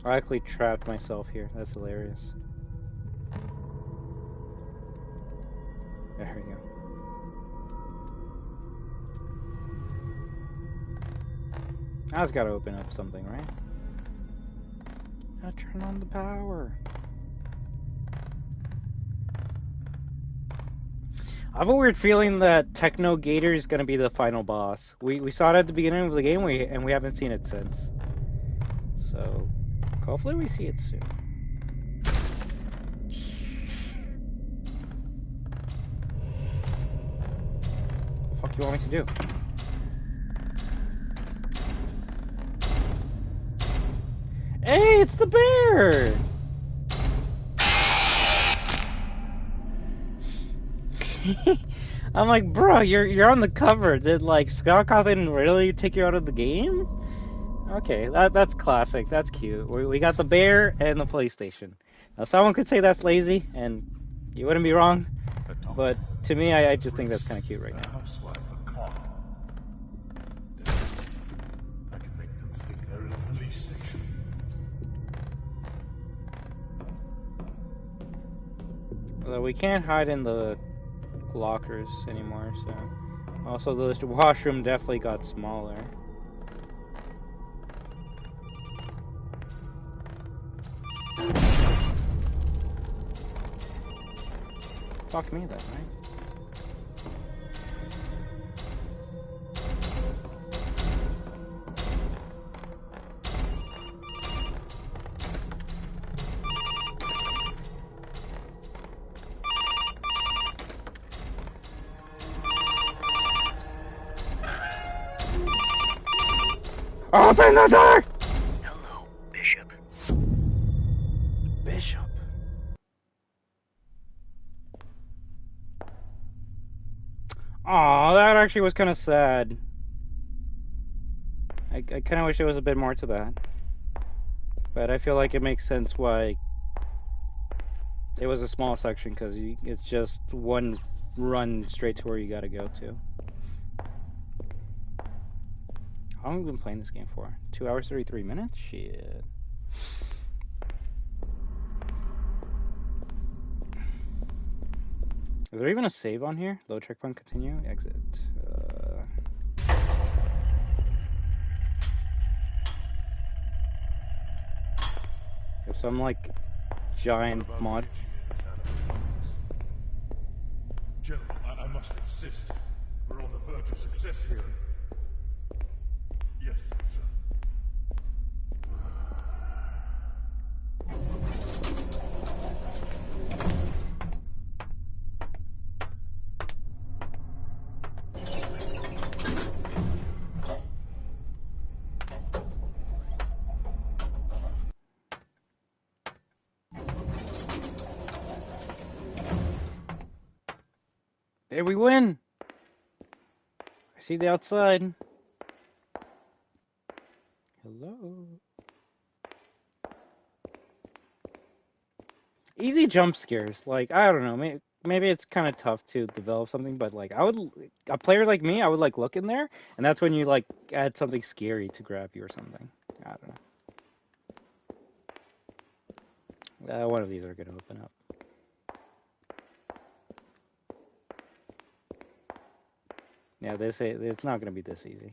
I actually trapped myself here. That's hilarious. There we go. I just gotta open up something, right? Gotta turn on the power. I have a weird feeling that Techno Gator is gonna be the final boss. We saw it at the beginning of the game, and we haven't seen it since. So, hopefully we see it soon. What the fuck you want me to do? Hey, it's the bear! I'm like, bro, you're on the cover. Did like Scott Cawthon really take you out of the game? Okay, that's classic. That's cute. We got the bear and the PlayStation. Now, someone could say that's lazy, and you wouldn't be wrong. But to me, I just think that's kind of cute right now. I can make them think they're in a police station. Although we can't hide in the lockers anymore, so. Also, the washroom definitely got smaller. Fuck me then, right? Open the door! Hello, Bishop. Bishop. Aw, that actually was kind of sad. I kind of wish there was a bit more to that. But I feel like it makes sense why it was a small section, because it's just one run straight to where you gotta go to. How long have we been playing this game for? 2 hours, 33 minutes? Shit. Is there even a save on here? Load checkpoint, continue, exit. There's some like giant mod. Gentlemen, I must insist. We're on the verge of success here. Yes, sir. There we win! I see the outside. Hello? Easy jump scares. Like, I don't know, maybe it's kind of tough to develop something, but like, a player like me, I would like look in there, and that's when you like add something scary to grab you or something. I don't know. One of these are gonna open up. Yeah, it's not gonna be this easy.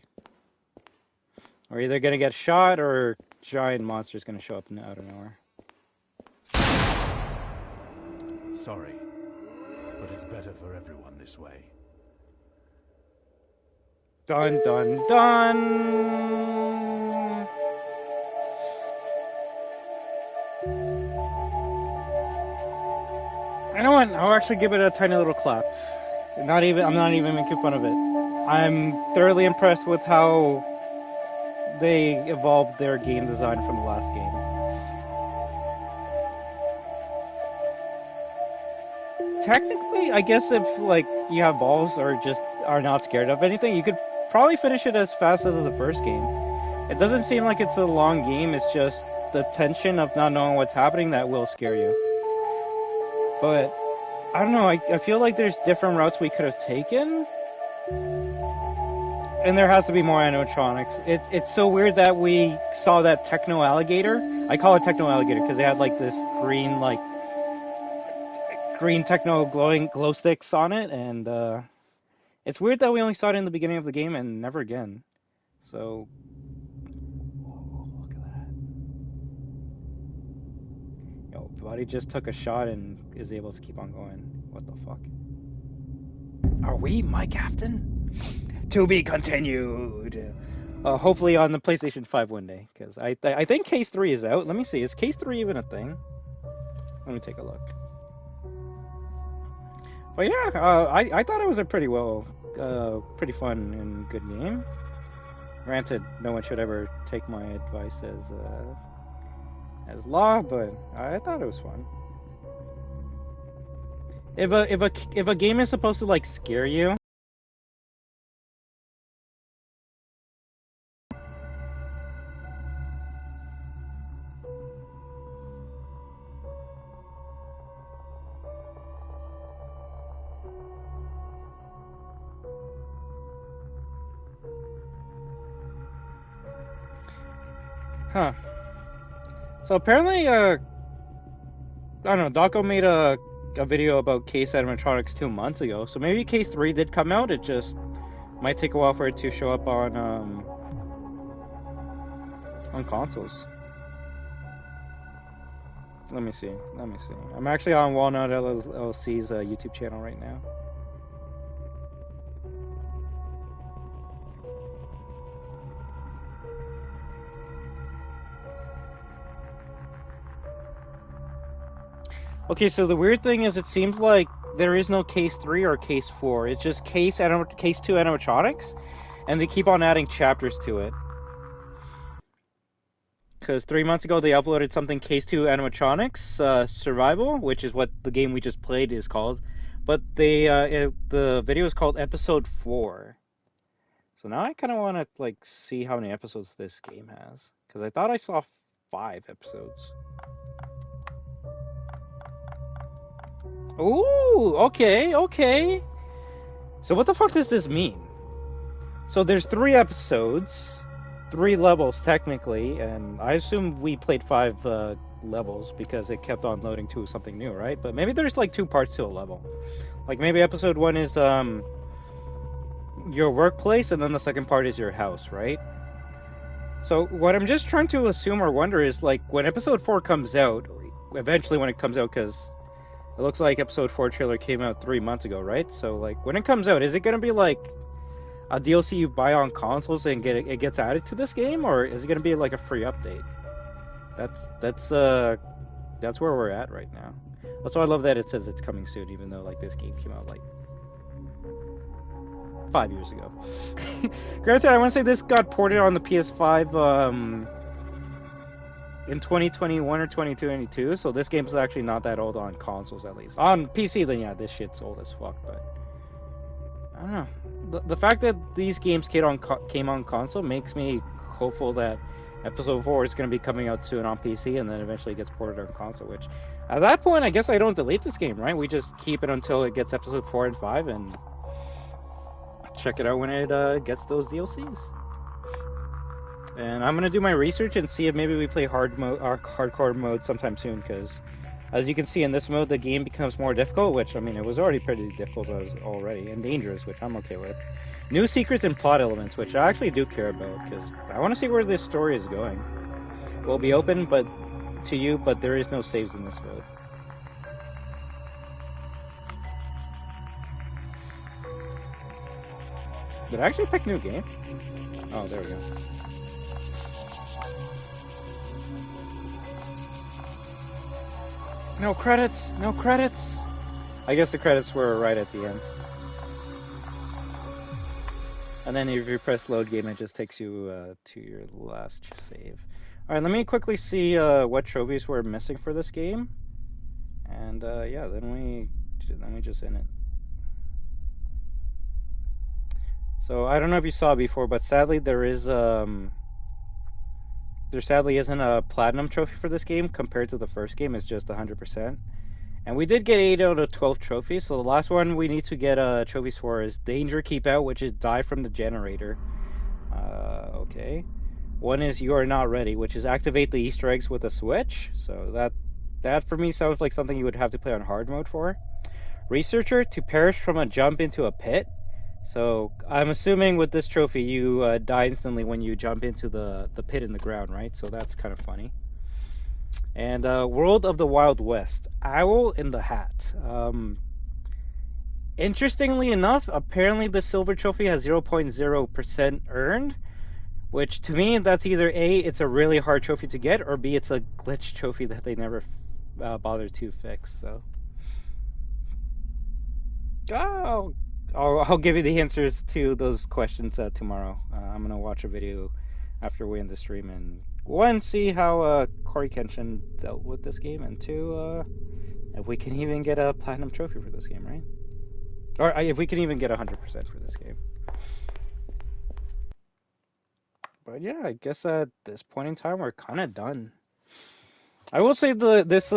We're either gonna get shot or giant monsters gonna show up out of nowhere. Sorry, but it's better for everyone this way. Dun dun dun! You know what? I'll actually give it a tiny little clap. I'm not even making fun of it. I'm thoroughly impressed with how they evolved their game design from the last game. Technically, I guess if like you have balls or just are not scared of anything, you could probably finish it as fast as the first game. It doesn't seem like it's a long game, it's just the tension of not knowing what's happening that will scare you. But I don't know, I feel like there's different routes we could have taken. And there has to be more animatronics. It's so weird that we saw that techno alligator. I call it techno alligator because they had like this green techno glow sticks on it, and it's weird that we only saw it in the beginning of the game and never again. So, oh, look at that. Yo, Buddy just took a shot and is able to keep on going. What the fuck? Are we my captain? To be continued. Hopefully on the PlayStation 5 one day, because I think Case 3 is out. Let me see. Is Case 3 even a thing? Let me take a look. But yeah, I thought it was a pretty fun and good game. Granted, no one should ever take my advice as law, but I thought it was fun. If a game is supposed to like scare you, huh. So apparently, I don't know, Daco made a video about Case Animatronics 2 months ago, so maybe Case 3 did come out, it just might take a while for it to show up on consoles. Let me see. I'm actually on Walnut LLC's YouTube channel right now. Okay, so the weird thing is it seems like there is no Case 3 or Case 4. It's just Case 2 Animatronics, and they keep on adding chapters to it. because 3 months ago they uploaded something Case 2 Animatronics Survival, which is what the game we just played is called. But the video is called Episode 4. So now I kind of want to like see how many episodes this game has, because I thought I saw 5 episodes. Ooh, okay. So what the fuck does this mean? So there's 3 episodes, 3 levels technically, and I assume we played 5 levels because it kept on loading to something new, right? But maybe there's like 2 parts to a level. Like maybe episode 1 is your workplace, and then the second part is your house, right? So what I'm just trying to assume or wonder is, like, when episode 4 comes out, eventually when it comes out, because it looks like episode 4 trailer came out 3 months ago, right? So like when it comes out, is it gonna be like a DLC you buy on consoles and it gets added to this game, or is it gonna be like a free update? That's where we're at right now. Also, I love that it says it's coming soon, even though like this game came out like 5 years ago. Granted, I want to say this got ported on the PS5 in 2021 or 2022, so this game's actually not that old on consoles, at least. On PC, then yeah, this shit's old as fuck, but I don't know. The fact that these games came on console makes me hopeful that Episode 4 is going to be coming out soon on PC, and then eventually gets ported on console, which, at that point, I guess I don't delete this game, right? We just keep it until it gets Episode 4 and 5, and check it out when it gets those DLCs. And I'm gonna do my research and see if maybe we play hardcore mode sometime soon, because as you can see in this mode, the game becomes more difficult, which, I mean, it was already pretty difficult already, and dangerous, which I'm okay with. New secrets and plot elements, which I actually do care about, because I want to see where this story is going. It will be open to you, but there is no saves in this mode. Did I actually pick new game? Oh, there we go. No credits! No credits! I guess the credits were right at the end. And then if you press load game, it just takes you to your last save. Alright, let me quickly see what trophies we're missing for this game. And yeah, then we just end it. So I don't know if you saw before, but sadly there sadly isn't a platinum trophy for this game compared to the first game. It's just 100%. And we did get 8 out of 12 trophies. So the last one we need to get trophies for is Danger Keep Out, which is Die from the Generator. Okay. One is You Are Not Ready, which is activate the Easter eggs with a switch. So that for me sounds like something you would have to play on hard mode for. Researcher, to perish from a jump into a pit. So I'm assuming with this trophy you die instantly when you jump into the pit in the ground, right? So that's kind of funny. And World of the Wild West, Owl in the Hat. Interestingly enough, apparently the silver trophy has 0.0% earned, which to me that's either A, it's a really hard trophy to get, or B, it's a glitch trophy that they never bothered to fix. So I'll give you the answers to those questions tomorrow. I'm gonna watch a video after we end the stream and 1, see how Corey Kenshin dealt with this game, and 2, if we can even get a platinum trophy for this game, right? Or if we can even get 100% for this game. But yeah, I guess at this point in time we're kind of done. I will say this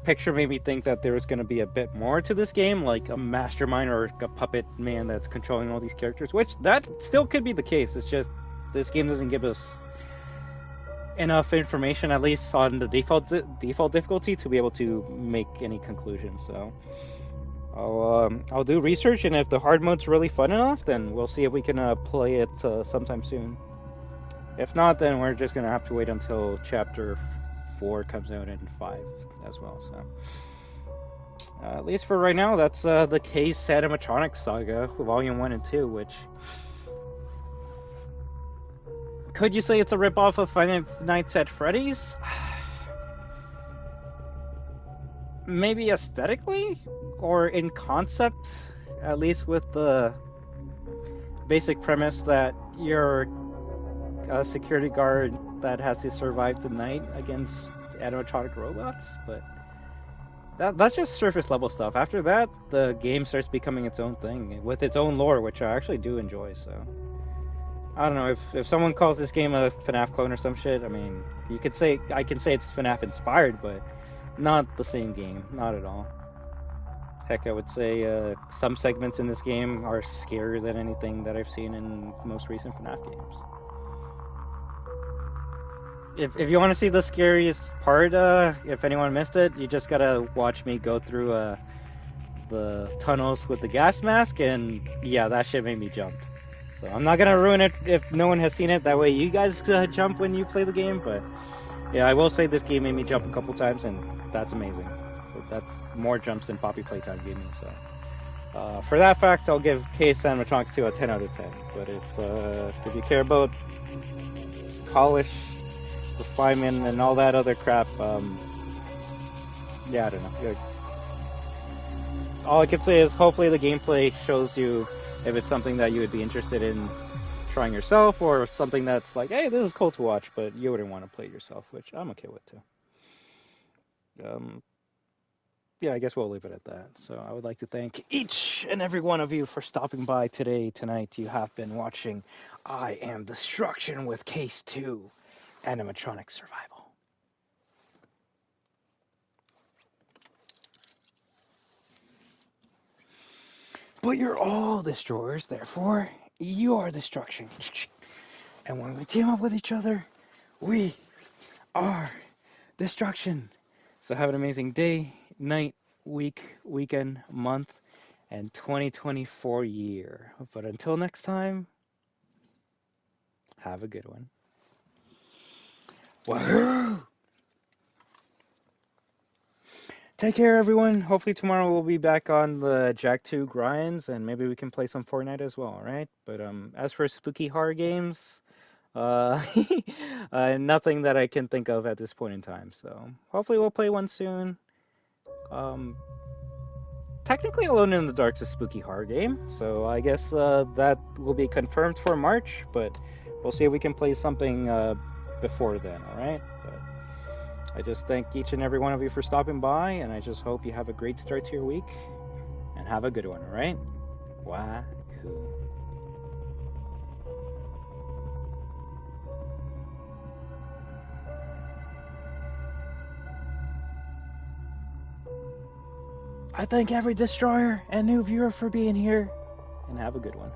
picture made me think that there was going to be a bit more to this game, like a mastermind or a puppet man that's controlling all these characters, which that still could be the case. It's just this game doesn't give us enough information, at least on the default difficulty, to be able to make any conclusions. So I'll do research, and if the hard mode's really fun enough, then we'll see if we can play it sometime soon. If not, then we're just gonna have to wait until chapter 4 comes out and 5 as well. So at least for right now, that's the Case Animatronics Saga, Volume 1 and 2, which could you say it's a ripoff of Five Nights at Freddy's? Maybe aesthetically, or in concept, at least with the basic premise that you're a security guard that has to survive the night against animatronic robots, but that's just surface level stuff. After that, the game starts becoming its own thing with its own lore, which I actually do enjoy. So I don't know if someone calls this game a FNAF clone or some shit. I mean, I can say it's FNAF inspired, but not the same game, not at all. Heck, I would say some segments in this game are scarier than anything that I've seen in most recent FNAF games. If you want to see the scariest part, if anyone missed it, you just gotta watch me go through the tunnels with the gas mask, and yeah, that shit made me jump. So I'm not gonna ruin it if no one has seen it. That way you guys jump when you play the game. But yeah, I will say this game made me jump a couple times, and that's amazing. That's more jumps than Poppy Playtime gave me. So for that fact, I'll give Case Animatronics 2 a 10 out of 10. But if you care about polish, refinement, and all that other crap, yeah, I don't know. All I can say is hopefully the gameplay shows you if it's something that you would be interested in trying yourself, or something that's like, hey, this is cool to watch, but you wouldn't want to play it yourself, which I'm okay with too. Yeah, I guess we'll leave it at that. So I would like to thank each and every one of you for stopping by today, tonight. You have been watching I Am Destruction with Case 2, Animatronic Survival. But you're all destroyers, therefore you are destruction. And when we team up with each other, we are destruction. So have an amazing day, night, week, weekend, month, and 2024 year. But until next time, have a good one. WAHOO! Take care, everyone. Hopefully tomorrow we'll be back on the Jack 2 grinds, and maybe we can play some Fortnite as well, alright? But as for spooky horror games, nothing that I can think of at this point in time. So hopefully we'll play one soon. Technically, Alone in the Dark's a spooky horror game, so I guess that will be confirmed for March, but we'll see if we can play something before then, alright? But I just thank each and every one of you for stopping by, and I just hope you have a great start to your week, and have a good one, alright? WAHOO. I thank every destroyer and new viewer for being here, and have a good one.